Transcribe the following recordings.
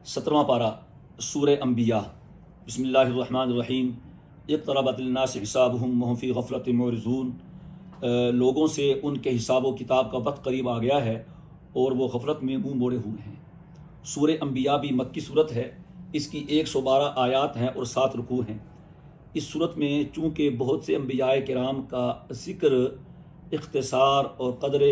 17واں پارہ سورہ انبیاء۔ بسم اللہ الرحمن الرحیم۔ اقتربت للناس حسابهم وهم فی غفلۃ معرضون۔ لوگوں سے ان کے حساب و کتاب کا وقت قریب آ گیا ہے اور وہ غفلت میں منہ موڑے ہوئے ہیں۔ سورہ انبیاء بھی مکی صورت ہے، اس کی 112 آیات ہیں اور 7 رکوع ہیں۔ اس صورت میں چونکہ بہت سے انبیاء کرام کا ذکر اختصار اور قدر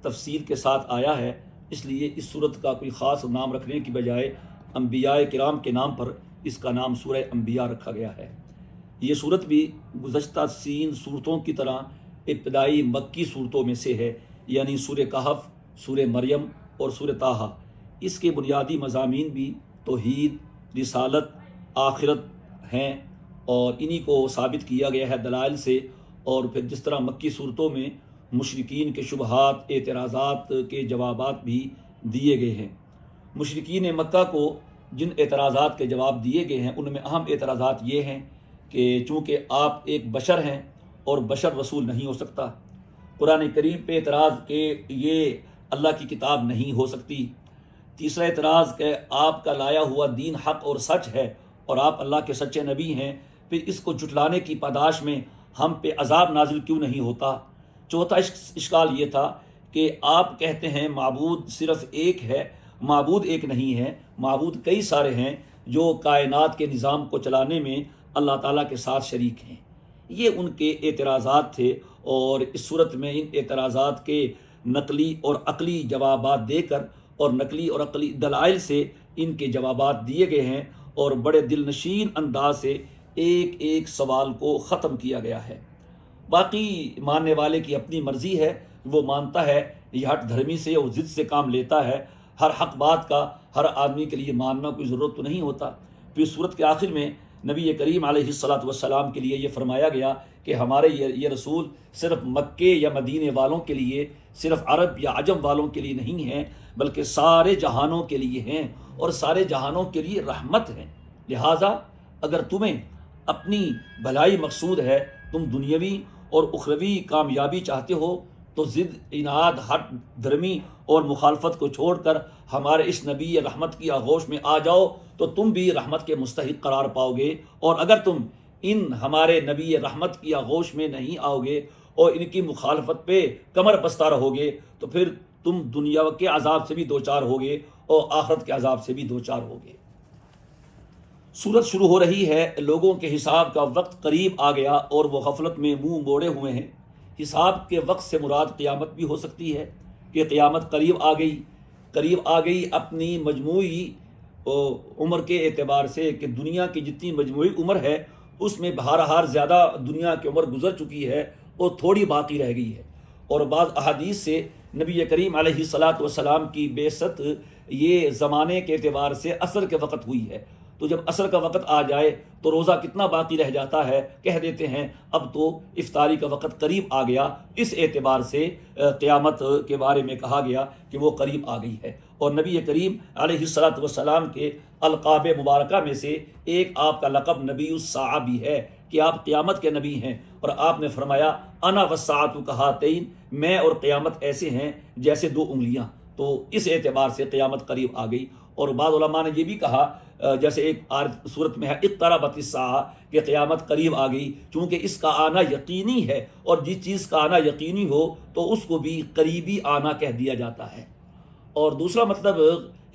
تفصیل کے ساتھ آیا ہے، اس لیے اس صورت کا کوئی خاص نام رکھنے کی بجائے انبیاء کرام کے نام پر اس کا نام سورہ انبیاء رکھا گیا ہے۔ یہ صورت بھی گزشتہ 3 صورتوں کی طرح ابتدائی مکی صورتوں میں سے ہے، یعنی سورہ کہف، سورہ مریم اور سورہ طٰہٰ۔ اس کے بنیادی مضامین بھی توحید، رسالت، آخرت ہیں اور انہی کو ثابت کیا گیا ہے دلائل سے۔ اور پھر جس طرح مکی صورتوں میں مشرکین کے شبہات، اعتراضات کے جوابات بھی دیے گئے ہیں۔ مشرکین مکہ کو جن اعتراضات کے جواب دیے گئے ہیں ان میں اہم اعتراضات یہ ہیں کہ چونکہ آپ ایک بشر ہیں اور بشر رسول نہیں ہو سکتا، قرآن کریم پہ اعتراض کہ یہ اللہ کی کتاب نہیں ہو سکتی۔ تیسرا اعتراض کہ آپ کا لایا ہوا دین حق اور سچ ہے اور آپ اللہ کے سچے نبی ہیں، پھر اس کو جھٹلانے کی پاداش میں ہم پہ عذاب نازل کیوں نہیں ہوتا۔ چوتھا اشکال یہ تھا کہ آپ کہتے ہیں معبود صرف ایک ہے، معبود ایک نہیں ہے، معبود کئی سارے ہیں جو کائنات کے نظام کو چلانے میں اللہ تعالیٰ کے ساتھ شریک ہیں۔ یہ ان کے اعتراضات تھے اور اس صورت میں ان اعتراضات کے نقلی اور عقلی جوابات دے کر اور نقلی اور عقلی دلائل سے ان کے جوابات دیے گئے ہیں اور بڑے دل نشین انداز سے ایک ایک سوال کو ختم کیا گیا ہے۔ باقی ماننے والے کی اپنی مرضی ہے، وہ مانتا ہے، یہ ہٹ دھرمی سے اور ضد سے کام لیتا ہے۔ ہر حق بات کا ہر آدمی کے لیے ماننا کوئی ضرورت تو نہیں ہوتا۔ پھر صورت کے آخر میں نبی کریم علیہ الصلاۃ کے لیے یہ فرمایا گیا کہ ہمارے یہ رسول صرف مکے یا مدینے والوں کے لیے، صرف عرب یا عجم والوں کے لیے نہیں ہیں، بلکہ سارے جہانوں کے لیے ہیں اور سارے جہانوں کے لیے رحمت ہیں۔ لہٰذا اگر تمہیں اپنی بھلائی مقصود ہے، تم دنیاوی اور اخروی کامیابی چاہتے ہو، تو ضد، اناد، ہٹ دھرمی اور مخالفت کو چھوڑ کر ہمارے اس نبی رحمت کی آغوش میں آ جاؤ تو تم بھی رحمت کے مستحق قرار پاؤ گے۔ اور اگر تم ان ہمارے نبی رحمت کی آغوش میں نہیں آؤ گے اور ان کی مخالفت پہ کمر بستہ رہو گے تو پھر تم دنیا کے عذاب سے بھی دوچار ہوگے اور آخرت کے عذاب سے بھی دوچار ہوگے۔ سورت شروع ہو رہی ہے، لوگوں کے حساب کا وقت قریب آ گیا اور وہ غفلت میں منہ موڑے ہوئے ہیں۔ حساب کے وقت سے مراد قیامت بھی ہو سکتی ہے کہ قیامت قریب آ گئی اپنی مجموعی عمر کے اعتبار سے، کہ دنیا کی جتنی مجموعی عمر ہے اس میں بہرحال زیادہ دنیا کی عمر گزر چکی ہے اور تھوڑی باقی رہ گئی ہے۔ اور بعض احادیث سے نبی کریم علیہ الصلاۃ کی بعثت یہ زمانے کے اعتبار سے عصر کے وقت ہوئی ہے، تو جب عصر کا وقت آ جائے تو روزہ کتنا باقی رہ جاتا ہے، کہہ دیتے ہیں اب تو افطاری کا وقت قریب آ گیا۔ اس اعتبار سے قیامت کے بارے میں کہا گیا کہ وہ قریب آ گئی ہے۔ اور نبی کریم علیہ الصلاۃ کے القاب مبارکہ میں سے ایک آپ کا لقب نبی الساعہ بھی ہے کہ آپ قیامت کے نبی ہیں، اور آپ نے فرمایا انا والساعۃ کہاتین، میں اور قیامت ایسے ہیں جیسے 2 انگلیاں۔ تو اس اعتبار سے قیامت قریب آ گئی۔ اور بعض علماء نے یہ بھی کہا، جیسے ایک صورت میں ہے اقتربت الساعہ، کہ قیامت قریب آ گئی، چونکہ اس کا آنا یقینی ہے، اور جس چیز کا آنا یقینی ہو تو اس کو بھی قریبی آنا کہہ دیا جاتا ہے۔ اور دوسرا مطلب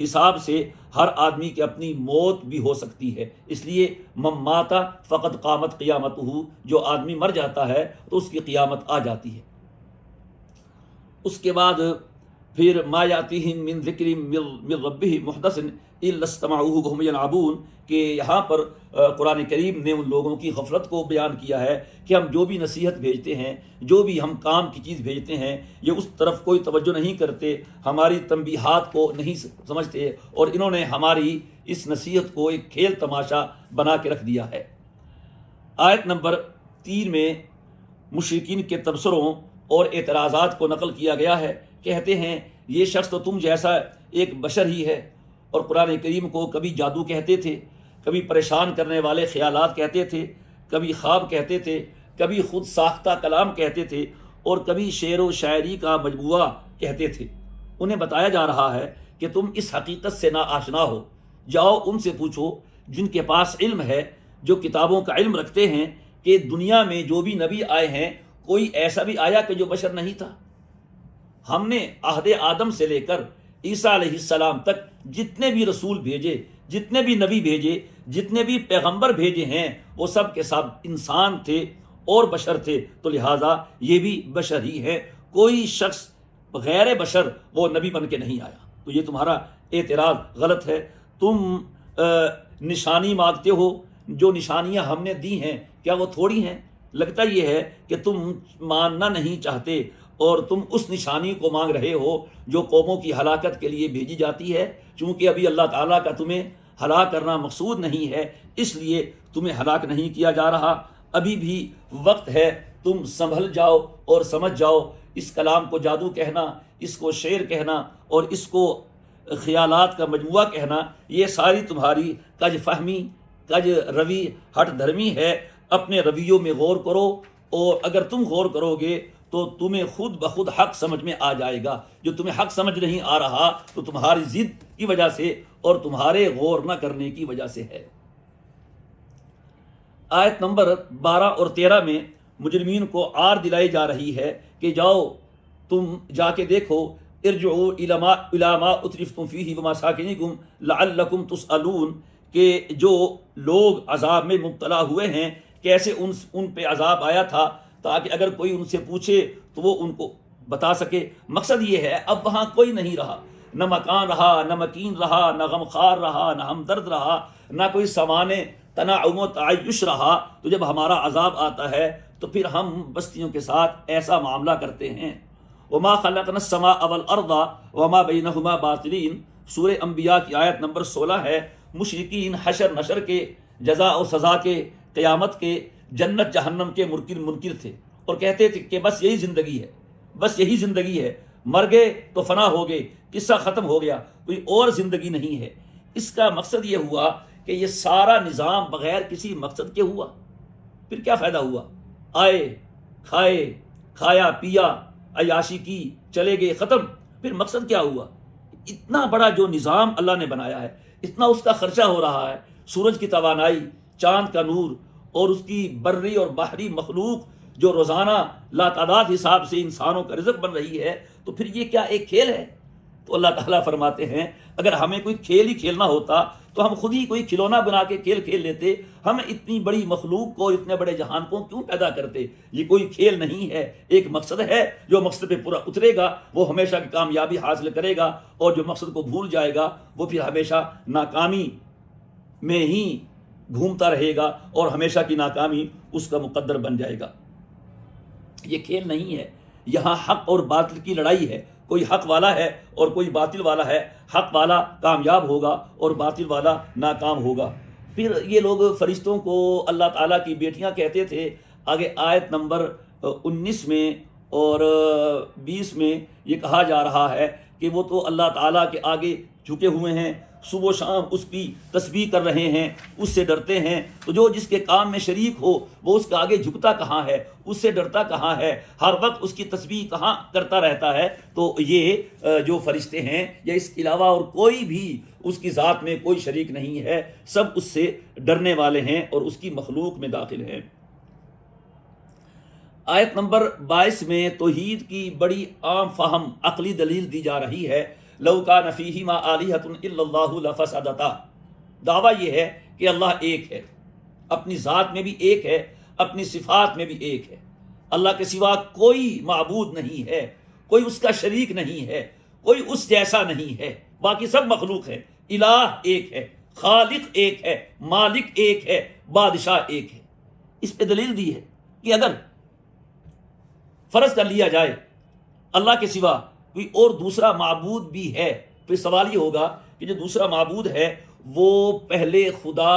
حساب سے ہر آدمی کی اپنی موت بھی ہو سکتی ہے، اس لیے من مات فقد قامت قیامتہ، جو آدمی مر جاتا ہے تو اس کی قیامت آ جاتی ہے۔ اس کے بعد پھر ما یاتیہم من ذکر من ربہم محدث الا استمعوہ وہم یلعبون، کہ یہاں پر قرآن کریم نے ان لوگوں کی غفلت کو بیان کیا ہے کہ ہم جو بھی نصیحت بھیجتے ہیں، جو بھی ہم کام کی چیز بھیجتے ہیں، یہ اس طرف کوئی توجہ نہیں کرتے، ہماری تنبیہات کو نہیں سمجھتے، اور انہوں نے ہماری اس نصیحت کو ایک کھیل تماشا بنا کے رکھ دیا ہے۔ آیت نمبر 3 میں مشرکین کے تبصروں اور اعتراضات کو نقل کیا گیا ہے۔ کہتے ہیں یہ شخص تو تم جیسا ایک بشر ہی ہے، اور قرآن کریم کو کبھی جادو کہتے تھے، کبھی پریشان کرنے والے خیالات کہتے تھے، کبھی خواب کہتے تھے، کبھی خود ساختہ کلام کہتے تھے، اور کبھی شعر و شاعری کا مجموعہ کہتے تھے۔ انہیں بتایا جا رہا ہے کہ تم اس حقیقت سے نا آشنا ہو، جاؤ ان سے پوچھو جن کے پاس علم ہے، جو کتابوں کا علم رکھتے ہیں، کہ دنیا میں جو بھی نبی آئے ہیں کوئی ایسا بھی آیا کہ جو بشر نہیں تھا؟ ہم نے عہد آدم سے لے کر عیسیٰ علیہ السلام تک جتنے بھی رسول بھیجے، جتنے بھی نبی بھیجے، جتنے بھی پیغمبر بھیجے ہیں، وہ سب کے سب انسان تھے اور بشر تھے، تو لہٰذا یہ بھی بشر ہی ہے، کوئی شخص غیر بشر وہ نبی بن کے نہیں آیا۔ تو یہ تمہارا اعتراض غلط ہے۔ تم نشانی مانگتے ہو، جو نشانیاں ہم نے دی ہیں کیا وہ تھوڑی ہیں؟ لگتا یہ ہے کہ تم ماننا نہیں چاہتے اور تم اس نشانی کو مانگ رہے ہو جو قوموں کی ہلاکت کے لیے بھیجی جاتی ہے۔ چونکہ ابھی اللہ تعالیٰ کا تمہیں ہلاک کرنا مقصود نہیں ہے، اس لیے تمہیں ہلاک نہیں کیا جا رہا، ابھی بھی وقت ہے، تم سنبھل جاؤ اور سمجھ جاؤ۔ اس کلام کو جادو کہنا، اس کو شعر کہنا اور اس کو خیالات کا مجموعہ کہنا، یہ ساری تمہاری کج فہمی، کج روی، ہٹ دھرمی ہے۔ اپنے رویوں میں غور کرو، اور اگر تم غور کرو گے تو تمہیں خود بخود حق سمجھ میں آ جائے گا۔ جو تمہیں حق سمجھ نہیں آ رہا تو تمہاری ضد کی وجہ سے اور تمہارے غور نہ کرنے کی وجہ سے ہے۔ آیت نمبر 12 اور 13 میں مجرمین کو آر دلائی جا رہی ہے کہ جاؤ تم جا کے دیکھو، ارجعوا الی ما اترفتم فیہ ومساکنکم لعلکم تسألون، کہ جو لوگ عذاب میں مبتلا ہوئے ہیں کیسے ان پہ عذاب آیا تھا، تاکہ اگر کوئی ان سے پوچھے تو وہ ان کو بتا سکے۔ مقصد یہ ہے اب وہاں کوئی نہیں رہا، نہ مکان رہا، نہ مکین رہا، نہ غمخوار رہا، نہ ہمدرد رہا، نہ کوئی سامان تنعم و تعیش رہا۔ تو جب ہمارا عذاب آتا ہے تو پھر ہم بستیوں کے ساتھ ایسا معاملہ کرتے ہیں۔ وما خلقنا السماء والارض وما بینہما باطلین، سورہ انبیاء کی آیت نمبر 16 ہے۔ مشرکین حشر نشر کے، جزا و سزا کے، قیامت کے، جنت جہنم کے منکر تھے اور کہتے تھے کہ بس یہی زندگی ہے، بس یہی زندگی ہے، مر گئے تو فنا ہو گئے، قصہ ختم ہو گیا، کوئی اور زندگی نہیں ہے۔ اس کا مقصد یہ ہوا کہ یہ سارا نظام بغیر کسی مقصد کے ہوا، پھر کیا فائدہ ہوا؟ آئے، کھائے، کھایا پیا، عیاشی کی، چلے گئے، ختم، پھر مقصد کیا ہوا؟ اتنا بڑا جو نظام اللہ نے بنایا ہے، اتنا اس کا خرچہ ہو رہا ہے، سورج کی توانائی، چاند کا نور اور اس کی بری اور بحری مخلوق جو روزانہ لاتعداد حساب سے انسانوں کا رزق بن رہی ہے، تو پھر یہ کیا ایک کھیل ہے؟ تو اللہ تعالیٰ فرماتے ہیں اگر ہمیں کوئی کھیل ہی کھیلنا ہوتا تو ہم خود ہی کوئی کھلونا بنا کے کھیل کھیل لیتے، ہم اتنی بڑی مخلوق کو، اتنے بڑے جہان کو کیوں پیدا کرتے؟ یہ کوئی کھیل نہیں ہے، ایک مقصد ہے، جو مقصد پہ پورا اترے گا وہ ہمیشہ کی کامیابی حاصل کرے گا، اور جو مقصد کو بھول جائے گا وہ پھر ہمیشہ ناکامی میں ہی گھومتا رہے گا اور ہمیشہ کی ناکامی اس کا مقدر بن جائے گا۔ یہ کھیل نہیں ہے، یہاں حق اور باطل کی لڑائی ہے، کوئی حق والا ہے اور کوئی باطل والا ہے، حق والا کامیاب ہوگا اور باطل والا ناکام ہوگا۔ پھر یہ لوگ فرشتوں کو اللہ تعالیٰ کی بیٹیاں کہتے تھے، آگے آیت نمبر 19 میں اور 20 میں یہ کہا جا رہا ہے کہ وہ تو اللہ تعالیٰ کے آگے جھکے ہوئے ہیں، صبح و شام اس کی تسبیح کر رہے ہیں، اس سے ڈرتے ہیں، تو جو جس کے کام میں شریک ہو وہ اس کے آگے جھکتا کہاں ہے، اس سے ڈرتا کہاں ہے، ہر وقت اس کی تسبیح کہاں کرتا رہتا ہے؟ تو یہ جو فرشتے ہیں یا اس کے علاوہ اور کوئی بھی اس کی ذات میں کوئی شریک نہیں ہے، سب اس سے ڈرنے والے ہیں اور اس کی مخلوق میں داخل ہیں۔ آیت نمبر 22 میں توحید کی بڑی عام فہم عقلی دلیل دی جا رہی ہے، لو کان فیہما آلہۃ الا اللہ لفسدتا۔ دعویٰ یہ ہے کہ اللہ ایک ہے، اپنی ذات میں بھی ایک ہے، اپنی صفات میں بھی ایک ہے، اللہ کے سوا کوئی معبود نہیں ہے، کوئی اس کا شریک نہیں ہے، کوئی اس جیسا نہیں ہے، باقی سب مخلوق ہے۔ الہ ایک ہے، خالق ایک ہے، مالک ایک ہے، بادشاہ ایک ہے۔ اس پہ دلیل دی ہے کہ اگر فرض کر لیا جائے اللہ کے سوا کوئی اور دوسرا معبود بھی ہے، پھر سوال یہ ہوگا کہ جو دوسرا معبود ہے وہ پہلے خدا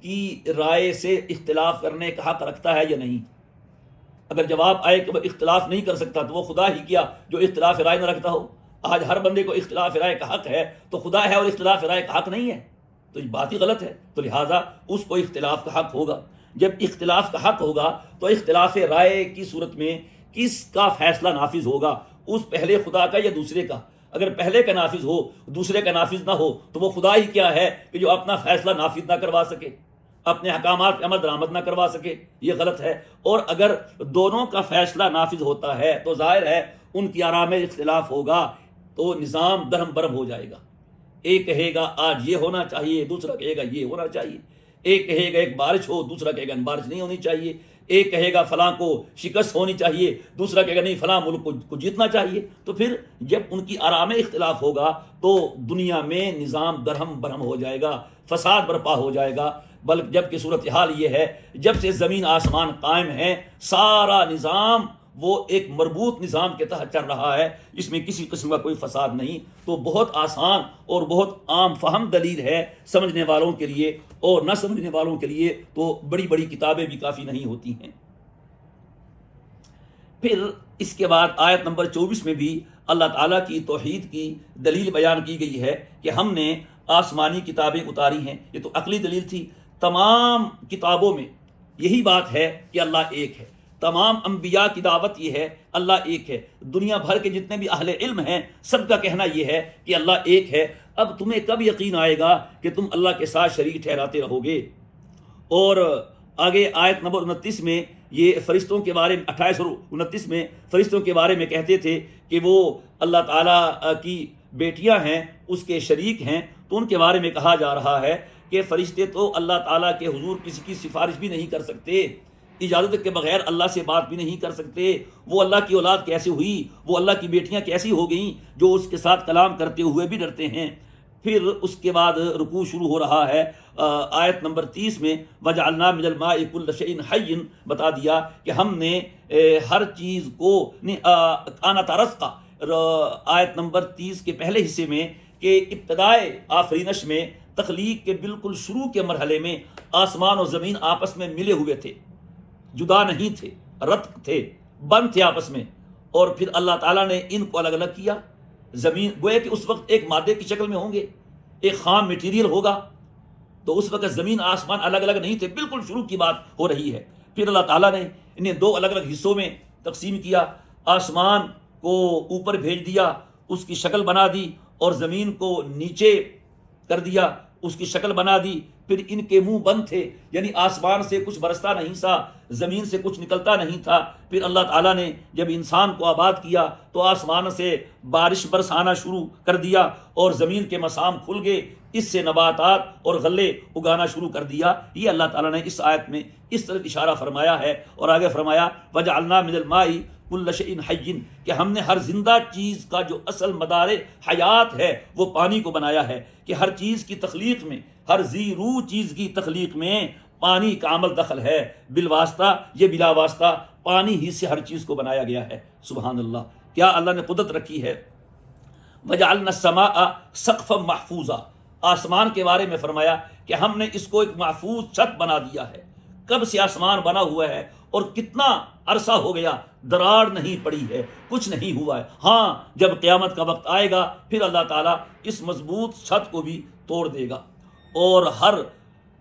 کی رائے سے اختلاف کرنے کا حق رکھتا ہے یا نہیں؟ اگر جواب آئے کہ وہ اختلاف نہیں کر سکتا تو وہ خدا ہی کیا جو اختلاف رائے نہ رکھتا ہو؟ آج ہر بندے کو اختلاف رائے کا حق ہے، تو خدا ہے اور اختلاف رائے کا حق نہیں ہے، تو یہ بات ہی غلط ہے۔ تو لہٰذا اس کو اختلاف کا حق ہوگا۔ جب اختلاف کا حق ہوگا تو اختلاف رائے کی صورت میں کس کا فیصلہ نافذ ہوگا؟ اس پہلے خدا کا یا دوسرے کا؟ اگر پہلے کا نافذ ہو دوسرے کا نافذ نہ ہو تو وہ خدا ہی کیا ہے کہ جو اپنا فیصلہ نافذ نہ کروا سکے، اپنے احکامات پہ عمل درآمد نہ کروا سکے، یہ غلط ہے۔ اور اگر دونوں کا فیصلہ نافذ ہوتا ہے تو ظاہر ہے ان کی آراء میں اختلاف ہوگا تو نظام درہم برہم ہو جائے گا۔ ایک کہے گا آج یہ ہونا چاہیے، دوسرا کہے گا یہ ہونا چاہیے، ایک کہے گا ایک بارش ہو، دوسرا کہے گا بارش نہیں ہونی چاہیے، ایک کہے گا فلاں کو شکست ہونی چاہیے، دوسرا کہے گا نہیں فلاں ملک کو جیتنا چاہیے۔ تو پھر جب ان کی آراء میں اختلاف ہوگا تو دنیا میں نظام درہم برہم ہو جائے گا، فساد برپا ہو جائے گا۔ بلکہ جب کہ صورتحال یہ ہے جب سے زمین آسمان قائم ہے سارا نظام وہ ایک مربوط نظام کے تحت چل رہا ہے، اس میں کسی قسم کا کوئی فساد نہیں۔ تو بہت آسان اور بہت عام فہم دلیل ہے سمجھنے والوں کے لیے، اور نہ سمجھنے والوں کے لیے تو بڑی بڑی کتابیں بھی کافی نہیں ہوتی ہیں۔ پھر اس کے بعد آیت نمبر 24 میں بھی اللہ تعالیٰ کی توحید کی دلیل بیان کی گئی ہے کہ ہم نے آسمانی کتابیں اتاری ہیں۔ یہ تو عقلی دلیل تھی۔ تمام کتابوں میں یہی بات ہے کہ اللہ ایک ہے، تمام انبیاء کی دعوت یہ ہے اللہ ایک ہے، دنیا بھر کے جتنے بھی اہل علم ہیں سب کا کہنا یہ ہے کہ اللہ ایک ہے۔ اب تمہیں کب یقین آئے گا کہ تم اللہ کے ساتھ شریک ٹھہراتے رہو گے؟ اور آگے آیت نمبر 29 میں یہ فرشتوں کے بارے میں 28 اور 29 میں فرشتوں کے بارے میں کہتے تھے کہ وہ اللہ تعالیٰ کی بیٹیاں ہیں، اس کے شریک ہیں، تو ان کے بارے میں کہا جا رہا ہے کہ فرشتے تو اللہ تعالیٰ کے حضور کسی کی سفارش بھی نہیں کر سکتے، اجازت کے بغیر اللہ سے بات بھی نہیں کر سکتے۔ وہ اللہ کی اولاد کیسے ہوئی، وہ اللہ کی بیٹیاں کیسی ہو گئیں جو اس کے ساتھ کلام کرتے ہوئے بھی ڈرتے ہیں۔ پھر اس کے بعد رکوع شروع ہو رہا ہے آیت نمبر 30 میں وَجَعَلْنَا مِنَ الْمَاءِ كُلَّ شَيْءٍ حَيٍّ، بتا دیا کہ ہم نے ہر چیز کو كَانَتْ رَزْقًا، آیت نمبر 30 کے پہلے حصے میں کہ ابتدائے آفرینش میں تخلیق کے بالکل شروع کے مرحلے میں آسمان اور زمین آپس میں ملے ہوئے تھے، جدا نہیں تھے، رتق تھے، بند تھے آپس میں، اور پھر اللہ تعالیٰ نے ان کو الگ الگ کیا۔ زمین گویا کہ اس وقت ایک مادے کی شکل میں ہوں گے، ایک خام میٹیریل ہوگا، تو اس وقت زمین آسمان الگ الگ نہیں تھے، بالکل شروع کی بات ہو رہی ہے۔ پھر اللہ تعالیٰ نے انہیں دو الگ الگ حصوں میں تقسیم کیا، آسمان کو اوپر بھیج دیا، اس کی شکل بنا دی، اور زمین کو نیچے کر دیا، اس کی شکل بنا دی۔ پھر ان کے منہ بند تھے، یعنی آسمان سے کچھ برستا نہیں تھا، زمین سے کچھ نکلتا نہیں تھا۔ پھر اللہ تعالیٰ نے جب انسان کو آباد کیا تو آسمان سے بارش برسانا شروع کر دیا، اور زمین کے مسام کھل گئے، اس سے نباتات اور غلے اگانا شروع کر دیا۔ یہ اللہ تعالیٰ نے اس آیت میں اس طرف اشارہ فرمایا ہے، اور آگے فرمایا وَجَعَلْنَا مِنَ الْمَاءِ كُلَّ شَيْءٍ حَيٍّ، کہ ہم نے ہر زندہ چیز کا جو اصل مدار حیات ہے وہ پانی کو بنایا ہے، کہ ہر چیز کی تخلیق میں، ہر ذی روح چیز کی تخلیق میں پانی کا عمل دخل ہے، بالواسطہ یہ بلا واسطہ پانی ہی سے ہر چیز کو بنایا گیا ہے۔ سبحان اللہ، کیا اللہ نے قدرت رکھی ہے۔ وَجَعَلْنَا السَّمَاءَ سَقْفًا مَحْفُوظًا، آسمان کے بارے میں فرمایا کہ ہم نے اس کو ایک محفوظ چھت بنا دیا ہے۔ کب سے آسمان بنا ہوا ہے اور کتنا عرصہ ہو گیا، دراڑ نہیں پڑی ہے، کچھ نہیں ہوا ہے۔ ہاں جب قیامت کا وقت آئے گا پھر اللہ تعالیٰ اس مضبوط چھت کو بھی توڑ دے گا۔ اور ہر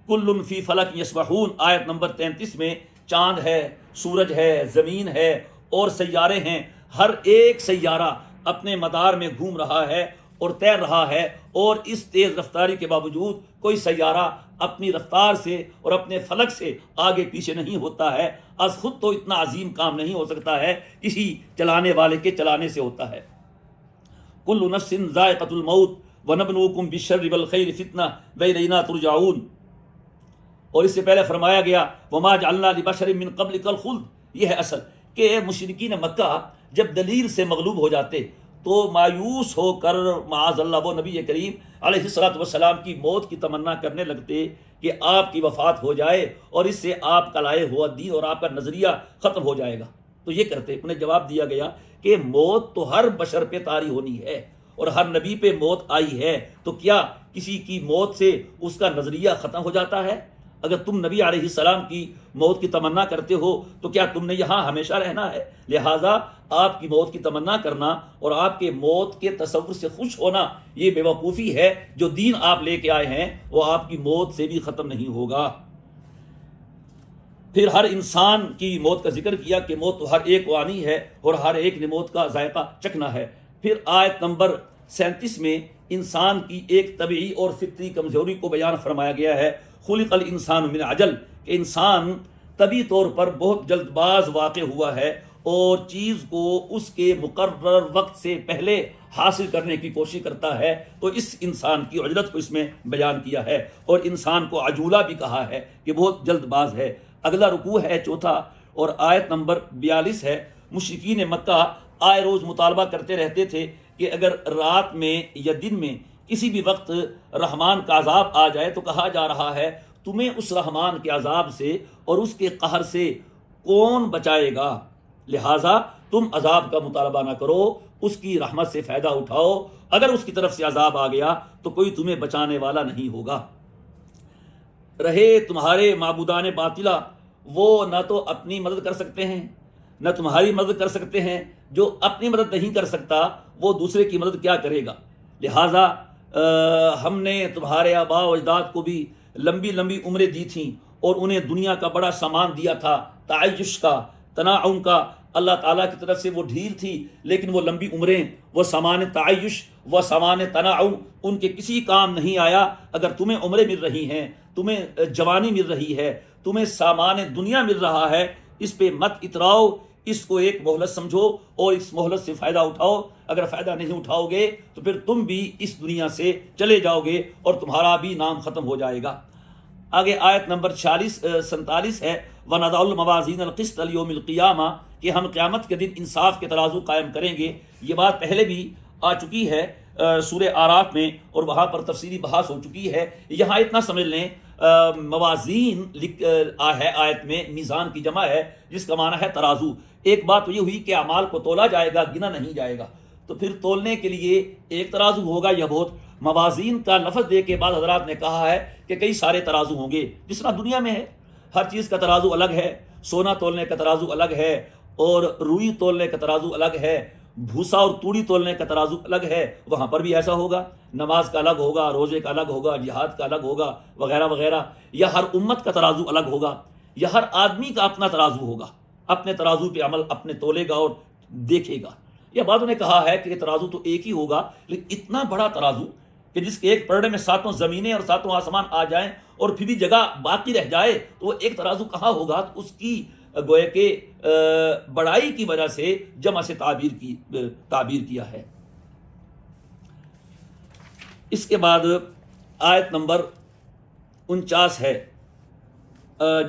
کل فی فلک یسبحون، آیت نمبر 33 میں چاند ہے، سورج ہے، زمین ہے اور سیارے ہیں، ہر ایک سیارہ اپنے مدار میں گھوم رہا ہے اور تیر رہا ہے، اور اس تیز رفتاری کے باوجود کوئی سیارہ اپنی رفتار سے اور اپنے فلک سے آگے پیچھے نہیں ہوتا ہے۔ از خود تو اتنا عظیم کام نہیں ہو سکتا ہے، کسی چلانے والے کے چلانے سے ہوتا ہے۔ کل نفس ذائقۃ الموت وَنَبْلُوكُمْ بِالشَّرِّ وَالْخَيْرِ فِتْنَةً وَإِلَيْنَا تُرْجَعُونَ، اور اس سے پہلے فرمایا گیا وَمَا جَعَلْنَا لِبَشَرٍ مِّن قَبْلِكَ الْخُلْدَ۔ یہ ہے اصل کہ مشرکین مکہ جب دلیل سے مغلوب ہو جاتے تو مایوس ہو کر معاذ اللہ وہ نبی کریم علیہ الصلوۃ والسلام کی موت کی تمنا کرنے لگتے کہ آپ کی وفات ہو جائے اور اس سے آپ کا لائے ہوا دین اور آپ کا نظریہ ختم ہو جائے گا۔ تو یہ کرتے، انہیں جواب دیا گیا کہ موت تو ہر بشر پہ طاری ہونی ہے اور ہر نبی پہ موت آئی ہے، تو کیا کسی کی موت سے اس کا نظریہ ختم ہو جاتا ہے؟ اگر تم نبی علیہ السلام کی موت کی تمنا کرتے ہو تو کیا تم نے یہاں ہمیشہ رہنا ہے؟ لہٰذا آپ کی موت کی تمنا کرنا اور آپ کے موت کے تصور سے خوش ہونا یہ بے وقوفی ہے۔ جو دین آپ لے کے آئے ہیں وہ آپ کی موت سے بھی ختم نہیں ہوگا۔ پھر ہر انسان کی موت کا ذکر کیا کہ موت تو ہر ایک کو آنی ہے اور ہر ایک نے موت کا ذائقہ چکھنا ہے۔ پھر آیت نمبر 37 میں انسان کی ایک طبعی اور فطری کمزوری کو بیان فرمایا گیا ہے، خلق الانسان من عجل، کہ انسان طبی طور پر بہت جلد باز واقع ہوا ہے اور چیز کو اس کے مقرر وقت سے پہلے حاصل کرنے کی کوشش کرتا ہے، تو اس انسان کی عجلت کو اس میں بیان کیا ہے، اور انسان کو عجولہ بھی کہا ہے کہ بہت جلد باز ہے۔ اگلا رکوع ہے چوتھا اور آیت نمبر 42 ہے۔ مشرکین مکہ آئے روز مطالبہ کرتے رہتے تھے کہ اگر رات میں یا دن میں کسی بھی وقت رحمان کا عذاب آ جائے تو کہا جا رہا ہے تمہیں اس رحمان کے عذاب سے اور اس کے قہر سے کون بچائے گا، لہٰذا تم عذاب کا مطالبہ نہ کرو، اس کی رحمت سے فائدہ اٹھاؤ، اگر اس کی طرف سے عذاب آ گیا تو کوئی تمہیں بچانے والا نہیں ہوگا۔ رہے تمہارے معبودان باطلہ، وہ نہ تو اپنی مدد کر سکتے ہیں نہ تمہاری مدد کر سکتے ہیں، جو اپنی مدد نہیں کر سکتا وہ دوسرے کی مدد کیا کرے گا، لہٰذا ہم نے تمہارے آباء و اجداد کو بھی لمبی لمبی عمریں دی تھیں اور انہیں دنیا کا بڑا سامان دیا تھا، تعیش کا، تنعم کا، اللہ تعالیٰ کی طرف سے وہ ڈھیل تھی، لیکن وہ لمبی عمریں، وہ سامان تعیش، وہ سامان تنعم ان کے کسی کام نہیں آیا۔ اگر تمہیں عمریں مل رہی ہیں، تمہیں جوانی مل رہی ہے، تمہیں سامان دنیا مل رہا ہے، اس پہ مت اتراؤ، اس کو ایک مہلت سمجھو اور اس مہلت سے فائدہ اٹھاؤ۔ اگر فائدہ نہیں اٹھاؤ گے تو پھر تم بھی اس دنیا سے چلے جاؤ گے اور تمہارا بھی نام ختم ہو جائے گا۔ آگے آیت نمبر 47 ہے، وَنَضَعُ الْمَوَازِينَ الْقِسْطَ لِيَوْمِ الْقِيَامَةِ، کہ ہم قیامت کے دن انصاف کے ترازو قائم کریں گے۔ یہ بات پہلے بھی آ چکی ہے سورہ آراف میں اور وہاں پر تفصیلی بحث ہو چکی ہے۔ یہاں اتنا سمجھ لیں موازین ہے آیت میں، میزان کی جمع ہے جس کا معنی ہے ترازو۔ ایک بات تو یہ ہوئی کہ اعمال کو تولا جائے گا، گنا نہیں جائے گا، تو پھر تولنے کے لیے ایک ترازو ہوگا یا بہت؟ موازین کا لفظ دے کے بعد حضرات نے کہا ہے کہ کئی سارے ترازو ہوں گے، جس طرح دنیا میں ہے ہر چیز کا ترازو الگ ہے، سونا تولنے کا ترازو الگ ہے اور روئی تولنے کا ترازو الگ ہے، بھوسا اور توڑی تولنے کا ترازو الگ ہے، وہاں پر بھی ایسا ہوگا۔ نماز کا الگ ہوگا، روزے کا الگ ہوگا، جہاد کا الگ ہوگا، وغیرہ وغیرہ، یا ہر امت کا ترازو الگ ہوگا، یا ہر آدمی کا اپنا ترازو ہوگا، اپنے ترازو پہ عمل اپنے تولے گا اور دیکھے گا۔ یا بعضوں نے کہا ہے کہ یہ ترازو تو ایک ہی ہوگا، لیکن اتنا بڑا ترازو کہ جس کے ایک پلڑے میں 7 زمینیں اور 7 آسمان آ جائیں اور پھر بھی جگہ باقی رہ جائے تو وہ ایک ترازو کہاں ہوگا؟ تو اس کی گویا کہ بڑائی کی وجہ سے جمع سے تعبیر کیا ہے۔ اس کے بعد آیت نمبر 49 ہے،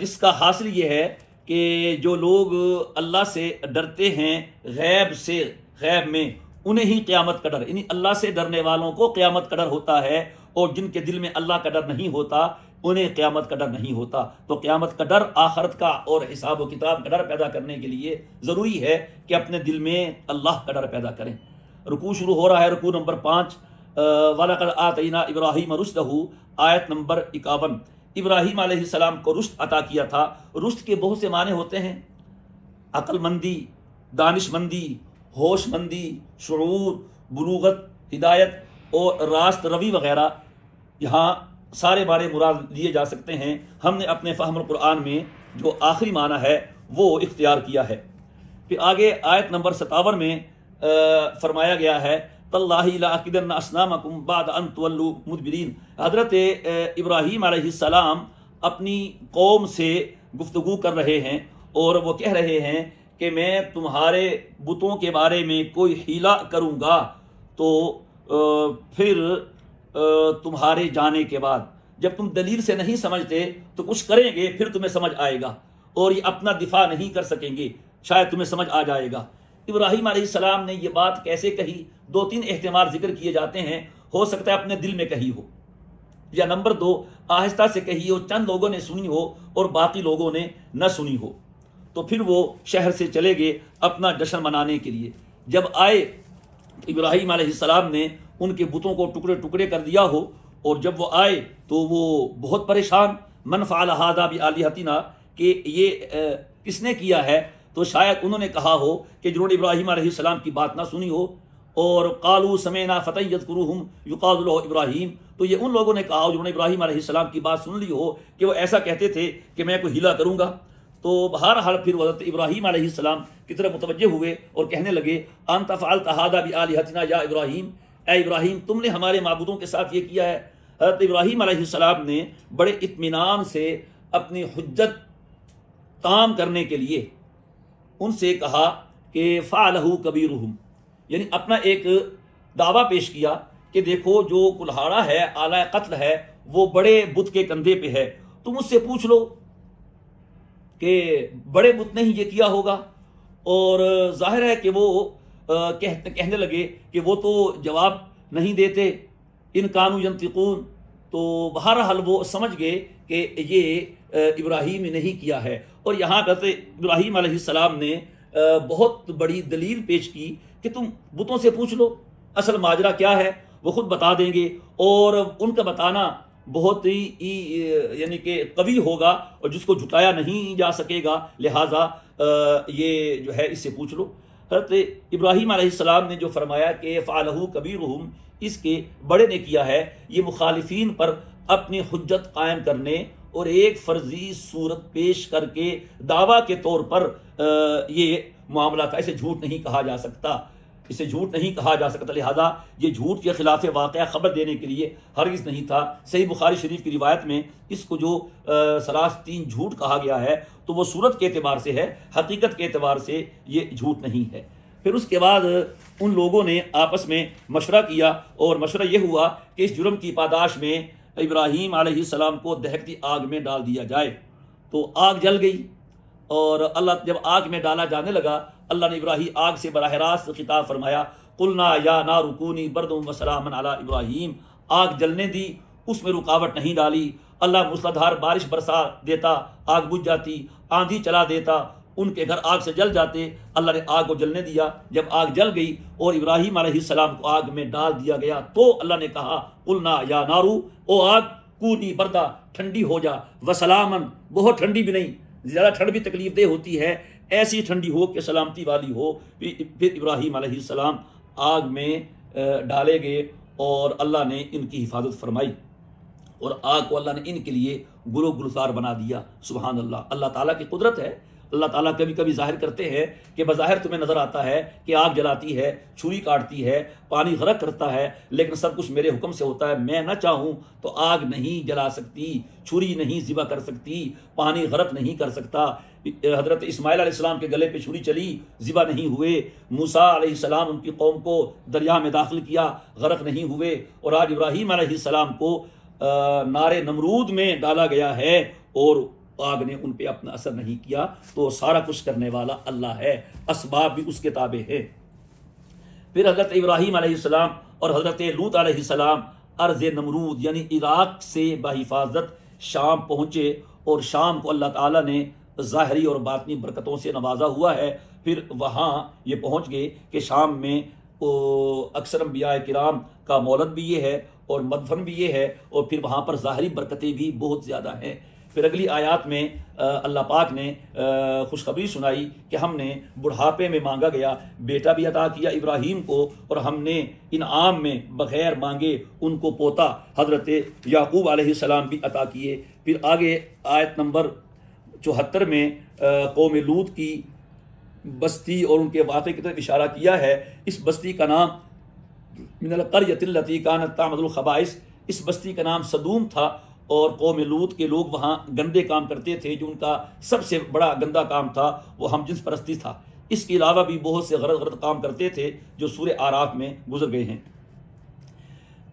جس کا حاصل یہ ہے کہ جو لوگ اللہ سے ڈرتے ہیں غیب میں، انہیں ہی قیامت کا ڈر، یعنی اللہ سے ڈرنے والوں کو قیامت کا ڈر ہوتا ہے، اور جن کے دل میں اللہ کا ڈر نہیں ہوتا انہیں قیامت کا ڈر نہیں ہوتا۔ تو قیامت کا ڈر، آخرت کا اور حساب و کتاب کا ڈر پیدا کرنے کے لیے ضروری ہے کہ اپنے دل میں اللہ کا ڈر پیدا کریں۔ رکوع شروع ہو رہا ہے، رکوع نمبر 5، وَلَقَدْ آتَيْنَا إِبْرَاهِيمَ رُشْدَهُ، آیت نمبر 51۔ ابراہیم علیہ السلام کو رشد عطا کیا تھا۔ رشد کے بہت سے معنی ہوتے ہیں، عقل مندی، دانش مندی، ہوش مندی، شعور، بلوغت، ہدایت اور راست روی وغیرہ، یہاں سارے معنی مراد لیے جا سکتے ہیں۔ ہم نے اپنے فہم القرآن میں جو آخری معنی ہے وہ اختیار کیا ہے۔ پھر آگے آیت نمبر 57 میں فرمایا گیا ہے، تَاللَّهِ لَأَكِيدَنَّ أَصْنَامَكُمْ بَعْدَ أَن تُوَلُّوا مُدْبِرِينَ۔ حضرت ابراہیم علیہ السلام اپنی قوم سے گفتگو کر رہے ہیں اور وہ کہہ رہے ہیں کہ میں تمہارے بتوں کے بارے میں کوئی حیلہ کروں گا تو پھر تمہارے جانے کے بعد جب تم دلیل سے نہیں سمجھتے تو کچھ کریں گے، پھر تمہیں سمجھ آئے گا، اور یہ اپنا دفاع نہیں کر سکیں گے، شاید تمہیں سمجھ آ جائے گا۔ ابراہیم علیہ السلام نے یہ بات کیسے کہی؟ 2-3 احتمال ذکر کیے جاتے ہیں۔ ہو سکتا ہے اپنے دل میں کہی ہو، یا نمبر 2 آہستہ سے کہی ہو، چند لوگوں نے سنی ہو اور باقی لوگوں نے نہ سنی ہو۔ تو پھر وہ شہر سے چلے گئے اپنا جشن منانے کے لیے۔ جب آئے تو ابراہیم علیہ السلام نے ان کے بتوں کو ٹکڑے ٹکڑے کر دیا ہو، اور جب وہ آئے تو وہ بہت پریشان، من فعل ھذا بآلہتنا، کہ یہ کس نے کیا ہے؟ تو شاید انہوں نے کہا ہو کہ جنہوں نے ابراہیم علیہ السلام کی بات نہ سنی ہو، اور قالوا سمعنا فتى يذكرهم يقال له ابراہیم، تو یہ ان لوگوں نے کہا ہو جنہوں نے ابراہیم علیہ السلام کی بات سن لی ہو کہ وہ ایسا کہتے تھے کہ میں کوئی ہیلا کروں گا۔ تو بہرحال پھر حضرت ابراہیم علیہ السلام کی طرف متوجہ ہوئے اور کہنے لگے، انت فعلت ھذا بآلہتنا یا ابراہیم، اے ابراہیم تم نے ہمارے معبودوں کے ساتھ یہ کیا ہے۔ حضرت ابراہیم علیہ السلام نے بڑے اطمینان سے اپنی حجت تام کرنے کے لیے ان سے کہا کہ فعلہ کبیرہم، یعنی اپنا ایک دعویٰ پیش کیا کہ دیکھو جو کلہاڑا ہے، آلہ قتل ہے، وہ بڑے بت کے کندھے پہ ہے، تم اس سے پوچھ لو کہ بڑے بت نے ہی یہ کیا ہوگا۔ اور ظاہر ہے کہ وہ کہنے لگے کہ وہ تو جواب نہیں دیتے، ان کانوا ینطقون، تو بہرحال وہ سمجھ گئے کہ یہ ابراہیم نے نہیں کیا ہے۔ اور یہاں پر ابراہیم علیہ السلام نے بہت بڑی دلیل پیش کی کہ تم بتوں سے پوچھ لو اصل ماجرا کیا ہے، وہ خود بتا دیں گے، اور ان کا بتانا بہت ہی یعنی کہ قوی ہوگا اور جس کو جھٹایا نہیں جا سکے گا، لہٰذا یہ جو ہے اس سے پوچھ لو۔ حضرت ابراہیم علیہ السلام نے جو فرمایا کہ فعلہ کبیرہم، اس کے بڑے نے کیا ہے، یہ مخالفین پر اپنی حجت قائم کرنے اور ایک فرضی صورت پیش کر کے دعویٰ کے طور پر یہ معاملہ تھا۔ اسے جھوٹ نہیں کہا جا سکتا، اسے جھوٹ نہیں کہا جا سکتا، لہذا یہ جھوٹ کے خلاف واقعہ خبر دینے کے لیے ہرگز نہیں تھا۔ صحیح بخاری شریف کی روایت میں اس کو جو سلاستین جھوٹ کہا گیا ہے تو وہ صورت کے اعتبار سے ہے، حقیقت کے اعتبار سے یہ جھوٹ نہیں ہے۔ پھر اس کے بعد ان لوگوں نے آپس میں مشورہ کیا، اور مشورہ یہ ہوا کہ اس جرم کی پاداش میں ابراہیم علیہ السلام کو دہکتی آگ میں ڈال دیا جائے۔ تو آگ جل گئی، اور اللہ جب آگ میں ڈالا جانے لگا، اللہ نے ابراہیم آگ سے براہ راست خطاب فرمایا، قلنا یا نار کونی بردا وسلاما علی ابراہیم، آگ جلنے دی، اس میں رکاوٹ نہیں ڈالی۔ اللہ موسلادھار بارش برسا دیتا، آگ بجھ جاتی، آندھی چلا دیتا، ان کے گھر آگ سے جل جاتے، اللہ نے آگ کو جلنے دیا۔ جب آگ جل گئی اور ابراہیم علیہ السلام کو آگ میں ڈال دیا گیا تو اللہ نے کہا قلنا یا نارو، او آگ کونی بردا، ٹھنڈی ہو جا، وسلامن، بہت ٹھنڈی بھی نہیں، زیادہ ٹھنڈ بھی تکلیف دہ ہوتی ہے، ایسی ٹھنڈی ہو کہ سلامتی والی ہو۔ پھر ابراہیم علیہ السلام آگ میں ڈالے گئے اور اللہ نے ان کی حفاظت فرمائی، اور آگ کو اللہ نے ان کے لیے گلو گلزار بنا دیا۔ سبحان اللہ، اللہ تعالیٰ کی قدرت ہے۔ اللہ تعالیٰ کبھی کبھی ظاہر کرتے ہیں کہ بظاہر تمہیں نظر آتا ہے کہ آگ جلاتی ہے، چھری کاٹتی ہے، پانی غرق کرتا ہے، لیکن سب کچھ میرے حکم سے ہوتا ہے۔ میں نہ چاہوں تو آگ نہیں جلا سکتی، چھری نہیں ذبح کر سکتی، پانی غرق نہیں کر سکتا۔ حضرت اسماعیل علیہ السلام کے گلے پہ چھری چلی، ذبح نہیں ہوئے۔ موسیٰ علیہ السلام ان کی قوم کو دریا میں داخل کیا، غرق نہیں ہوئے۔ اور آج ابراہیم علیہ السلام کو نار نمرود میں ڈالا گیا ہے اور آگ نے ان پہ اپنا اثر نہیں کیا۔ تو سارا کچھ کرنے والا اللہ ہے، اسباب بھی اس کے تابع ہے۔ پھر حضرت ابراہیم علیہ السلام اور حضرت لوط علیہ السلام ارض نمرود یعنی عراق سے بحفاظت شام پہنچے، اور شام کو اللہ تعالیٰ نے ظاہری اور باطنی برکتوں سے نوازا ہوا ہے۔ پھر وہاں یہ پہنچ گئے کہ شام میں اکثر انبیاء کرام کا مولد بھی یہ ہے اور مدفن بھی یہ ہے، اور پھر وہاں پر ظاہری برکتیں بھی بہت زیادہ ہیں۔ پھر اگلی آیات میں اللہ پاک نے خوشخبری سنائی کہ ہم نے بڑھاپے میں مانگا گیا بیٹا بھی عطا کیا ابراہیم کو، اور ہم نے انعام میں بغیر مانگے ان کو پوتا حضرت یعقوب علیہ السلام بھی عطا کیے۔ پھر آگے آیت نمبر 74 میں قوم لوط کی بستی اور ان کے واقعے کی طرف اشارہ کیا ہے۔ اس بستی کا نام من القریۃ التی کانت تعمل الخبائث، اس بستی کا نام صدوم تھا، اور قوم لوط کے لوگ وہاں گندے کام کرتے تھے۔ جو ان کا سب سے بڑا گندا کام تھا وہ ہم جنس پرستی تھا۔ اس کے علاوہ بھی بہت سے غلط کام کرتے تھے جو سورہ اعراف میں گزر گئے ہیں۔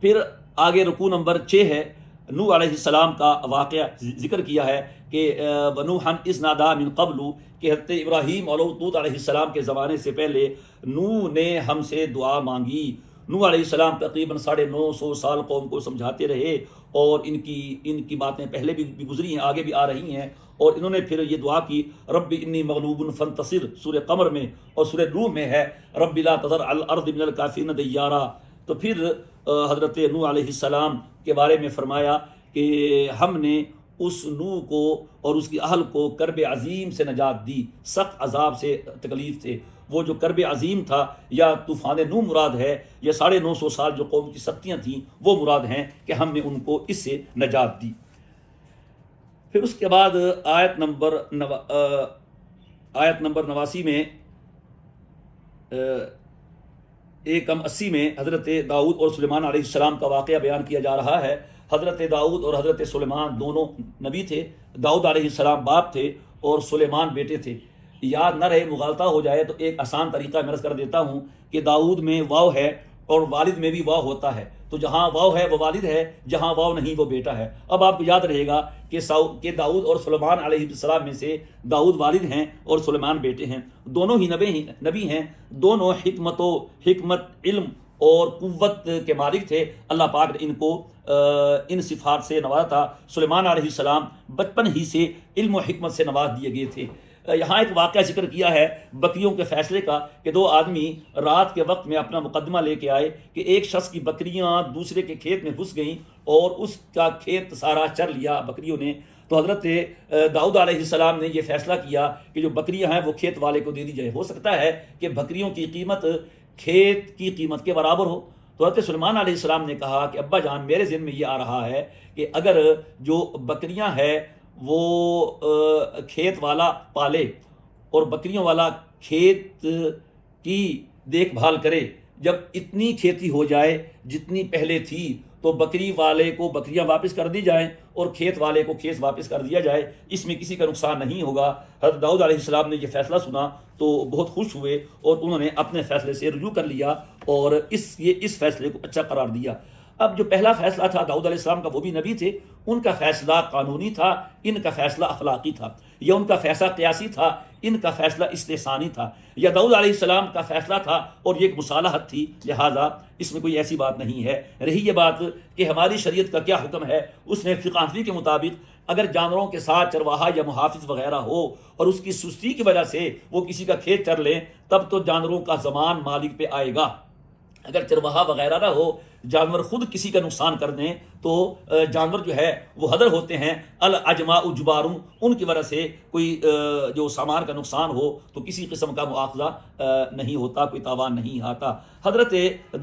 پھر آگے رکوع نمبر 6 ہے، نوح علیہ السلام کا واقعہ ذکر کیا ہے کہ ونوحا اذ نادی من قبل، کہ حضرت ابراہیم اور لوط علیہ السلام کے زمانے سے پہلے نوح نے ہم سے دعا مانگی۔ نوح علیہ السلام تقریباً 950 سال قوم کو سمجھاتے رہے، اور ان کی باتیں پہلے بھی گزری ہیں، آگے بھی آ رہی ہیں، اور انہوں نے پھر یہ دعا کی رب انی مغلوب فانتصر، سورہ قمر میں، اور سورہ نوح میں ہے رب لا تذر علی الارض من الکافرین دیارا۔ تو پھر حضرت نوح علیہ السلام کے بارے میں فرمایا کہ ہم نے اس نوح کو اور اس کی اہل کو کرب عظیم سے نجات دی، سخت عذاب سے، تکلیف سے۔ وہ جو کرب عظیم تھا یا طوفان نوح مراد ہے، یہ 950 سال جو قوم کی سختیاں تھیں وہ مراد ہیں کہ ہم نے ان کو اس سے نجات دی۔ پھر اس کے بعد آیت نمبر 89 میں ایک کم 80 میں حضرت داؤد اور سلیمان علیہ السلام کا واقعہ بیان کیا جا رہا ہے۔ حضرت داؤد اور حضرت سلیمان دونوں نبی تھے۔ داؤد علیہ السلام باپ تھے اور سلیمان بیٹے تھے۔ یاد نہ رہے، مغالطہ ہو جائے تو ایک آسان طریقہ میں عرض کر دیتا ہوں کہ داؤد میں واو ہے اور والد میں بھی واو ہوتا ہے، تو جہاں واو ہے وہ والد ہے، جہاں واو نہیں وہ بیٹا ہے۔ اب آپ کو یاد رہے گا کہ داؤد اور سلیمان علیہ السلام میں سے داؤد والد ہیں اور سلیمان بیٹے ہیں، دونوں ہی نبی ہیں، دونوں حکمت، علم اور قوت کے مالک تھے۔ اللہ پاک نے ان کو ان صفات سے نوازا تھا۔ سلیمان علیہ السلام بچپن ہی سے علم و حکمت سے نواز دیے گئے تھے۔ یہاں ایک واقعہ ذکر کیا ہے بکریوں کے فیصلے کا کہ دو آدمی رات کے وقت میں اپنا مقدمہ لے کے آئے کہ ایک شخص کی بکریاں دوسرے کے کھیت میں گھس گئیں اور اس کا کھیت سارا چر لیا بکریوں نے۔ تو حضرت داؤد علیہ السلام نے یہ فیصلہ کیا کہ جو بکریاں ہیں وہ کھیت والے کو دے دی جائے، ہو سکتا ہے کہ بکریوں کی قیمت کھیت کی قیمت کے برابر ہو۔ تو حضرت سلیمان علیہ السلام نے کہا کہ ابا جان، میرے ذہن میں یہ آ رہا ہے کہ اگر جو بکریاں ہیں وہ کھیت والا پالے اور بکریوں والا کھیت کی دیکھ بھال کرے، جب اتنی کھیتی ہو جائے جتنی پہلے تھی تو بکری والے کو بکریاں واپس کر دی جائیں اور کھیت والے کو کھیت واپس کر دیا جائے، اس میں کسی کا نقصان نہیں ہوگا۔ حضرت داؤد علیہ السلام نے یہ فیصلہ سنا تو بہت خوش ہوئے اور انہوں نے اپنے فیصلے سے رجوع کر لیا اور اس فیصلے کو اچھا قرار دیا۔ اب جو پہلا فیصلہ تھا داؤد علیہ السلام کا، وہ بھی نبی تھے، ان کا فیصلہ قانونی تھا، ان کا فیصلہ اخلاقی تھا، یا ان کا فیصلہ قیاسی تھا، ان کا فیصلہ استحسانی تھا، یا داؤد علیہ السلام کا فیصلہ تھا اور یہ ایک مصالحت تھی، لہٰذا اس میں کوئی ایسی بات نہیں ہے۔ رہی یہ بات کہ ہماری شریعت کا کیا حکم ہے، اس نے فقہ حنفی کے مطابق اگر جانوروں کے ساتھ چرواہا یا محافظ وغیرہ ہو اور اس کی سستی کی وجہ سے وہ کسی کا کھیت چر لیں، تب تو جانوروں کا ضمان مالک پہ آئے گا۔ اگر چرواہا وغیرہ نہ ہو، جانور خود کسی کا نقصان کر دیں تو جانور جو ہے وہ ہدر ہوتے ہیں، الاجماع جبارون، ان کی وجہ سے کوئی جو سامان کا نقصان ہو تو کسی قسم کا مواخذہ نہیں ہوتا، کوئی تاوان نہیں آتا۔ حضرت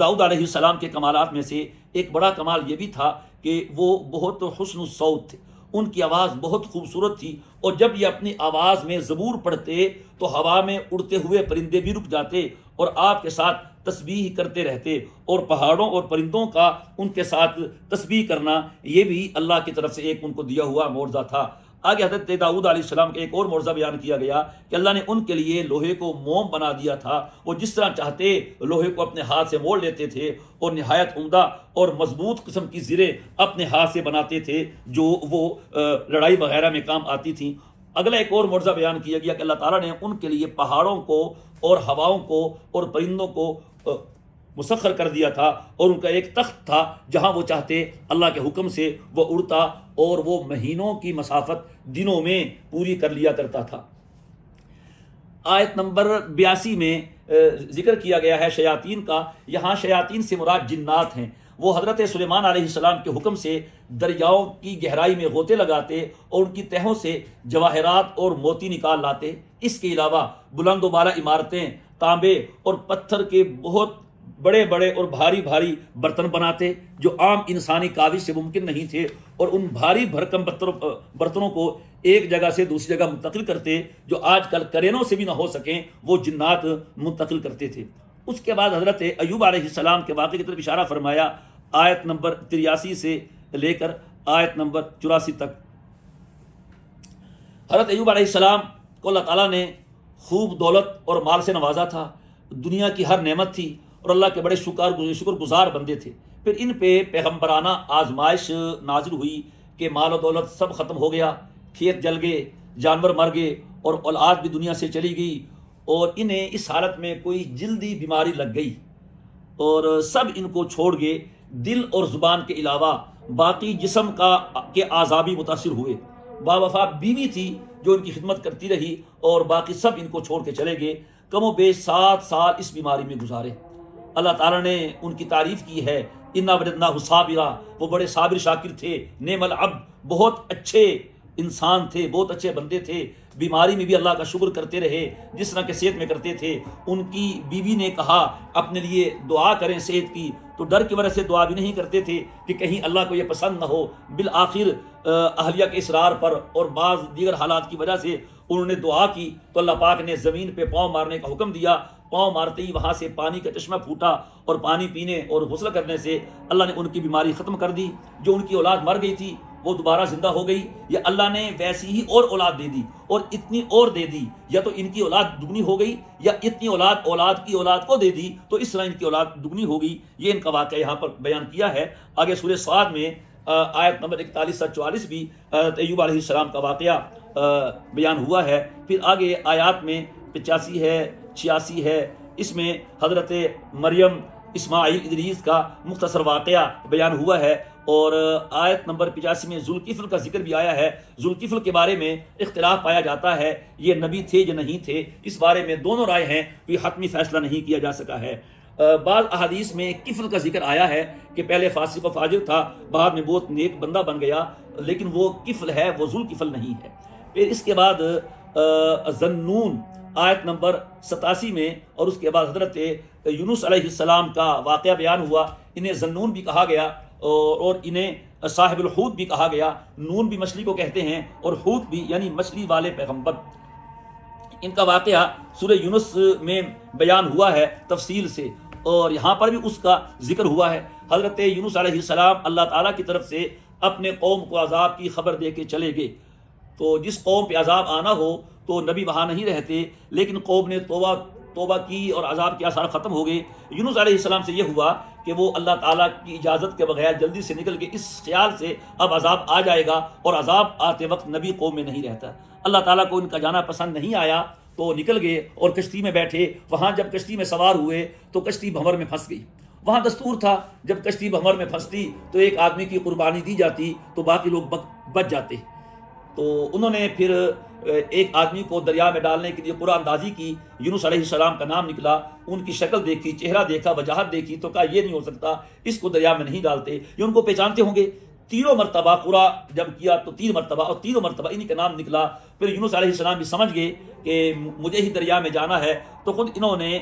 داؤد علیہ السلام کے کمالات میں سے ایک بڑا کمال یہ بھی تھا کہ وہ بہت حسن الصوت تھے، ان کی آواز بہت خوبصورت تھی، اور جب یہ اپنی آواز میں زبور پڑھتے تو ہوا میں اڑتے ہوئے پرندے بھی رک جاتے اور آپ کے ساتھ تسبیح کرتے رہتے، اور پہاڑوں اور پرندوں کا ان کے ساتھ تسبیح کرنا یہ بھی اللہ کی طرف سے ایک ان کو دیا ہوا معجزہ تھا۔ آگے حضرت داؤد علیہ السلام کا ایک اور معجزہ بیان کیا گیا کہ اللہ نے ان کے لیے لوہے کو موم بنا دیا تھا، وہ جس طرح چاہتے لوہے کو اپنے ہاتھ سے موڑ لیتے تھے اور نہایت عمدہ اور مضبوط قسم کی زریں اپنے ہاتھ سے بناتے تھے جو وہ لڑائی وغیرہ میں کام آتی تھیں۔ اگلا ایک اور معجزہ بیان کیا گیا کہ اللہ تعالیٰ نے ان کے لیے پہاڑوں کو اور ہواؤں کو اور پرندوں کو مسخر کر دیا تھا، اور ان کا ایک تخت تھا جہاں وہ چاہتے اللہ کے حکم سے وہ اڑتا اور وہ مہینوں کی مسافت دنوں میں پوری کر لیا کرتا تھا۔ آیت نمبر 82 میں ذکر کیا گیا ہے شیاطین کا۔ یہاں شیاطین سے مراد جنات ہیں۔ وہ حضرت سلیمان علیہ السلام کے حکم سے دریاؤں کی گہرائی میں غوطے لگاتے اور ان کی تہوں سے جواہرات اور موتی نکال لاتے۔ اس کے علاوہ بلند و بالا عمارتیں، تانبے اور پتھر کے بہت بڑے بڑے اور بھاری بھاری برتن بناتے جو عام انسانی کاوش سے ممکن نہیں تھے، اور ان بھاری بھرکم برتنوں کو ایک جگہ سے دوسری جگہ منتقل کرتے، جو آج کل کرینوں سے بھی نہ ہو سکیں وہ جنات منتقل کرتے تھے۔ اس کے بعد حضرت ایوب علیہ السلام کے واقعے کی طرف اشارہ فرمایا، آیت نمبر 83 سے لے کر آیت نمبر 84 تک۔ حضرت ایوب علیہ السلام کو اللہ تعالیٰ نے خوب دولت اور مال سے نوازا تھا، دنیا کی ہر نعمت تھی، اور اللہ کے بڑے شکر گزار بندے تھے۔ پھر ان پہ پیغمبرانہ آزمائش نازل ہوئی کہ مال و دولت سب ختم ہو گیا، کھیت جل گئے، جانور مر گئے اور اولاد بھی دنیا سے چلی گئی، اور انہیں اس حالت میں کوئی جلدی بیماری لگ گئی اور سب ان کو چھوڑ گئے، دل اور زبان کے علاوہ باقی جسم کے اعضاء بھی متاثر ہوئے۔ باوفا بیوی تھی جو ان کی خدمت کرتی رہی، اور باقی سب ان کو چھوڑ کے چلے گئے۔ کم و بیش 7 سال اس بیماری میں گزارے۔ اللہ تعالیٰ نے ان کی تعریف کی ہے، انا وجدناہ صابرا، وہ بڑے صابر شاکر تھے، نعم العبد، بہت اچھے انسان تھے، بہت اچھے بندے تھے، بیماری میں بھی اللہ کا شکر کرتے رہے جس طرح کے صحت میں کرتے تھے۔ ان کی بیوی نے کہا اپنے لیے دعا کریں صحت کی، تو ڈر کی وجہ سے دعا بھی نہیں کرتے تھے کہ کہیں اللہ کو یہ پسند نہ ہو۔ بالآخر اہلیہ کے اصرار پر اور بعض دیگر حالات کی وجہ سے انہوں نے دعا کی تو اللہ پاک نے زمین پہ پاؤں مارنے کا حکم دیا، پاؤں مارتے ہی وہاں سے پانی کا چشمہ پھوٹا اور پانی پینے اور غسل کرنے سے اللہ نے ان کی بیماری ختم کر دی. جو ان کی اولاد مر گئی تھی وہ دوبارہ زندہ ہو گئی. یا اللہ نے ویسی ہی اور اولاد دے دی اور اتنی اور دے دی. یا تو ان کی اولاد دگنی ہو گئی یا اتنی اولاد کی اولاد کو دے دی تو اس طرح ان کی اولاد دگنی ہو گئی. یہ ان کا واقعہ یہاں پر بیان کیا ہے. آگے سورہ صاد میں آیت نمبر 41 سے 44 بھی ایوب علیہ السلام کا واقعہ بیان ہوا ہے. پھر آگے آیات میں 85 ہے 86 ہے. اس میں حضرت مریم اسماعیل ادریس کا مختصر واقعہ بیان ہوا ہے. اور آیت نمبر 85 میں ذوالکفل کا ذکر بھی آیا ہے. ذوالکفل کے بارے میں اختلاف پایا جاتا ہے یہ نبی تھے یا نہیں تھے. اس بارے میں دونوں رائے ہیں, کوئی حتمی فیصلہ نہیں کیا جا سکا ہے. بعض احادیث میں کفل کا ذکر آیا ہے کہ پہلے فاسق و فاجر تھا, بعد میں بہت نیک بندہ بن گیا, لیکن وہ کفل ہے, وہ ذوالکفل نہیں ہے. پھر اس کے بعد ذنون آیت نمبر 87 میں اور اس کے بعد حضرت یونس علیہ السلام کا واقعہ بیان ہوا. انہیں ذنون بھی کہا گیا اور انہیں صاحب الحوت بھی کہا گیا. نون بھی مچھلی کو کہتے ہیں اور حوت بھی یعنی مچھلی والے پیغمبر. ان کا واقعہ سورہ یونس میں بیان ہوا ہے تفصیل سے اور یہاں پر بھی اس کا ذکر ہوا ہے. حضرت یونس علیہ السلام اللہ تعالیٰ کی طرف سے اپنے قوم کو عذاب کی خبر دے کے چلے گئے. تو جس قوم پہ عذاب آنا ہو تو نبی وہاں نہیں رہتے, لیکن قوم نے توبہ کی اور عذاب کے آثار ختم ہو گئے. یونس علیہ السلام سے یہ ہوا کہ وہ اللہ تعالیٰ کی اجازت کے بغیر جلدی سے نکل گئے, اس خیال سے اب عذاب آ جائے گا, اور عذاب آتے وقت نبی قوم میں نہیں رہتا. اللہ تعالیٰ کو ان کا جانا پسند نہیں آیا تو نکل گئے اور کشتی میں بیٹھے. وہاں جب کشتی میں سوار ہوئے تو کشتی بھنور میں پھنس گئی. وہاں دستور تھا جب کشتی بھنور میں پھنستی تو ایک آدمی کی قربانی دی جاتی تو باقی لوگ بچ جاتے. تو انہوں نے پھر ایک آدمی کو دریا میں ڈالنے کے لیے قرآن اندازی کی. یونس علیہ السلام کا نام نکلا, ان کی شکل دیکھی, چہرہ دیکھا, وجاہت دیکھی تو کہا یہ نہیں ہو سکتا, اس کو دریا میں نہیں ڈالتے. یہ ان کو پہچانتے ہوں گے. تینوں مرتبہ قرآن جب کیا تو 3 مرتبہ اور تینوں مرتبہ انہی کا نام نکلا. پھر یونس علیہ السلام بھی سمجھ گئے کہ مجھے ہی دریا میں جانا ہے تو خود انہوں نے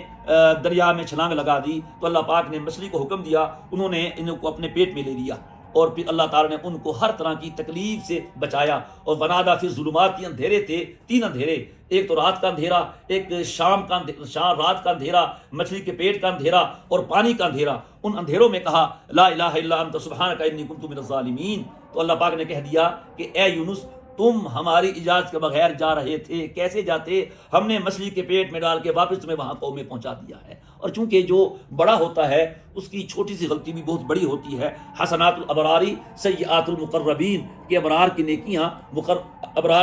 دریا میں چھلانگ لگا دی. تو اللہ پاک نے مچھلی کو حکم دیا, انہوں نے ان کو اپنے پیٹ میں لے لیا اور پھر اللہ تعالیٰ نے ان کو ہر طرح کی تکلیف سے بچایا. اور بنادا پھر ظلمات کے اندھیرے تھے, 3 اندھیرے, ایک تو رات کا اندھیرا, ایک شام رات کا اندھیرا, مچھلی کے پیٹ کا اندھیرا اور پانی کا اندھیرا. ان اندھیروں میں کہا لا الہ الا انت سبحانک انی کنت من الظالمین. تو اللہ پاک نے کہہ دیا کہ اے یونس تم ہماری اجازت کے بغیر جا رہے تھے, کیسے جاتے؟ ہم نے مچھلی کے پیٹ میں ڈال کے واپس تمہیں وہاں قوم میں پہنچا دیا ہے. اور چونکہ جو بڑا ہوتا ہے اس کی چھوٹی سی غلطی بھی بہت بڑی ہوتی ہے. حسنات الابراری سیئات المقربین, کہ ابرار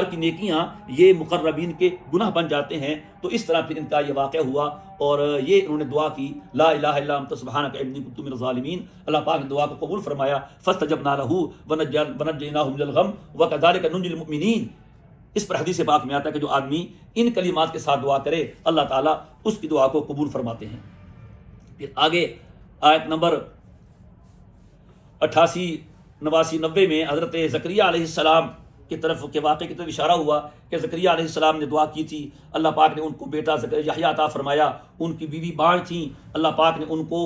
کی نیکیاں یہ مقربین کے گناہ بن جاتے ہیں. تو اس طرح پھر ان کا یہ واقعہ ہوا اور یہ انہوں نے دعا کی لا الہ الا انت سبحانک انی کنت من الظالمین. اللہ پاک نے دعا کو قبول فرمایا. فاستجبنا له ونجیناه من الغم وکذلک ننجی المؤمنین. اس پر حدیث پاک میں آتا ہے کہ جو آدمی ان کلمات کے ساتھ دعا کرے اللہ تعالیٰ اس کی دعا کو قبول فرماتے ہیں. پھر آگے آیت نمبر 88 89 90 میں حضرت زکریا علیہ السلام کی طرف کے واقعے کی طرف اشارہ ہوا کہ زکریا علیہ السلام نے دعا کی تھی, اللہ پاک نے ان کو بیٹا یحییٰ عطا فرمایا. ان کی بیوی بانج تھیں, اللہ پاک نے ان کو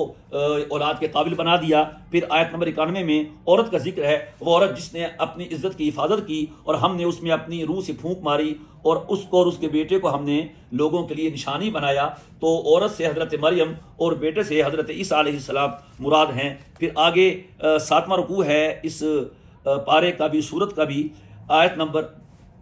اولاد کے قابل بنا دیا. پھر آیت نمبر 91 میں عورت کا ذکر ہے, وہ عورت جس نے اپنی عزت کی حفاظت کی اور ہم نے اس میں اپنی روح سے پھونک ماری اور اس کو اور اس کے بیٹے کو ہم نے لوگوں کے لیے نشانی بنایا. تو عورت سے حضرت مریم اور بیٹے سے حضرت عیسیٰ علیہ السلام مراد ہیں. پھر آگے 7واں رکوع ہے اس پارے کا بھی, سورت کا بھی. آیت نمبر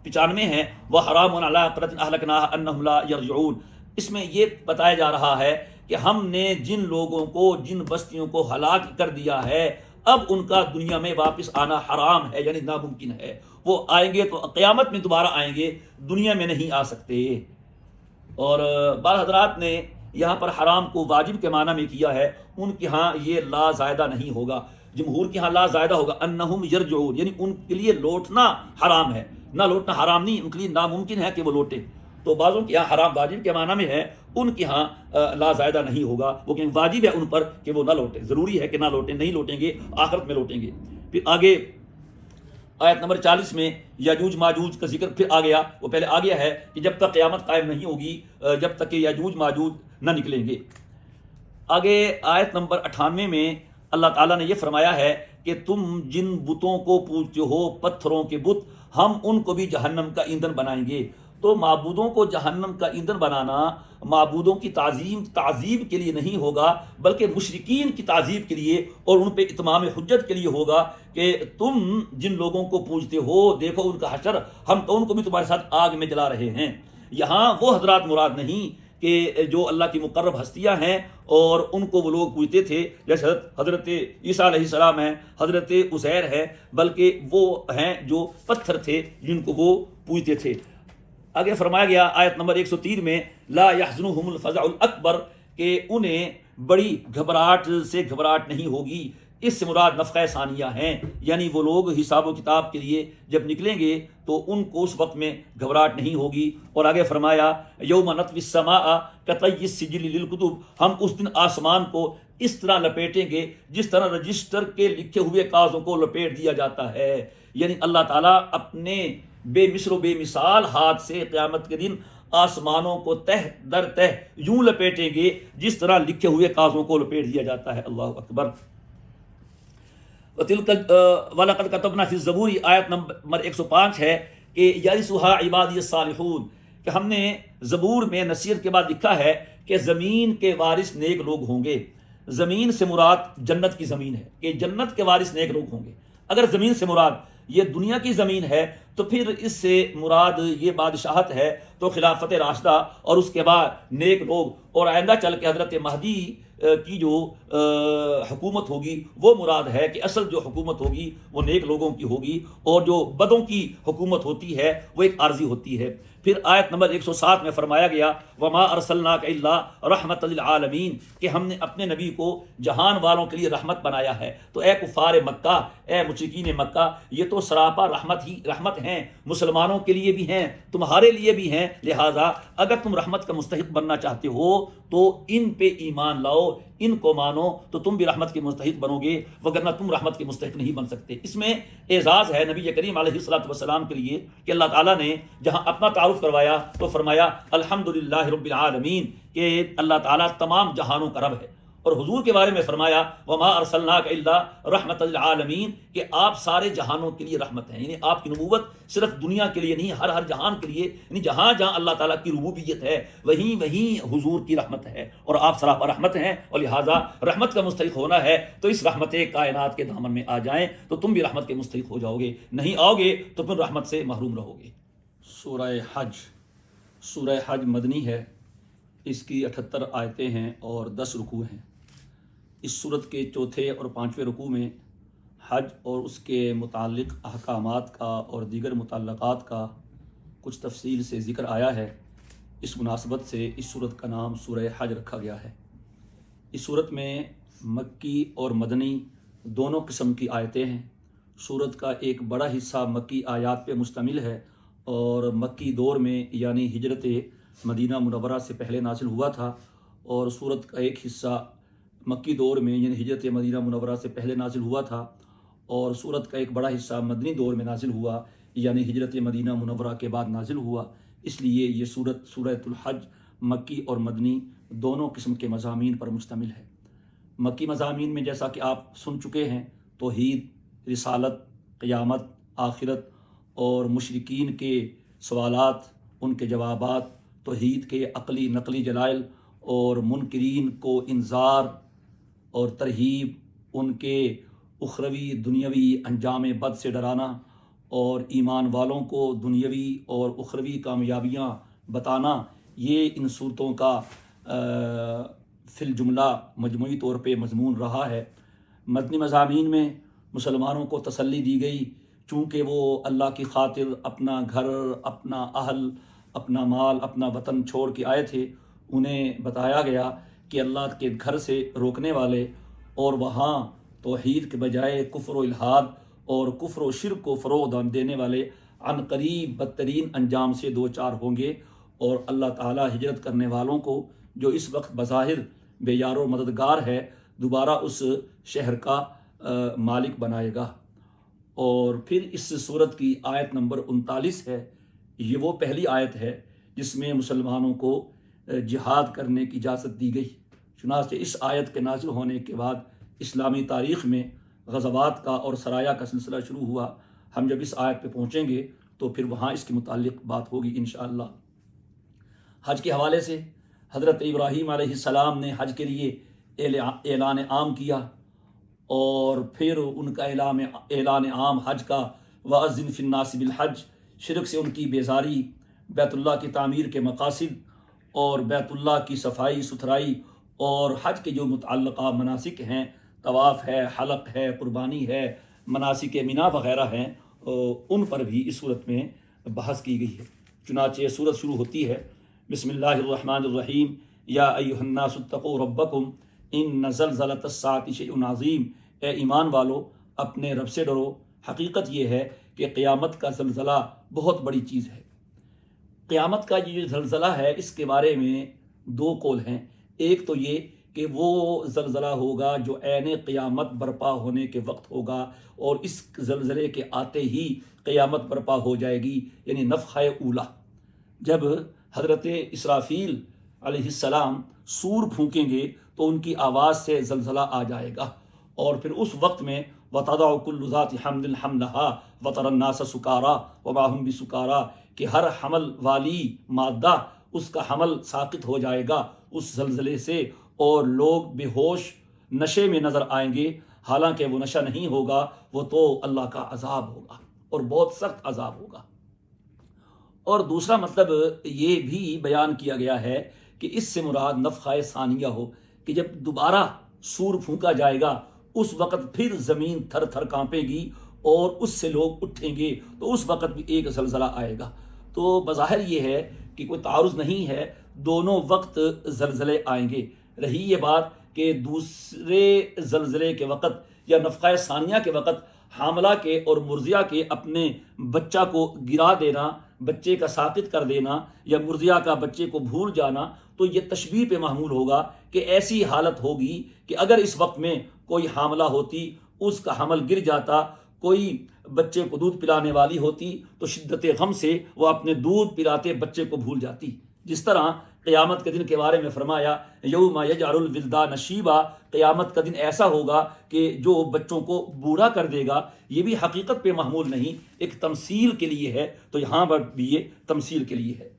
95 ہے وَحَرَامٌ عَلَىٰ قَرْيَةٍ أَهْلَكْنَاهَا أَنَّهُمْ لَا يَرْجِعُونَ. اس میں یہ بتایا جا رہا ہے کہ ہم نے جن لوگوں کو, جن بستیوں کو ہلاک کر دیا ہے اب ان کا دنیا میں واپس آنا حرام ہے, یعنی ناممکن ہے. وہ آئیں گے تو قیامت میں دوبارہ آئیں گے, دنیا میں نہیں آ سکتے. اور بعض حضرات نے یہاں پر حرام کو واجب کے معنی میں کیا ہے, ان کے ہاں یہ لا زائدہ نہیں ہوگا, جمہور کے ہاں لا زائدہ ہوگا. انہم یرجعون, یعنی ان کے لیے لوٹنا حرام ہے, نہ لوٹنا حرام نہیں, ان کے لیے ناممکن ہے کہ وہ لوٹیں. تو بعضوں کے یہاں حرام واجب کے معنی میں ہے, ان کے ہاں لا زائدہ نہیں ہوگا, وہ کہ واجب ہے ان پر کہ وہ نہ لوٹیں, ضروری ہے کہ نہ لوٹیں, نہیں لوٹیں گے آخرت میں لوٹیں گے. پھر آگے آیت نمبر 40 میں یاجوج ماجوج کا ذکر پھر آ گیا. وہ پہلے آ گیا ہے کہ جب تک قیامت قائم نہیں ہوگی, جب تک کہ یاجوج ماجوج نہ نکلیں گے. آگے آیت نمبر 98 میں اللہ تعالیٰ نے یہ فرمایا ہے کہ تم جن بتوں کو پوجتے ہو, پتھروں کے بت, ہم ان کو بھی جہنم کا ایندھن بنائیں گے. تو معبودوں کو جہنم کا ایندھن بنانا معبودوں کی تعظیم کے لیے نہیں ہوگا، بلکہ مشرکین کی تعظیم کے لیے اور ان پہ اتمام حجت کے لیے ہوگا کہ تم جن لوگوں کو پوجتے ہو دیکھو ان کا حشر، ہم تو ان کو بھی تمہارے ساتھ آگ میں جلا رہے ہیں۔ یہاں وہ حضرات مراد نہیں کہ جو اللہ کی مقرب ہستیاں ہیں اور ان کو وہ لوگ پوجتے تھے، جیسے حضرت عیسیٰ علیہ السلام ہیں، حضرت عزیر ہے، بلکہ وہ ہیں جو پتھر تھے جن کو وہ پوجتے تھے۔ آگے فرمایا گیا آیت نمبر 103 میں لا يحزنهم الفزع الاکبر، کہ انہیں بڑی گھبراہٹ سے گھبراہٹ نہیں ہوگی۔ اس سے مراد نفخہ ثانیہ ہیں، یعنی وہ لوگ حساب و کتاب کے لیے جب نکلیں گے تو ان کو اس وقت میں گھبراہٹ نہیں ہوگی۔ اور آگے فرمایا یوم نطوی السماء کطی السجل للکتب، ہم اس دن آسمان کو اس طرح لپیٹیں گے جس طرح رجسٹر کے لکھے ہوئے کاغذوں کو لپیٹ دیا جاتا ہے۔ یعنی اللہ تعالیٰ اپنے بے مثل و بے مثال ہاتھ سے قیامت کے دن آسمانوں کو تہ در تہ یوں لپیٹیں گے جس طرح لکھے ہوئے کاغذوں کو لپیٹ دیا جاتا ہے۔ اللہ اکبر۔ وَلَقَدْ كَتَبْنَا فِي الزَّبُورِ آیت نمبر 105 ہے کہ یرثها عبادی الصالحون، کہ ہم نے زبور میں نصیحت کے بعد لکھا ہے کہ زمین کے وارث نیک لوگ ہوں گے۔ زمین سے مراد جنت کی زمین ہے کہ جنت کے وارث نیک لوگ ہوں گے۔ اگر زمین سے مراد یہ دنیا کی زمین ہے تو پھر اس سے مراد یہ بادشاہت ہے تو خلافت راشدہ، اور اس کے بعد نیک لوگ، اور آئندہ چل کے حضرت مہدی کی جو حکومت ہوگی وہ مراد ہے کہ اصل جو حکومت ہوگی وہ نیک لوگوں کی ہوگی، اور جو بدوں کی حکومت ہوتی ہے وہ ایک عارضی ہوتی ہے۔ پھر آیت نمبر 107 میں فرمایا گیا وما ارسلناک الا رحمت للعالمین، کہ ہم نے اپنے نبی کو جہان والوں کے لیے رحمت بنایا ہے۔ تو اے کفار مکہ، اے مشرکین مکہ، یہ تو سراپا رحمت ہیں، مسلمانوں کے لیے بھی ہیں، تمہارے لیے بھی ہیں، لہٰذا اگر تم رحمت کا مستحق بننا چاہتے ہو تو ان پہ ایمان لاؤ، ان کو مانو تو تم بھی رحمت کے مستحق بنو گے، وگرنہ تم رحمت کے مستحق نہیں بن سکتے۔ اس میں اعزاز ہے نبی کریم علیہ الصلوۃ والسلام کے لیے کہ اللہ تعالیٰ نے جہاں اپنا تعارف کروایا تو فرمایا الحمدللہ رب العالمین، کہ اللہ تعالیٰ تمام جہانوں کا رب ہے۔ اور حضور کے بارے میں فرمایا وما ارسلناک الا رحمت للعالمین، کہ آپ سارے جہانوں کے لیے رحمت ہیں، یعنی آپ کی نبوت صرف دنیا کے لیے نہیں، ہر جہان کے لیے، یعنی جہاں جہاں اللہ تعالیٰ کی ربوبیت ہے وہیں حضور کی رحمت ہے، اور آپ سراپا رحمت ہیں، اور لہٰذا رحمت کا مستحق ہونا ہے تو اس رحمت کائنات کے دامن میں آ جائیں تو تم بھی رحمت کے مستحق ہو جاؤ گے، نہیں آؤ گے تو پھر رحمت سے محروم رہو گے۔ سورہ حج مدنی ہے، اس کی 78 آیتیں ہیں اور 10 رکوع ہیں۔ اس سورت کے چوتھے اور 5ویں رکوع میں حج اور اس کے متعلق احکامات کا اور دیگر متعلقات کا کچھ تفصیل سے ذکر آیا ہے۔ اس مناسبت سے اس سورت کا نام سورہ حج رکھا گیا ہے۔ اس سورت میں مکی اور مدنی دونوں قسم کی آیتیں ہیں۔ سورت کا ایک بڑا حصہ مکی آیات پہ مشتمل ہے، اور مکی دور میں یعنی ہجرت مدینہ منورہ سے پہلے نازل ہوا تھا، اور سورت کا ایک حصہ مکی دور میں یعنی ہجرت مدینہ منورہ سے پہلے نازل ہوا تھا، اور سورت کا ایک بڑا حصہ مدنی دور میں نازل ہوا یعنی ہجرت مدینہ منورہ کے بعد نازل ہوا۔ اس لیے یہ سورت سورۃ الحج مکی اور مدنی دونوں قسم کے مضامین پر مشتمل ہے۔ مکی مضامین میں جیسا کہ آپ سن چکے ہیں توحید، رسالت، قیامت، آخرت اور مشرکین کے سوالات، ان کے جوابات، توحید کے عقلی نقلی دلائل اور منکرین کو انذار اور ترہیب، ان کے اخروی دنیاوی انجام بد سے ڈرانا، اور ایمان والوں کو دنیاوی اور اخروی کامیابیاں بتانا، یہ ان صورتوں کا فی الجملہ مجموعی طور پہ مضمون رہا ہے۔ مدنی مضامین میں مسلمانوں کو تسلی دی گئی، چونکہ وہ اللہ کی خاطر اپنا گھر، اپنا اہل، اپنا مال، اپنا وطن چھوڑ کے آئے تھے۔ انہیں بتایا گیا کہ اللہ کے گھر سے روکنے والے اور وہاں توحید کے بجائے کفر و الحاد اور کفر و شرک کو فروغ دینے والے عن قریب بدترین انجام سے دو چار ہوں گے، اور اللہ تعالیٰ ہجرت کرنے والوں کو جو اس وقت بظاہر بے یار و مددگار ہے دوبارہ اس شہر کا مالک بنائے گا۔ اور پھر اس صورت کی آیت نمبر 39 ہے، یہ وہ پہلی آیت ہے جس میں مسلمانوں کو جہاد کرنے کی اجازت دی گئی۔ چنانچہ اس آیت کے نازل ہونے کے بعد اسلامی تاریخ میں غزوات کا اور سرایہ کا سلسلہ شروع ہوا۔ ہم جب اس آیت پہ پہنچیں گے تو پھر وہاں اس کے متعلق بات ہوگی انشاءاللہ۔ حج کے حوالے سے حضرت ابراہیم علیہ السلام نے حج کے لیے اعلان عام کیا، اور پھر ان کا اعلان عام حج کا وَأَذِّن فِي النَّاسِ بِالْحَجِّ، شرک سے ان کی بیزاری، بیت اللہ کی تعمیر کے مقاصد اور بیت اللہ کی صفائی ستھرائی اور حج کے جو متعلقہ مناسک ہیں، طواف ہے، حلق ہے، قربانی ہے، مناسک منا وغیرہ ہیں، ان پر بھی اس صورت میں بحث کی گئی ہے۔ چنانچہ صورت شروع ہوتی ہے بسم اللہ الرحمن الرحیم، یا ایھا الناس اتقوا ربکم ان زلزلۃ الساعۃ شیء عظیم، اے ایمان والو اپنے رب سے ڈرو، حقیقت یہ ہے کہ قیامت کا زلزلہ بہت بڑی چیز ہے۔ قیامت کا یہ جو زلزلہ ہے اس کے بارے میں دو قول ہیں۔ ایک تو یہ کہ وہ زلزلہ ہوگا جو عین قیامت برپا ہونے کے وقت ہوگا، اور اس زلزلے کے آتے ہی قیامت برپا ہو جائے گی، یعنی نفخہ اولا، جب حضرت اسرافیل علیہ السلام سور پھونکیں گے تو ان کی آواز سے زلزلہ آ جائے گا، اور پھر اس وقت میں وَتَضَعُ كُلُّ ذَاتِ حَمْلٍ حَمْلَهَا وَتَرَى النَّاسَ سُكَارَىٰ وَمَا هُمْ بِسُكَارَىٰ، کہ ہر حمل والی مادہ اس کا حمل ساقط ہو جائے گا اس زلزلے سے، اور لوگ بے ہوش نشے میں نظر آئیں گے، حالانکہ وہ نشہ نہیں ہوگا، وہ تو اللہ کا عذاب ہوگا اور بہت سخت عذاب ہوگا۔ اور دوسرا مطلب یہ بھی بیان کیا گیا ہے کہ اس سے مراد نفخہ ثانیہ ہو، کہ جب دوبارہ سور پھونکا جائے گا اس وقت پھر زمین تھر تھر کانپے گی اور اس سے لوگ اٹھیں گے، تو اس وقت بھی ایک زلزلہ آئے گا۔ تو بظاہر یہ ہے کہ کوئی تعارض نہیں ہے، دونوں وقت زلزلے آئیں گے۔ رہی یہ بات کہ دوسرے زلزلے کے وقت یا نفخہ ثانیہ کے وقت حاملہ کے اور مرضیہ کے اپنے بچہ کو گرا دینا، بچے کا ساقط کر دینا، یا مرضیہ کا بچے کو بھول جانا، تو یہ تشبیہ پہ محمول ہوگا کہ ایسی حالت ہوگی کہ اگر اس وقت میں کوئی حاملہ ہوتی، اس کا حمل گر جاتا، کوئی بچے کو دودھ پلانے والی ہوتی تو شدت غم سے وہ اپنے دودھ پلاتے بچے کو بھول جاتی۔ جس طرح قیامت کے دن کے بارے میں فرمایا یوم یجعل الولدان شیبا، قیامت کا دن ایسا ہوگا کہ جو بچوں کو بوڑھا کر دے گا، یہ بھی حقیقت پہ محمول نہیں، ایک تمثیل کے لیے ہے، تو یہاں پر بھی یہ تمثیل کے لیے ہے۔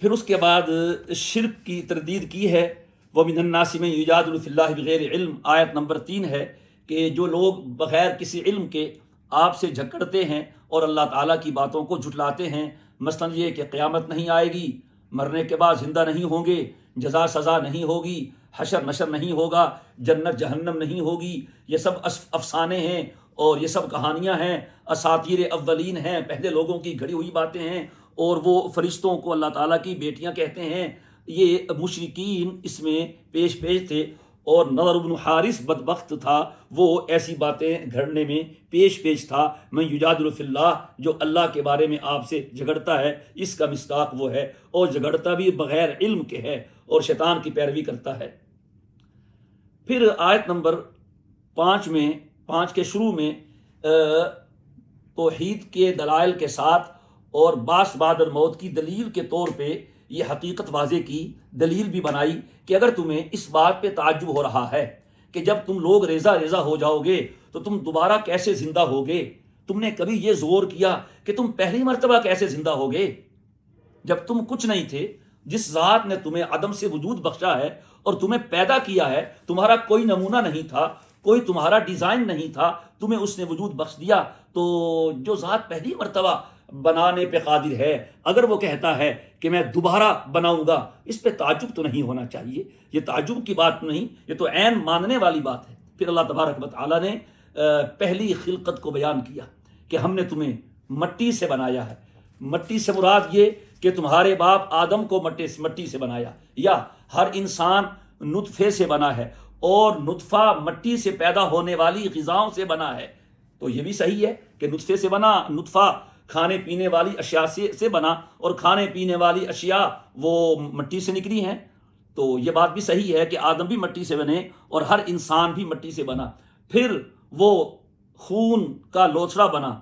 پھر اس کے بعد شرک کی تردید کی ہے، وَمِنَ النَّاسِ مَن يُجَادِلُ فِي اللَّهِ بِغَيْرِ علم، آیت نمبر 3 ہے کہ جو لوگ بغیر کسی علم کے آپ سے جھگڑتے ہیں اور اللہ تعالیٰ کی باتوں کو جھٹلاتے ہیں، مثلا یہ کہ قیامت نہیں آئے گی، مرنے کے بعد زندہ نہیں ہوں گے، جزا سزا نہیں ہوگی، حشر نشر نہیں ہوگا، جنت جہنم نہیں ہوگی، یہ سب افسانے ہیں اور یہ سب کہانیاں ہیں، اساطیر اولین ہیں، پہلے لوگوں کی گھڑی ہوئی باتیں ہیں، اور وہ فرشتوں کو اللہ تعالیٰ کی بیٹیاں کہتے ہیں۔ یہ مشرکین اس میں پیش تھے، اور نضر بن حارث بدبخت تھا، وہ ایسی باتیں گھڑنے میں پیش تھا۔ من یجادل فی اللہ، جو اللہ کے بارے میں آپ سے جھگڑتا ہے، اس کا مصداق وہ ہے، اور جھگڑتا بھی بغیر علم کے ہے اور شیطان کی پیروی کرتا ہے۔ پھر آیت نمبر 5 کے شروع میں توحید کے دلائل کے ساتھ اور بعث بعد الموت کی دلیل کے طور پہ یہ حقیقت واضح کی، دلیل بھی بنائی کہ اگر تمہیں اس بات پہ تعجب ہو رہا ہے کہ جب تم لوگ ریزہ ہو جاؤ گے تو تم دوبارہ کیسے زندہ ہوگے، تم نے کبھی یہ زور کیا کہ تم پہلی مرتبہ کیسے زندہ ہوگے جب تم کچھ نہیں تھے؟ جس ذات نے تمہیں عدم سے وجود بخشا ہے اور تمہیں پیدا کیا ہے، تمہارا کوئی نمونہ نہیں تھا، کوئی تمہارا ڈیزائن نہیں تھا، تمہیں اس نے وجود بخش دیا۔ تو جو ذات پہلی مرتبہ بنانے پہ قادر ہے، اگر وہ کہتا ہے کہ میں دوبارہ بناؤں گا، اس پہ تعجب تو نہیں ہونا چاہیے، یہ تعجب کی بات نہیں، یہ تو عین ماننے والی بات ہے۔ پھر اللہ تبارک و تعالیٰ نے پہلی خلقت کو بیان کیا کہ ہم نے تمہیں مٹی سے بنایا ہے۔ مٹی سے مراد یہ کہ تمہارے باپ آدم کو مٹی سے بنایا، یا ہر انسان نطفے سے بنا ہے، اور نطفہ مٹی سے پیدا ہونے والی غذاؤں سے بنا ہے۔ تو یہ بھی صحیح ہے کہ نطفے سے بنا، نطفہ کھانے پینے والی اشیاء سے بنا، اور کھانے پینے والی اشیاء وہ مٹی سے نکلی ہیں۔ تو یہ بات بھی صحیح ہے کہ آدم بھی مٹی سے بنے اور ہر انسان بھی مٹی سے بنا۔ پھر وہ خون کا لوتھڑا بنا،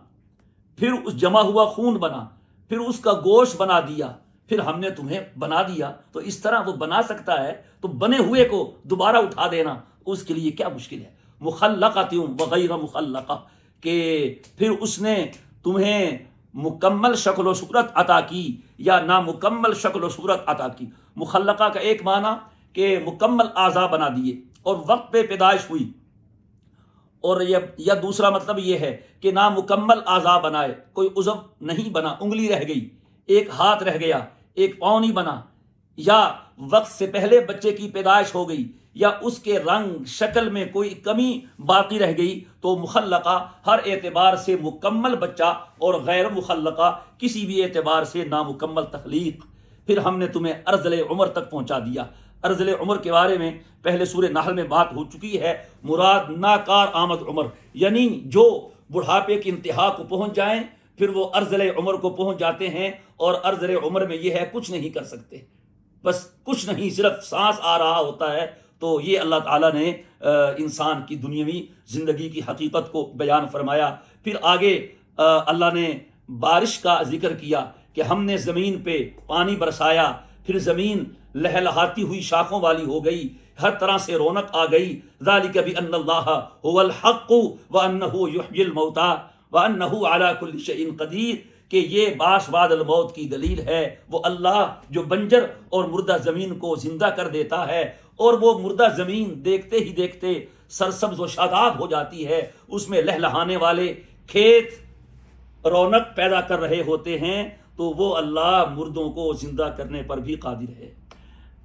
پھر اس جمع ہوا خون بنا، پھر اس کا گوشت بنا دیا، پھر ہم نے تمہیں بنا دیا۔ تو اس طرح وہ بنا سکتا ہے، تو بنے ہوئے کو دوبارہ اٹھا دینا اس کے لیے کیا مشکل ہے؟ مخلقۃ و غیر مخلقہ، کہ پھر اس نے تمہیں مکمل شکل و صورت عطا کی یا نامکمل شکل و صورت عطا کی۔ مخلقہ کا ایک معنی کہ مکمل اعضاء بنا دیے اور وقت پہ پیدائش ہوئی، اور یا دوسرا مطلب یہ ہے کہ نامکمل اعضاء بنائے، کوئی عضو نہیں بنا، انگلی رہ گئی، ایک ہاتھ رہ گیا، ایک پاؤں نہیں بنا، یا وقت سے پہلے بچے کی پیدائش ہو گئی، یا اس کے رنگ شکل میں کوئی کمی باقی رہ گئی، تو مخلقہ ہر اعتبار سے مکمل بچہ اور غیر مخلقہ کسی بھی اعتبار سے نامکمل تخلیق۔ پھر ہم نے تمہیں ارذل عمر تک پہنچا دیا۔ ارذل عمر کے بارے میں پہلے سورہ نحل میں بات ہو چکی ہے، مراد ناکار آمد عمر، یعنی جو بڑھاپے کی انتہا کو پہنچ جائیں پھر وہ ارذل عمر کو پہنچ جاتے ہیں، اور ارذل عمر میں یہ ہے کچھ نہیں کر سکتے، بس کچھ نہیں، صرف سانس آ رہا ہوتا ہے۔ تو یہ اللہ تعالیٰ نے انسان کی دنیاوی زندگی کی حقیقت کو بیان فرمایا۔ پھر آگے اللہ نے بارش کا ذکر کیا کہ ہم نے زمین پہ پانی برسایا، پھر زمین لہلہاتی ہوئی شاخوں والی ہو گئی، ہر طرح سے رونق آ گئی۔ ذالک بان اللہ هو الحق وانہ یحیی الموتى وانہ علی کل شیء قدیر، کہ یہ باس بعد الموت کی دلیل ہے، وہ اللہ جو بنجر اور مردہ زمین کو زندہ کر دیتا ہے، اور وہ مردہ زمین دیکھتے ہی دیکھتے سرسبز و شاداب ہو جاتی ہے، اس میں لہلہانے والے کھیت رونق پیدا کر رہے ہوتے ہیں، تو وہ اللہ مردوں کو زندہ کرنے پر بھی قادر ہے۔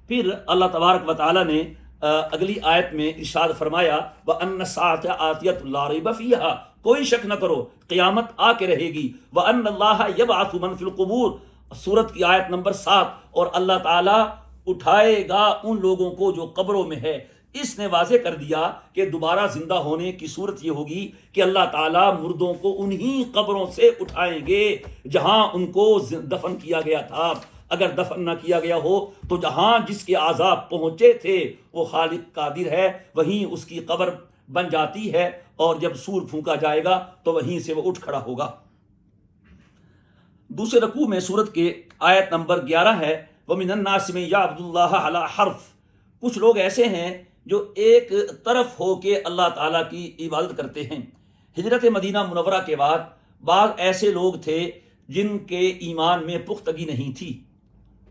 پھر اللہ تبارک و تعالی نے اگلی آیت میں ارشاد فرمایا وَأَنَّ السَّاعَةَ آتِيَةٌ لَا رَيْبَ فِيهَا، کوئی شک نہ کرو قیامت آ کے رہے گی۔ وَأَنَّ اللَّهَ يَبْعَثُ مَن فِي الْقُبُورِ، سورت کی آیت نمبر 7، اور اللہ تعالیٰ اٹھائے گا ان لوگوں کو جو قبروں میں ہے۔ اس نے واضح کر دیا کہ دوبارہ زندہ ہونے کی صورت یہ ہوگی کہ اللہ تعالیٰ مردوں کو انہی قبروں سے اٹھائیں گے جہاں ان کو دفن کیا گیا تھا۔ اگر دفن نہ کیا گیا ہو تو جہاں جس کے اعضاء پہنچے تھے وہ خالق قادر ہے، وہیں اس کی قبر بن جاتی ہے، اور جب سور پھونکا جائے گا تو وہیں سے وہ اٹھ کھڑا ہوگا۔ دوسرے رکوع میں سورت کے آیت نمبر 11 ہے وَمِنَ النَّاسِ مَن يَعْبُدُ اللَّهَ عَلَى حَرْفٍ، کچھ لوگ ایسے ہیں جو ایک طرف ہو کے اللہ تعالیٰ کی عبادت کرتے ہیں۔ ہجرت مدینہ منورہ کے بعد بعض ایسے لوگ تھے جن کے ایمان میں پختگی نہیں تھی،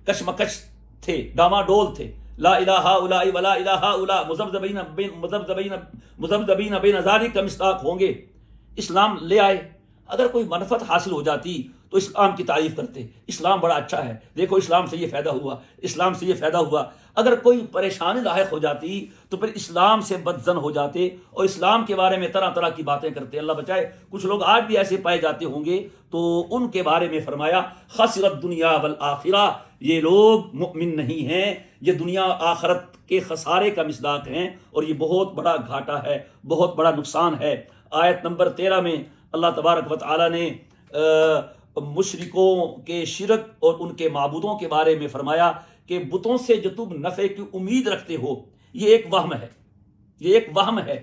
کشمکش تھے، ڈاماڈول تھے، لا الہ الا ولا الہ الا مذبذبین بین ذالک مصداق ہوں گے۔ اسلام لے آئے، اگر کوئی منفعت حاصل ہو جاتی تو اسلام کی تعریف کرتے، اسلام بڑا اچھا ہے، دیکھو اسلام سے یہ فائدہ ہوا، اسلام سے یہ فائدہ ہوا۔ اگر کوئی پریشانی لاحق ہو جاتی تو پھر اسلام سے بدظن ہو جاتے اور اسلام کے بارے میں طرح طرح کی باتیں کرتے۔ اللہ بچائے، کچھ لوگ آج بھی ایسے پائے جاتے ہوں گے، تو ان کے بارے میں فرمایا خسرت دنیا والآخرہ، یہ لوگ مؤمن نہیں ہیں، یہ دنیا آخرت کے خسارے کا مصداق ہیں، اور یہ بہت بڑا گھاٹا ہے، بہت بڑا نقصان ہے۔ آیت نمبر 13 میں اللہ تبارک و تعالی نے مشرکوں کے شرک اور ان کے معبودوں کے بارے میں فرمایا کہ بتوں سے جو تم نفع کی امید رکھتے ہو یہ ایک وہم ہے، یہ ایک وہم ہے،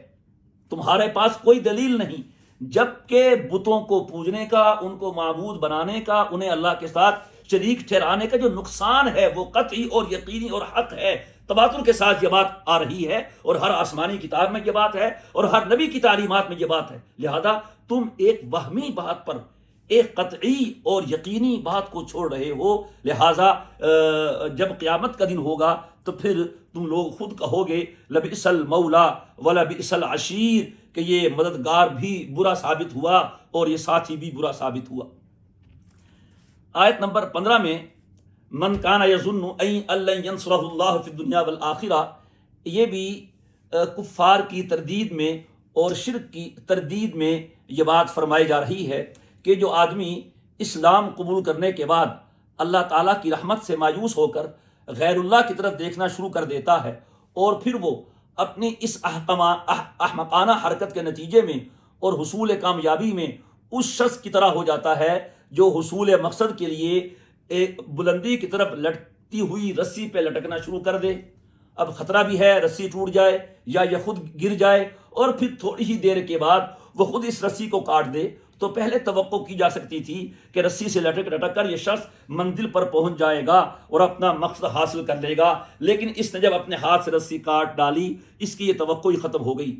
تمہارے پاس کوئی دلیل نہیں، جبکہ بتوں کو پوجنے کا، ان کو معبود بنانے کا، انہیں اللہ کے ساتھ شریک ٹھہرانے کا جو نقصان ہے وہ قطعی اور یقینی اور حق ہے۔ تواتر کے ساتھ یہ بات آ رہی ہے، اور ہر آسمانی کتاب میں یہ بات ہے، اور ہر نبی کی تعلیمات میں یہ بات ہے۔ لہذا تم ایک وہمی بات پر ایک قطعی اور یقینی بات کو چھوڑ رہے ہو، لہذا جب قیامت کا دن ہوگا تو پھر تم لوگ خود کہو گے لبئس المولا ولبئس العشیر، کہ یہ مددگار بھی برا ثابت ہوا اور یہ ساتھی بھی برا ثابت ہوا۔ آیت نمبر 15 میں من کان یظن ان لن ینصرہ اللہ فی الدنیا والآخرہ، یہ بھی کفار کی تردید میں اور شرک کی تردید میں یہ بات فرمائی جا رہی ہے کہ جو آدمی اسلام قبول کرنے کے بعد اللہ تعالیٰ کی رحمت سے مایوس ہو کر غیر اللہ کی طرف دیکھنا شروع کر دیتا ہے، اور پھر وہ اپنی اس احمقانہ حرکت کے نتیجے میں اور حصول کامیابی میں اس شخص کی طرح ہو جاتا ہے جو حصول مقصد کے لیے ایک بلندی کی طرف لٹکتی ہوئی رسی پہ لٹکنا شروع کر دے۔ اب خطرہ بھی ہے رسی ٹوٹ جائے یا یہ خود گر جائے، اور پھر تھوڑی ہی دیر کے بعد وہ خود اس رسی کو کاٹ دے، تو پہلے توقع کی جا سکتی تھی کہ رسی سے لٹک کر یہ شخص منزل پر پہنچ جائے گا اور اپنا مقصد حاصل کر لے گا، لیکن اس نے جب اپنے ہاتھ سے رسی کاٹ ڈالی، اس کی یہ توقع ہی ختم ہو گئی۔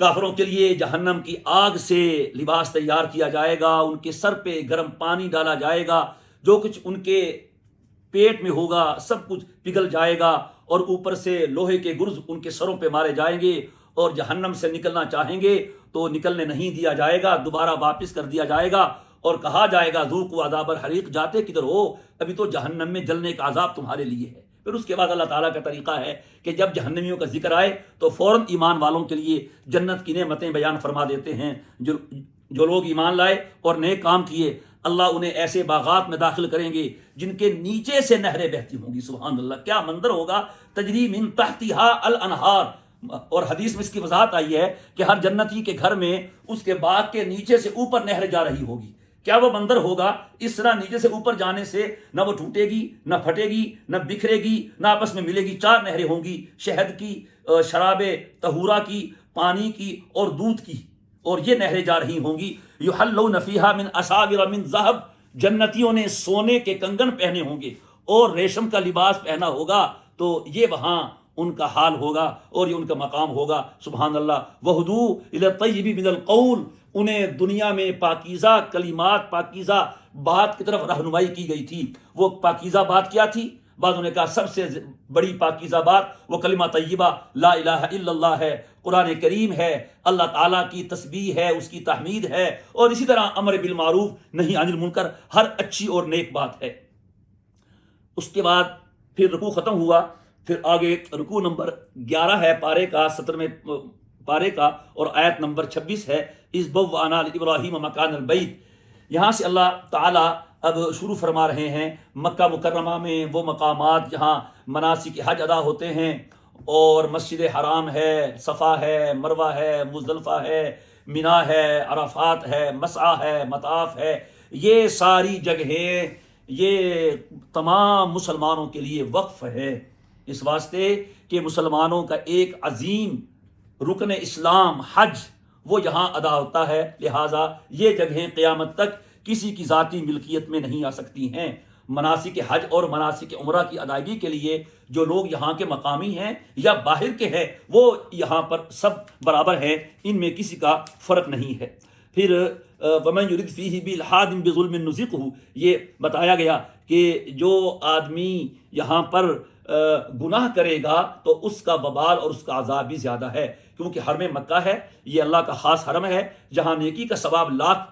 کافروں کے لیے جہنم کی آگ سے لباس تیار کیا جائے گا، ان کے سر پہ گرم پانی ڈالا جائے گا، جو کچھ ان کے پیٹ میں ہوگا سب کچھ پگھل جائے گا، اور اوپر سے لوہے کے گرز ان کے سروں پہ مارے جائیں گے، اور جہنم سے نکلنا چاہیں گے تو نکلنے نہیں دیا جائے گا، دوبارہ واپس کر دیا جائے گا، اور کہا جائے گا ذوقوا عذاب الحریق، جاتے کدھر ہو، ابھی تو جہنم میں جلنے کا عذاب تمہارے لیے ہے۔ پھر اس کے بعد اللہ تعالیٰ کا طریقہ ہے کہ جب جہنمیوں کا ذکر آئے تو فوراً ایمان والوں کے لیے جنت کی نعمتیں بیان فرما دیتے ہیں۔ جو لوگ ایمان لائے اور نیک کام کیے، اللہ انہیں ایسے باغات میں داخل کریں گے جن کے نیچے سے نہریں بہتی ہوں گی۔ سبحان اللہ، کیا منظر ہوگا! تجری من تحتہا الانہار، اور حدیث میں اس کی وضاحت آئی ہے کہ ہر جنتی کے گھر میں اس کے باغ کے نیچے سے اوپر نہر جا رہی ہوگی۔ کیا وہ منظر ہوگا! اس طرح نیچے سے اوپر جانے سے نہ وہ ٹوٹے گی، نہ پھٹے گی، نہ بکھرے گی، نہ آپس میں ملے گی۔ 4 نہریں ہوں گی، شہد کی، شراب طہورہ کی، پانی کی اور دودھ کی، اور یہ نہریں جا رہی ہوں گی۔ یحلون فیہا من اساور من ذہب، جنتیوں نے سونے کے کنگن پہنے ہوں گے اور ریشم کا لباس پہنا ہوگا، تو یہ وہاں ان کا حال ہوگا اور یہ ان کا مقام ہوگا۔ سبحان اللہ۔ وہدو الی الطیب من القول، انہیں دنیا میں پاکیزہ کلمات، پاکیزہ بات کی طرف رہنمائی کی گئی تھی۔ وہ پاکیزہ بات کیا تھی؟ بعضوں نے کہا سب سے بڑی پاکیزہ بات وہ کلمہ طیبہ لا الہ الا اللہ ہے، قرآن کریم ہے، اللہ تعالیٰ کی تسبیح ہے، اس کی تحمید ہے، اور اسی طرح امر بالمعروف نہی عن المنکر، ہر اچھی اور نیک بات ہے۔ اس کے بعد پھر رکوع ختم ہوا، پھر آگے رکوع نمبر 11 ہے پارے کا، 17ویں پارے کا، اور آیت نمبر 26 ہے، اذ بوأنا لإبراہیم مکان البیت۔ یہاں سے اللہ تعالیٰ اب شروع فرما رہے ہیں مکہ مکرمہ میں وہ مقامات جہاں مناسک حج ادا ہوتے ہیں، اور مسجد حرام ہے، صفا ہے، مروہ ہے، مزدلفہ ہے، منا ہے، عرفات ہے، مسعی ہے، مطاف ہے، یہ ساری جگہیں یہ تمام مسلمانوں کے لیے وقف ہے، اس واسطے کہ مسلمانوں کا ایک عظیم رکن اسلام حج وہ یہاں ادا ہوتا ہے، لہٰذا یہ جگہیں قیامت تک کسی کی ذاتی ملکیت میں نہیں آ سکتی ہیں۔ مناسک حج اور مناسک عمرہ کی ادائیگی کے لیے جو لوگ یہاں کے مقامی ہیں یا باہر کے ہیں، وہ یہاں پر سب برابر ہیں، ان میں کسی کا فرق نہیں ہے۔ پھر وَمَن يُرِدْ فِيهِ بِإِلْحَادٍ بِظُلْمٍ نُذِقْهُ، یہ بتایا گیا کہ جو آدمی یہاں پر گناہ کرے گا تو اس کا وبال اور اس کا عذاب بھی زیادہ ہے، کیونکہ حرم مکہ ہے، یہ اللہ کا خاص حرم ہے جہاں نیکی کا ثواب لاکھ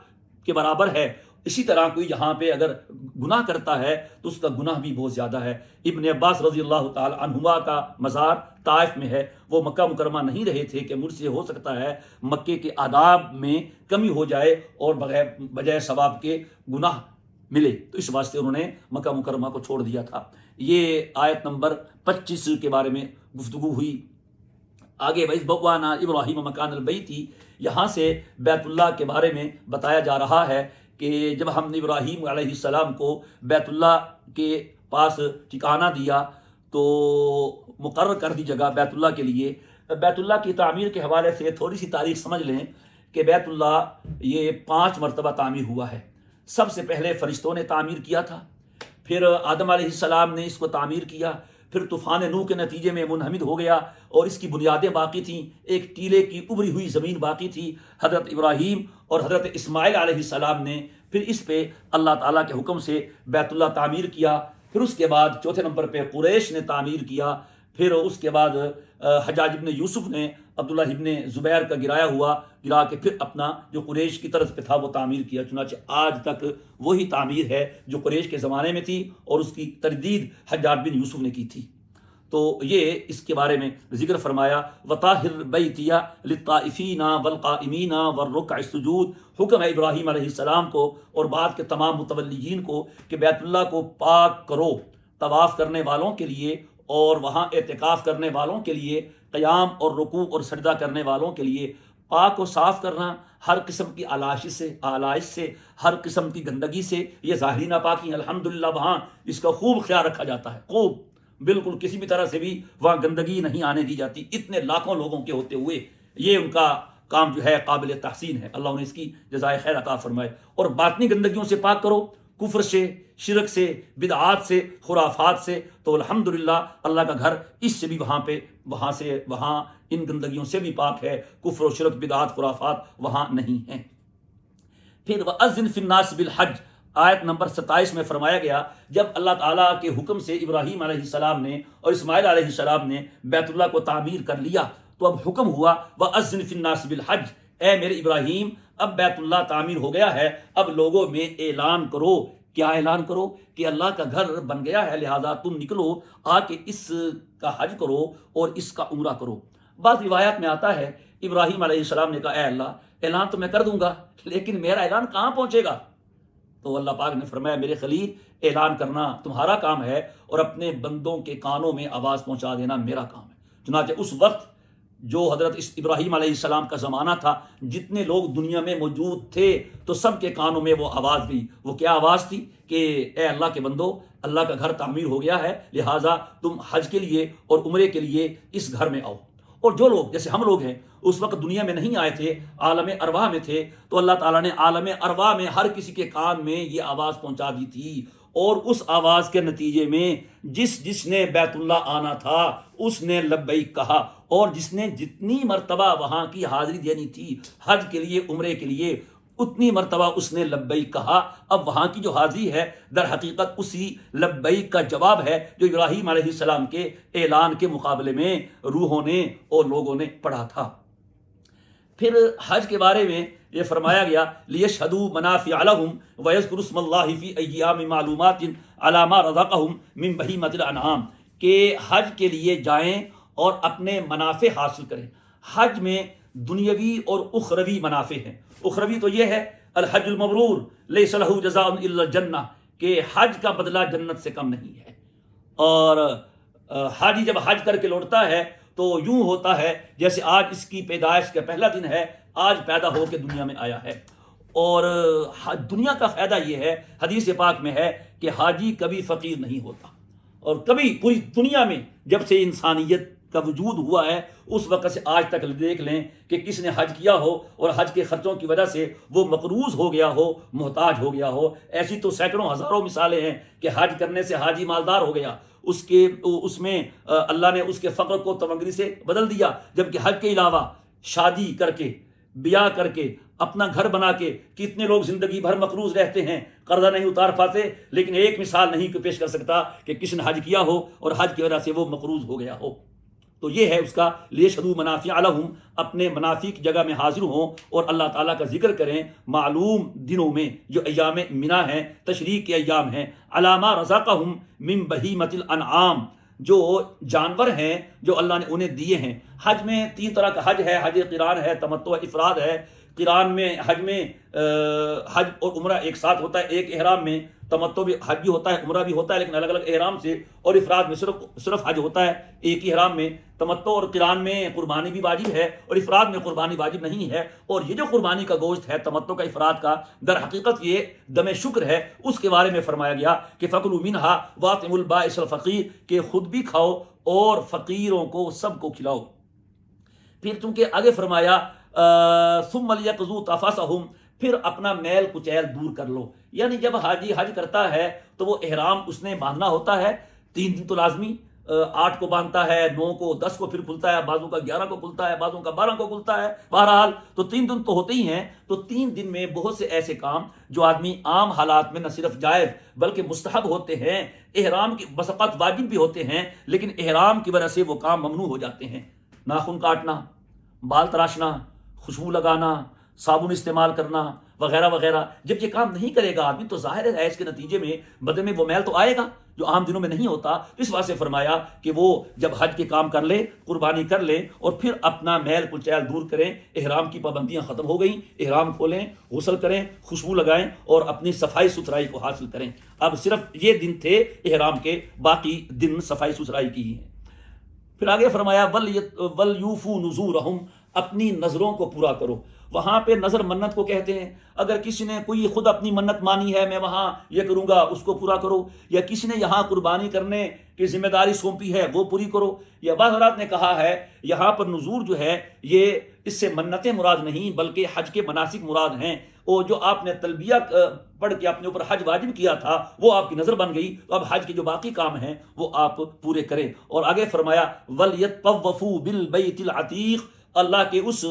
کے برابر ہے۔ اسی طرح کوئی یہاں پہ اگر گناہ کرتا ہے تو اس کا گناہ بھی بہت زیادہ ہے۔ ابن عباس رضی اللہ تعالی عنہما کا مزار طائف میں ہے، وہ مکہ مکرمہ نہیں رہے تھے کہ مجھ سے ہو سکتا ہے مکے کے آداب میں کمی ہو جائے اور بجائے ثواب کے گناہ ملے، تو اس واسطے انہوں نے مکہ مکرمہ کو چھوڑ دیا تھا۔ یہ آیت نمبر 25 کے بارے میں گفتگو ہوئی۔ آگے وَإِذْ بَوَّأْنَا إِبْرَاہِیمَ مَکَانَ الْبَیْتِ، یہاں سے بیت اللہ کے بارے میں بتایا جا رہا ہے کہ جب ہم نے ابراہیم علیہ السلام کو بیت اللہ کے پاس ٹھکانہ دیا تو مقرر کر دی جگہ بیت اللہ کے لیے۔ بیت اللہ کی تعمیر کے حوالے سے تھوڑی سی تاریخ سمجھ لیں کہ بیت اللہ یہ 5 مرتبہ تعمیر ہوا ہے۔ سب سے پہلے فرشتوں نے تعمیر کیا تھا، پھر آدم علیہ السلام نے اس کو تعمیر کیا، پھر طوفان نوح کے نتیجے میں منہمد ہو گیا اور اس کی بنیادیں باقی تھیں، ایک ٹیلے کی ابری ہوئی زمین باقی تھی۔ حضرت ابراہیم اور حضرت اسماعیل علیہ السلام نے پھر اس پہ اللہ تعالیٰ کے حکم سے بیت اللہ تعمیر کیا۔ پھر اس کے بعد چوتھے نمبر پہ قریش نے تعمیر کیا، پھر اس کے بعد حجاج ابن یوسف نے عبداللہ ابن زبیر کا گرا کے پھر اپنا جو قریش کی طرز پہ تھا وہ تعمیر کیا۔ چنانچہ آج تک وہی تعمیر ہے جو قریش کے زمانے میں تھی اور اس کی تردید حجاج بن یوسف نے کی تھی۔ تو یہ اس کے بارے میں ذکر فرمایا، وَطَاهِرْ بَيْتِيَ لِلطَّائِفِينَ وَالْقَائِمِينَ وَالرُّكَّعِ السُّجُودِ، حکم ہے ابراہیم علیہ السلام کو اور بعد کے تمام متولیین کو کہ بیت اللہ کو پاک کرو، طواف کرنے والوں کے لیے اور وہاں اعتکاف کرنے والوں کے لیے، قیام اور رکوع اور سجدہ کرنے والوں کے لیے پاک و صاف کرنا، ہر قسم کی آلائش سے، ہر قسم کی گندگی سے۔ یہ ظاہری ناپاکی الحمدللہ وہاں اس کا خوب خیال رکھا جاتا ہے، خوب، بالکل کسی بھی طرح سے بھی وہاں گندگی نہیں آنے دی جاتی، اتنے لاکھوں لوگوں کے ہوتے ہوئے یہ ان کا کام جو ہے قابل تحسین ہے، اللہ انہیں اس کی جزائے خیر عطا فرمائے۔ اور باطنی گندگیوں سے پاک کرو، کفر سے، شرک سے، بدعات سے، خرافات سے، تو الحمدللہ اللہ کا گھر اس سے بھی وہاں ان گندگیوں سے بھی پاک ہے، کفر و شرک، بدعات، خرافات وہاں نہیں ہیں۔ پھر وَأَذِّن فِي النَّاسِ بِالْحَجِّ آیت نمبر 27 میں فرمایا گیا، جب اللہ تعالیٰ کے حکم سے ابراہیم علیہ السلام نے اور اسماعیل علیہ السلام نے بیت اللہ کو تعمیر کر لیا، تو اب حکم ہوا وَأَذِّن فِي النَّاسِ بِالْحَجِّ، اے میرے ابراہیم اب بیت اللہ تعمیر ہو گیا ہے، اب لوگوں میں اعلان کرو۔ کیا اعلان کرو؟ کہ اللہ کا گھر بن گیا ہے، لہذا تم نکلو آ کے اس کا حج کرو اور اس کا عمرہ کرو۔ بعض روایات میں آتا ہے ابراہیم علیہ السلام نے کہا اے اللہ اعلان تو میں کر دوں گا، لیکن میرا اعلان کہاں پہنچے گا؟ تو اللہ پاک نے فرمایا میرے خلیل اعلان کرنا تمہارا کام ہے اور اپنے بندوں کے کانوں میں آواز پہنچا دینا میرا کام ہے۔ چنانچہ اس وقت جو حضرت ابراہیم علیہ السلام کا زمانہ تھا، جتنے لوگ دنیا میں موجود تھے تو سب کے کانوں میں وہ آواز گئی۔ وہ کیا آواز تھی؟ کہ اے اللہ کے بندو، اللہ کا گھر تعمیر ہو گیا ہے، لہٰذا تم حج کے لیے اور عمرے کے لیے اس گھر میں آؤ۔ اور جو لوگ جیسے ہم لوگ ہیں اس وقت دنیا میں نہیں آئے تھے، عالم ارواح میں تھے، تو اللہ تعالیٰ نے عالم ارواح میں ہر کسی کے کان میں یہ آواز پہنچا دی تھی، اور اس آواز کے نتیجے میں جس نے بیت اللہ آنا تھا اس نے لبیک کہا، اور جس نے جتنی مرتبہ وہاں کی حاضری دینی تھی حج کے لیے، عمرے کے لیے، اتنی مرتبہ اس نے لبیک کہا۔ اب وہاں کی جو حاضری ہے در حقیقت اسی لبیک کا جواب ہے جو ابراہیم علیہ السلام کے اعلان کے مقابلے میں روحوں نے اور لوگوں نے پڑھا تھا۔ پھر حج کے بارے میں یہ فرمایا گیا لِيَشْهَدُوا مَنَافِعَ لَهُمْ وَيَذْكُرُوا اسْمَ اللَّهِ فِي أَيَّامٍ مَّعْلُومَاتٍ عَلَىٰ مَا رَزَقَهُم مِّن بَهِيمَةِ الْأَنْعَامِ، کہ حج کے لیے جائیں اور اپنے منافع حاصل کریں۔ حج میں دنیاوی اور اخروی منافع ہیں۔ اخروی تو یہ ہے الحج المبرور لیس لہ جزاء الا الجنہ، کہ حج کا بدلہ جنت سے کم نہیں ہے۔ اور حاجی جب حج کر کے لوٹتا ہے تو یوں ہوتا ہے جیسے آج اس کی پیدائش کا پہلا دن ہے، آج پیدا ہو کے دنیا میں آیا ہے۔ اور دنیا کا فائدہ یہ ہے، حدیث پاک میں ہے کہ حاجی کبھی فقیر نہیں ہوتا، اور کبھی پوری دنیا میں جب سے انسانیت کا وجود ہوا ہے اس وقت سے آج تک دیکھ لیں کہ کس نے حج کیا ہو اور حج کے خرچوں کی وجہ سے وہ مقروض ہو گیا ہو، محتاج ہو گیا ہو۔ ایسی تو سینکڑوں ہزاروں مثالیں ہیں کہ حج کرنے سے حاجی مالدار ہو گیا، اس میں اللہ نے اس کے فقر کو تمغری سے بدل دیا، جبکہ حج کے علاوہ شادی کر کے، بیاہ کر کے، اپنا گھر بنا کے کتنے لوگ زندگی بھر مقروض رہتے ہیں، قرضہ نہیں اتار پاتے، لیکن ایک مثال نہیں پیش کر سکتا کہ کس نے حج کیا ہو اور حج کی وجہ سے وہ مقروض ہو گیا ہو۔ تو یہ ہے اس کا لیشهدوا منافع لهم، اپنے منافع کی جگہ میں حاضر ہوں اور اللہ تعالیٰ کا ذکر کریں معلوم دنوں میں جو ایام منا ہیں، تشریق کے ایام ہیں، علی ما رزقهم من بہیمۃ الانعام، جو جانور ہیں جو اللہ نے انہیں دیے ہیں۔ حج میں 3 طرح کا حج ہے، حج قران ہے، تمتع افراد ہے۔ قران میں حج اور عمرہ ایک ساتھ ہوتا ہے ایک احرام میں، تمتع بھی حج بھی ہوتا ہے، عمرہ بھی ہوتا ہے لیکن الگ الگ احرام سے، اور افراد میں صرف حج ہوتا ہے ایک ہی احرام میں۔ تمتع اور قران میں قربانی بھی واجب ہے اور افراد میں قربانی واجب نہیں ہے۔ اور یہ جو قربانی کا گوشت ہے تمتع کا، افراد کا، در حقیقت یہ دم شکر ہے۔ اس کے بارے میں فرمایا گیا کہ فَكُلُوا مِنْهَا وَأَطْعِمُوا الْبَائِسَ الْفَقِيرَ، کہ خود بھی کھاؤ اور فقیروں کو سب کو کھلاؤ۔ پھر چونکہ آگے فرمایا ثُمَّ لِيَقْضُوا تَفَثَهُمْ، پھر اپنا میل کچیل دور کر لو۔ یعنی جب حاجی حج کرتا ہے تو وہ احرام اس نے باندھنا ہوتا ہے 3 دن تو لازمی، 8 کو باندھتا ہے، 9 کو، 10 کو پھر کھلتا ہے، بعضوں کا 11 کو کھلتا ہے، بعضوں کا 12 کو کھلتا ہے، بہرحال تو 3 دن تو ہوتے ہی ہیں۔ تو 3 دن میں بہت سے ایسے کام جو آدمی عام حالات میں نہ صرف جائز بلکہ مستحب ہوتے ہیں، احرام کی بسقط واجب بھی ہوتے ہیں، لیکن احرام کی وجہ سے وہ کام ممنوع ہو جاتے ہیں۔ ناخن کاٹنا، بال تراشنا، خوشبو لگانا، صابن استعمال کرنا وغیرہ وغیرہ، جب یہ کام نہیں کرے گا آدمی تو ظاہر ہے اس کے نتیجے میں بدن میں وہ میل تو آئے گا جو عام دنوں میں نہیں ہوتا۔ اس واسطے فرمایا کہ وہ جب حج کے کام کر لے، قربانی کر لے اور پھر اپنا میل کچیل دور کریں، احرام کی پابندیاں ختم ہو گئیں، احرام کھولیں، غسل کریں، خوشبو لگائیں اور اپنی صفائی ستھرائی کو حاصل کریں۔ اب صرف یہ دن تھے احرام کے، باقی دن صفائی ستھرائی کی ہیں۔ پھر آگے فرمایا وَلْيُوفُوا نُذُورَهُمْ، اپنی نظروں کو پورا کرو۔ وہاں پہ نظر منت کو کہتے ہیں. اگر کسی نے کوئی خود اپنی منت مانی ہے میں وہاں یہ کروں گا اس کو پورا کرو، یا کسی نے یہاں قربانی کرنے کی ذمہ داری سونپی ہے وہ پوری کرو. یا بعض حضرات نے کہا ہے یہاں پر نذور جو ہے یہ اس سے منتیں مراد نہیں بلکہ حج کے مناسک مراد ہیں، اور جو آپ نے تلبیہ پڑھ کے اپنے اوپر حج واجب کیا تھا وہ آپ کی نظر بن گئی، تو اب حج کے جو باقی کام ہیں وہ آپ پورے کریں. اور آگے فرمایا وَلْيَطَّوَّفُوا بِالْبَيْتِ الْعَتِيقِ، اللہ کے اس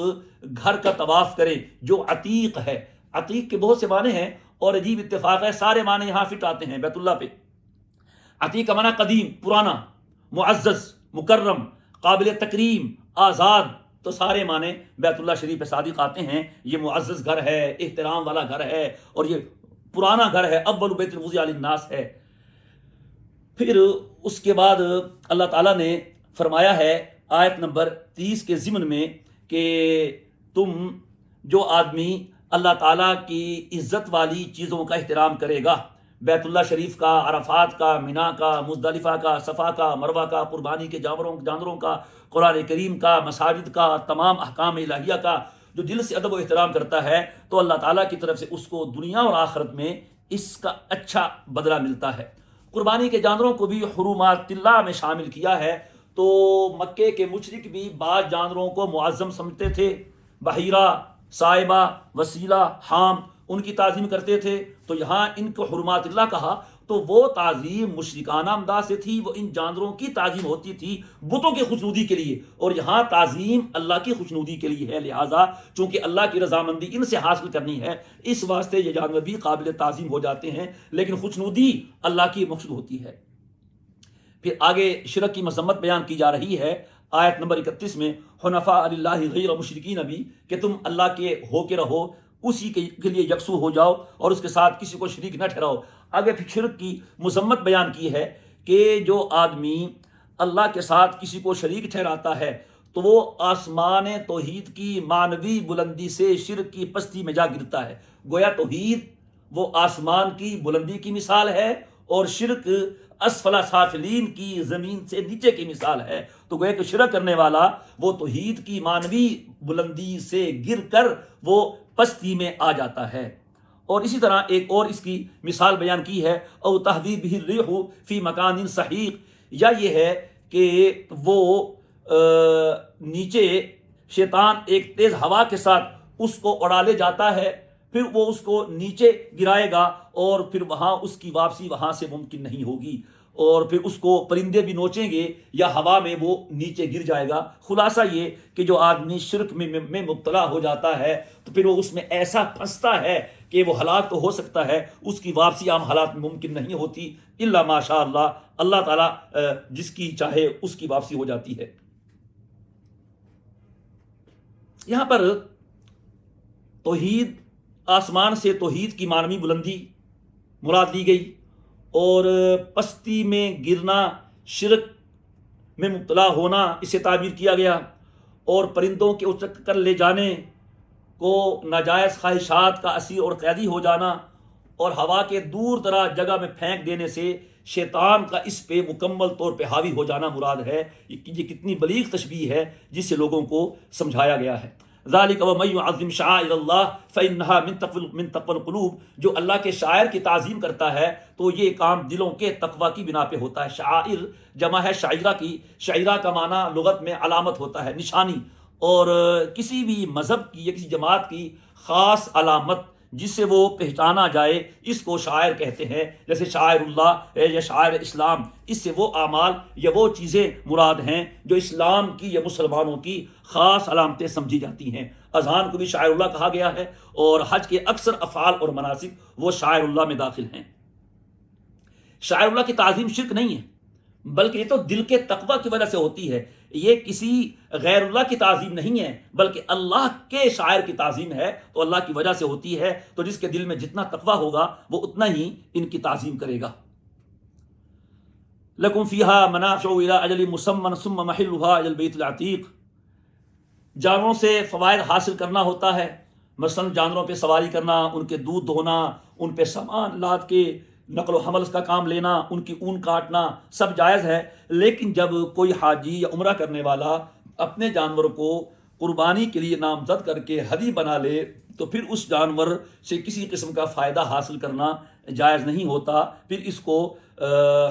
گھر کا طواف کریں جو عتیق ہے. عتیق کے بہت سے معنی ہیں اور عجیب اتفاق ہے سارے معنی یہاں فٹ آتے ہیں بیت اللہ پہ. عتیق کا معنی قدیم، پرانا، معزز، مکرم، قابل تکریم، آزاد، تو سارے معنی بیت اللہ شریف پہ صادق آتے ہیں. یہ معزز گھر ہے، احترام والا گھر ہے، اور یہ پرانا گھر ہے، اول بیت وضع للناس ہے. پھر اس کے بعد اللہ تعالیٰ نے فرمایا ہے آیت نمبر 30 کے ضمن میں کہ تم جو آدمی اللہ تعالیٰ کی عزت والی چیزوں کا احترام کرے گا، بیت اللہ شریف کا، عرفات کا، مینا کا، مزدلفہ کا، صفا کا، مروہ کا، قربانی کے جانوروں کا، قرآن کریم کا، مساجد کا، تمام احکام الہیہ کا جو دل سے ادب و احترام کرتا ہے تو اللہ تعالیٰ کی طرف سے اس کو دنیا اور آخرت میں اس کا اچھا بدلہ ملتا ہے. قربانی کے جانوروں کو بھی حرمات اللہ میں شامل کیا ہے. تو مکے کے مشرک بھی بعض جانوروں کو معظم سمجھتے تھے، بحیرہ، صائبہ، وسیلہ، حام، ان کی تعظیم کرتے تھے. تو یہاں ان کو حرمات اللہ کہا تو وہ تعظیم مشرکانہ انداز سے تھی، وہ ان جانوروں کی تعظیم ہوتی تھی بتوں کی خوشنودی کے لیے، اور یہاں تعظیم اللہ کی خوشنودی کے لیے ہے. لہٰذا چونکہ اللہ کی رضامندی ان سے حاصل کرنی ہے اس واسطے یہ جانور بھی قابل تعظیم ہو جاتے ہیں، لیکن خوشنودی اللہ کی مقصود ہوتی ہے. پھر آگے شرک کی مذمت بیان کی جا رہی ہے آیت نمبر 31 میں، حنفاء للہ غیر مشرکین بھی، کہ تم اللہ کے ہو کے رہو، اسی کے لیے یکسو ہو جاؤ اور اس کے ساتھ کسی کو شریک نہ ٹھہراؤ. آگے پھر شرک کی مذمت بیان کی ہے کہ جو آدمی اللہ کے ساتھ کسی کو شریک ٹھہراتا ہے تو وہ آسمان توحید کی معنوی بلندی سے شرک کی پستی میں جا گرتا ہے. گویا توحید وہ آسمان کی بلندی کی مثال ہے اور شرک اسفل سافلین کی زمین سے نیچے کی مثال ہے. تو گویا کہ شرک کرنے والا وہ توحید کی معنوی بلندی سے گر کر وہ پستی میں آ جاتا ہے. اور اسی طرح ایک اور اس کی مثال بیان کی ہے، او تہوی بہ الریح فی مکان صحیق، یا یہ ہے کہ وہ نیچے شیطان ایک تیز ہوا کے ساتھ اس کو اڑا لے جاتا ہے، پھر وہ اس کو نیچے گرائے گا اور پھر وہاں اس کی واپسی وہاں سے ممکن نہیں ہوگی، اور پھر اس کو پرندے بھی نوچیں گے یا ہوا میں وہ نیچے گر جائے گا. خلاصہ یہ کہ جو آدمی شرک میں مبتلا ہو جاتا ہے تو پھر وہ اس میں ایسا پھنستا ہے کہ وہ ہلاک تو ہو سکتا ہے، اس کی واپسی عام حالات میں ممکن نہیں ہوتی، الا ماشاء اللہ، اللہ تعالیٰ جس کی چاہے اس کی واپسی ہو جاتی ہے. یہاں پر توحید، آسمان سے توحید کی معنوی بلندی مراد لی گئی، اور پستی میں گرنا، شرک میں مبتلا ہونا اسے تعبیر کیا گیا، اور پرندوں کے اچک کر لے جانے کو ناجائز خواہشات کا اسیر اور قیدی ہو جانا، اور ہوا کے دور دراز جگہ میں پھینک دینے سے شیطان کا اس پہ مکمل طور پہ حاوی ہو جانا مراد ہے. یہ کتنی بلیغ تشبیہ ہے جس سے لوگوں کو سمجھایا گیا ہے. ذالک ومن یعظم شعائر اللہ فإنها من تقوی القلوب، جو اللہ کے شاعر کی تعظیم کرتا ہے تو یہ کام دلوں کے تقوی کی بنا پہ ہوتا ہے. شعائر جمع ہے شعیرہ کی، شعیرہ کا معنی لغت میں علامت ہوتا ہے، نشانی، اور کسی بھی مذہب کی یا کسی جماعت کی خاص علامت جس سے وہ پہچانا جائے اس کو شاعر کہتے ہیں. جیسے شاعر اللہ یا شاعر اسلام، اس سے وہ اعمال یا وہ چیزیں مراد ہیں جو اسلام کی یا مسلمانوں کی خاص علامتیں سمجھی جاتی ہیں. اذان کو بھی شاعر اللہ کہا گیا ہے، اور حج کے اکثر افعال اور مناسک وہ شاعر اللہ میں داخل ہیں. شاعر اللہ کی تعظیم شرک نہیں ہے، بلکہ یہ تو دل کے تقوی کی وجہ سے ہوتی ہے. یہ کسی غیر اللہ کی تعظیم نہیں ہے بلکہ اللہ کے شاعر کی تعظیم ہے، تو اللہ کی وجہ سے ہوتی ہے. تو جس کے دل میں جتنا تقوی ہوگا وہ اتنا ہی ان کی تعظیم کرے گا. لکم فیہا منافع الی اجل مسمى ثم محلها الی البیت العتیق، جانوروں سے فوائد حاصل کرنا ہوتا ہے، مثلا جانوروں پہ سواری کرنا، ان کے دودھ دھونا، ان پہ سامان لاد کے نقل و حمل کا کام لینا، ان کی اون کاٹنا، سب جائز ہے. لیکن جب کوئی حاجی یا عمرہ کرنے والا اپنے جانور کو قربانی کے لیے نامزد کر کے ہدی بنا لے تو پھر اس جانور سے کسی قسم کا فائدہ حاصل کرنا جائز نہیں ہوتا، پھر اس کو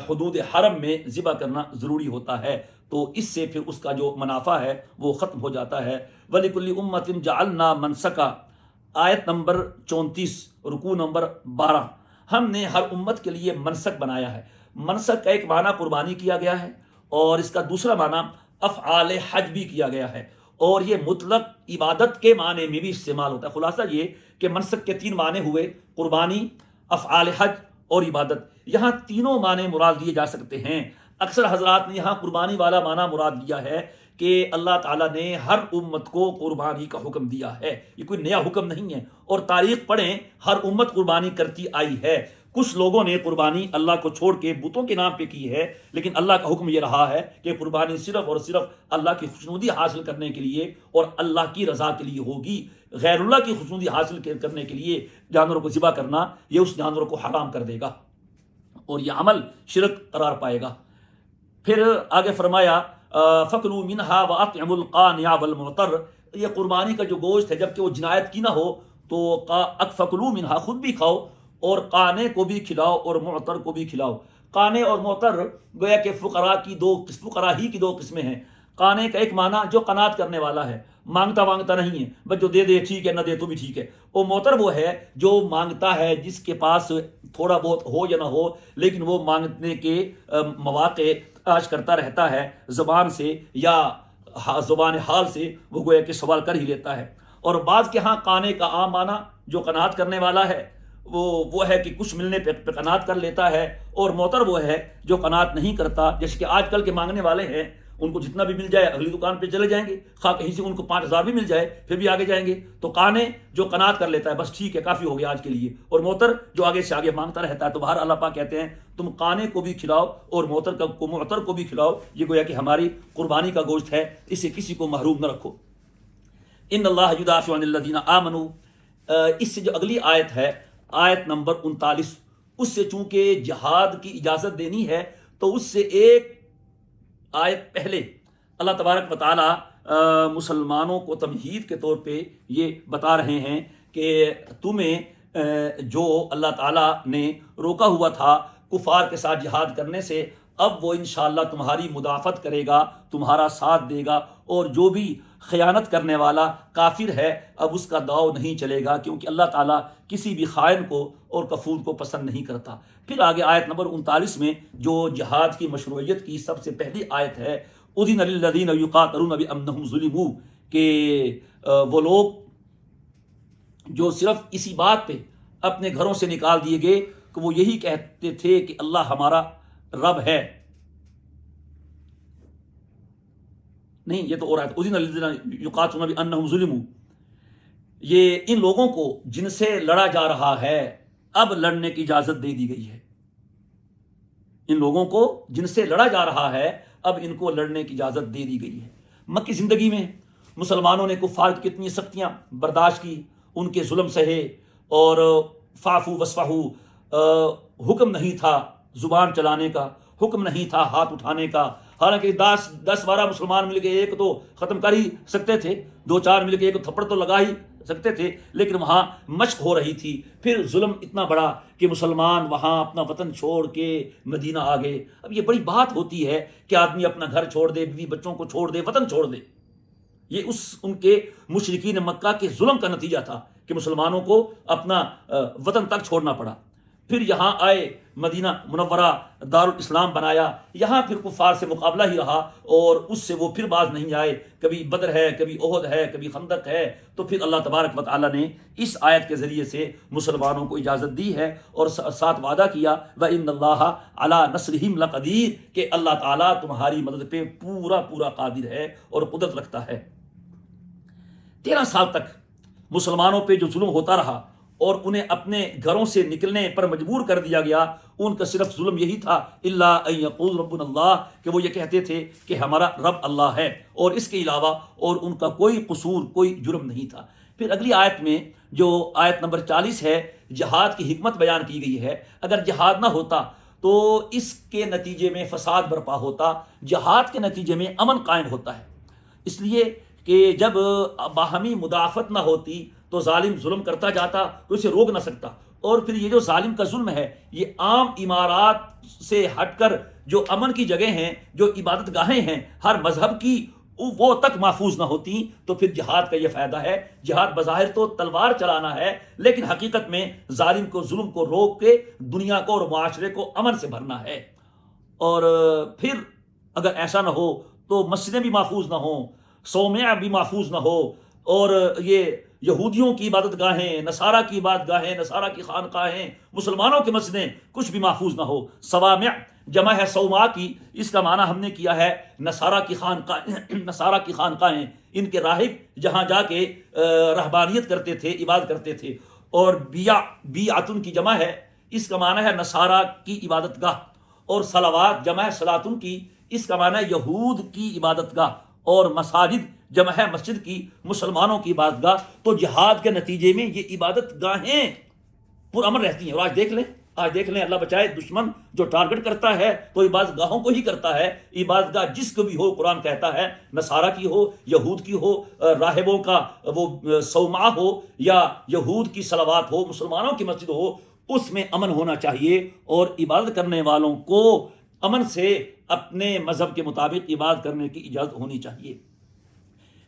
حدود حرم میں ذبح کرنا ضروری ہوتا ہے، تو اس سے پھر اس کا جو منافع ہے وہ ختم ہو جاتا ہے۔ وَلِكُلِّ أُمَّةٍ جَعَلْنَا مَنسَكًا، آیت نمبر 34، رکوع نمبر 12۔ ہم نے ہر امت کے لیے منسک بنایا ہے۔ منسک کا ایک معنی قربانی کیا گیا ہے، اور اس کا دوسرا معنی افعال حج بھی کیا گیا ہے، اور یہ مطلق عبادت کے معنی میں بھی استعمال ہوتا ہے۔ خلاصہ یہ کہ منسک کے 3 معنی ہوئے، قربانی، افعال حج اور عبادت۔ یہاں تینوں معنی مراد لیے جا سکتے ہیں۔ اکثر حضرات نے یہاں قربانی والا معنی مراد لیا ہے کہ اللہ تعالیٰ نے ہر امت کو قربانی کا حکم دیا ہے، یہ کوئی نیا حکم نہیں ہے، اور تاریخ پڑھیں، ہر امت قربانی کرتی آئی ہے۔ کچھ لوگوں نے قربانی اللہ کو چھوڑ کے بتوں کے نام پہ کی ہے، لیکن اللہ کا حکم یہ رہا ہے کہ قربانی صرف اور صرف اللہ کی خوشنودی حاصل کرنے کے لیے اور اللہ کی رضا کے لیے ہوگی۔ غیر اللہ کی خوشنودی حاصل کرنے کے لیے جانوروں کو ذبح کرنا یہ اس جانور کو حرام کر دے گا، اور یہ عمل شرک قرار پائے گا۔ پھر آگے فرمایا فَكُلُوا مِنْهَا وَأَطْعِمُوا الْقَانِعَ وَالْمُعْتَرَّ، یہ قربانی کا جو گوشت ہے جبکہ وہ جنایت کی نہ ہو تو فَكُلُوا مِنْهَا، خود بھی کھاؤ اور قانے کو بھی کھلاؤ اور معتر کو بھی کھلاؤ۔ قانے اور معتر گویا کہ فقراء ہی کی 2 قسمیں ہیں۔ قانے کا ایک معنی جو قناعت کرنے والا ہے، مانگتا نہیں ہے، بس جو دے دے ٹھیک ہے، نہ دے تو بھی ٹھیک ہے۔ اور معتر وہ ہے جو مانگتا ہے، جس کے پاس تھوڑا بہت ہو یا نہ ہو لیکن وہ مانگنے کے مواقع تلاش کرتا رہتا ہے، زبان سے یا زبان حال سے وہ گویا کہ سوال کر ہی لیتا ہے۔ اور بعض کے ہاں قانے کا عام معنی جو قناعت کرنے والا ہے وہ ہے کہ کچھ ملنے پہ قناعت کر لیتا ہے، اور معتر وہ ہے جو قناعت نہیں کرتا، جیسے کہ آج کل کے مانگنے والے ہیں، ان کو جتنا بھی مل جائے اگلی دکان پہ چلے جائیں گے، خواہ کہیں سے ان کو 5000 بھی مل جائے پھر بھی آگے جائیں گے۔ تو قانے جو قناعت کر لیتا ہے، بس ٹھیک ہے کافی ہو گیا آج کے لیے، اور معتر جو آگے سے آگے مانگتا رہتا ہے۔ تو بہر اللہ پاک کہتے ہیں تم قانے کو بھی کھلاؤ اور معتر کو بھی کھلاؤ، یہ گویا کہ ہماری قربانی کا گوشت ہے، اسے کسی کو محروم نہ رکھو۔ ان اللہ یدافع عن الذین آمنوا، اس سے جو اگلی آیت ہے، آیت نمبر 39، اس سے چونکہ جہاد کی اجازت دینی ہے تو اس سے ایک آیت پہلے اللہ تبارک و تعالی مسلمانوں کو تمہید کے طور پہ یہ بتا رہے ہیں کہ تمہیں جو اللہ تعالیٰ نے روکا ہوا تھا کفار کے ساتھ جہاد کرنے سے، اب وہ انشاءاللہ تمہاری مدافعت کرے گا، تمہارا ساتھ دے گا، اور جو بھی خیانت کرنے والا کافر ہے اب اس کا داؤ نہیں چلے گا، کیونکہ اللہ تعالیٰ کسی بھی خائن کو اور کفور کو پسند نہیں کرتا۔ پھر آگے آیت نمبر 39 میں جو جہاد کی مشروعیت کی سب سے پہلی آیت ہے، اذن للذین یقاتلون بانہم ظلموا، کہ وہ لوگ جو صرف اسی بات پہ اپنے گھروں سے نکال دیے گئے کہ وہ یہی کہتے تھے کہ اللہ ہمارا رب ہے، نہیں یہ تو اور آیت، اذن للذین یقاتلون بانہم ظلموا، یہ ان لوگوں کو جن سے لڑا جا رہا ہے اب لڑنے کی اجازت دے دی گئی ہے۔ ان لوگوں کو جن سے لڑا جا رہا ہے اب ان کو لڑنے کی اجازت دے دی گئی ہے۔ مکی زندگی میں مسلمانوں نے کفار کی کتنی سختیاں برداشت کی، ان کے ظلم سہے، اور فاعفو وصفحو، حکم نہیں تھا زبان چلانے کا، حکم نہیں تھا ہاتھ اٹھانے کا، حالانکہ 10-12 مسلمان مل کے ایک تو ختم کر ہی سکتے تھے، 2-4 مل کے ایک تھپڑ تو لگا ہی سکتے تھے، لیکن وہاں مشق ہو رہی تھی۔ پھر ظلم اتنا بڑا کہ مسلمان وہاں اپنا وطن چھوڑ کے مدینہ آ گئے۔ اب یہ بڑی بات ہوتی ہے کہ آدمی اپنا گھر چھوڑ دے، بیوی بچوں کو چھوڑ دے، وطن چھوڑ دے۔ یہ ان کے مشرکین مکہ کے ظلم کا نتیجہ تھا کہ مسلمانوں کو اپنا وطن تک چھوڑنا پڑا۔ پھر یہاں آئے، مدینہ منورہ دار الاسلام بنایا، یہاں پھر کفار سے مقابلہ ہی رہا، اور اس سے وہ پھر باز نہیں آئے، کبھی بدر ہے، کبھی احد ہے، کبھی خندق ہے۔ تو پھر اللہ تبارک و تعالیٰ نے اس آیت کے ذریعے سے مسلمانوں کو اجازت دی ہے، اور ساتھ وعدہ کیا وَإِنَّ اللَّهَ عَلَىٰ نَصْرِهِمْ لَقَدِيرٌ، کہ اللہ تعالیٰ تمہاری مدد پہ پورا قادر ہے اور قدرت رکھتا ہے۔ 13 سال تک مسلمانوں پہ جو ظلم ہوتا رہا اور انہیں اپنے گھروں سے نکلنے پر مجبور کر دیا گیا، ان کا صرف ظلم یہی تھا الا ان یقول ربنا اللہ، کہ وہ یہ کہتے تھے کہ ہمارا رب اللہ ہے، اور اس کے علاوہ اور ان کا کوئی قصور، کوئی جرم نہیں تھا۔ پھر اگلی آیت میں جو آیت نمبر 40 ہے، جہاد کی حکمت بیان کی گئی ہے۔ اگر جہاد نہ ہوتا تو اس کے نتیجے میں فساد برپا ہوتا، جہاد کے نتیجے میں امن قائم ہوتا ہے، اس لیے کہ جب باہمی مدافعت نہ ہوتی تو ظالم ظلم کرتا جاتا تو اسے روک نہ سکتا. اور پھر یہ جو ظالم کا ظلم ہے یہ عام عمارات سے ہٹ کر جو امن کی جگہ ہیں، جو عبادت گاہیں ہیں ہر مذہب کی، وہ تک محفوظ نہ ہوتی تو پھر جہاد کا یہ فائدہ ہے. جہاد بظاہر تو تلوار چلانا ہے، لیکن حقیقت میں ظالم کو ظلم کو روک کے دنیا کو اور معاشرے کو امن سے بھرنا ہے. اور پھر اگر ایسا نہ ہو تو مسجدیں بھی محفوظ نہ ہوں، صومعہ بھی محفوظ نہ ہو، اور یہ یہودیوں کی عبادت گاہیں، نصارہ کی عبادت گاہیں، نصارہ کی خانقاہیں، مسلمانوں کی مسجدیں کچھ بھی محفوظ نہ ہو. صوامع جمع ہے صومعہ کی، اس کا معنی ہم نے کیا ہے نصارہ کی خانقاہیں، ان کے راہب جہاں جا کے رہبانیت کرتے تھے، عبادت کرتے تھے. اور بیعتن کی جمع ہے، اس کا معنی ہے نصارہ کی عبادت گاہ. اور صلوات جمع ہے صلاتن کی، اس کا معنی ہے یہود کی عبادت گاہ. اور مساجد جمع ہے مسجد کی، مسلمانوں کی عبادت گاہ. تو جہاد کے نتیجے میں یہ عبادت گاہیں پرامن رہتی ہیں. اور آج دیکھ لیں اللہ بچائے، دشمن جو ٹارگٹ کرتا ہے تو عبادت گاہوں کو ہی کرتا ہے. عبادت گاہ جس کو بھی ہو، قرآن کہتا ہے نصارہ کی ہو، یہود کی ہو، راہبوں کا وہ صومعہ ہو، یا یہود کی صلوات ہو، مسلمانوں کی مسجد ہو، اس میں امن ہونا چاہیے. اور عبادت کرنے والوں کو امن سے اپنے مذہب کے مطابق عبادت کرنے کی اجازت ہونی چاہیے.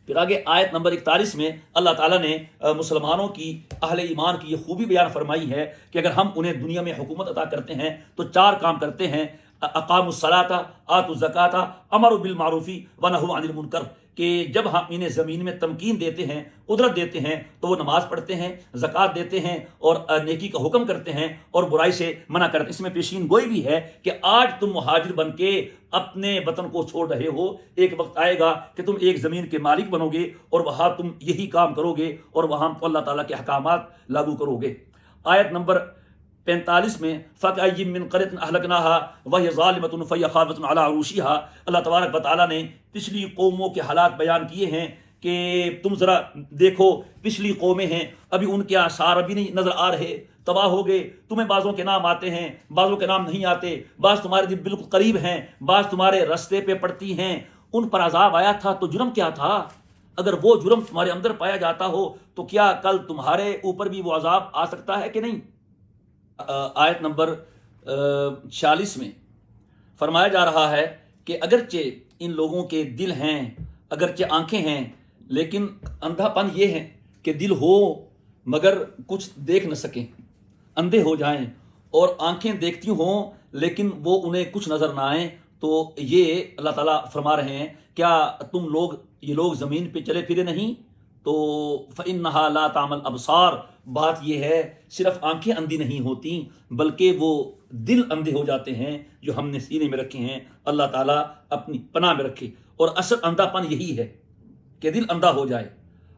پھر آگے آیت نمبر 41 میں اللہ تعالیٰ نے مسلمانوں کی، اہل ایمان کی یہ خوبی بیان فرمائی ہے کہ اگر ہم انہیں دنیا میں حکومت عطا کرتے ہیں تو 4 کام کرتے ہیں: اقاموا الصلاۃ، آتوا الزکاۃ، امروا بالمعروف ونہوا عن المنکر. کہ جب ہم انہیں زمین میں تمکین دیتے ہیں، قدرت دیتے ہیں، تو وہ نماز پڑھتے ہیں، زکوٰۃ دیتے ہیں، اور نیکی کا حکم کرتے ہیں اور برائی سے منع کرتے ہیں. اس میں پیشین گوئی بھی ہے کہ آج تم مہاجر بن کے اپنے وطن کو چھوڑ رہے ہو، ایک وقت آئے گا کہ تم ایک زمین کے مالک بنو گے اور وہاں تم یہی کام کرو گے اور وہاں اللہ تعالیٰ کے احکامات لاگو کرو گے. آیت نمبر 45 میں فَكَأَيٍّ مِّن قَرْيَةٍ أَهْلَكْنَاهَا وَهِيَ ظَالِمَةٌ فَهِيَ خَاوِيَةٌ عَلَىٰ عُرُوشِهَا. اللہ تبارک و تعالیٰ نے پچھلی قوموں کے حالات بیان کیے ہیں کہ تم ذرا دیکھو، پچھلی قومیں ہیں، ابھی ان کے آثار ابھی نہیں نظر آ رہے، تباہ ہو گئے. تمہیں بعضوں کے نام آتے ہیں، بعضوں کے نام نہیں آتے، بعض تمہارے دل بالکل قریب ہیں، بعض تمہارے رستے پہ پڑتی ہیں. ان پر عذاب آیا تھا تو جرم کیا تھا؟ اگر وہ جرم تمہارے اندر پایا جاتا ہو تو کیا کل تمہارے اوپر بھی وہ عذاب آ سکتا ہے کہ نہیں؟ آیت نمبر 46 میں فرمایا جا رہا ہے کہ اگرچہ ان لوگوں کے دل ہیں، اگرچہ آنکھیں ہیں، لیکن اندھا پن یہ ہے کہ دل ہو مگر کچھ دیکھ نہ سکیں، اندھے ہو جائیں، اور آنکھیں دیکھتی ہوں لیکن وہ انہیں کچھ نظر نہ آئیں. تو یہ اللہ تعالیٰ فرما رہے ہیں کیا یہ لوگ زمین پہ چلے پھرے نہیں؟ تو فَإِنَّهَا لَا تَعْمَى الْأَبْصَارُ. بات یہ ہے صرف آنکھیں اندھی نہیں ہوتی بلکہ وہ دل اندھے ہو جاتے ہیں جو ہم نے سینے میں رکھے ہیں. اللہ تعالیٰ اپنی پناہ میں رکھے. اور اصل اندھا پن یہی ہے کہ دل اندھا ہو جائے.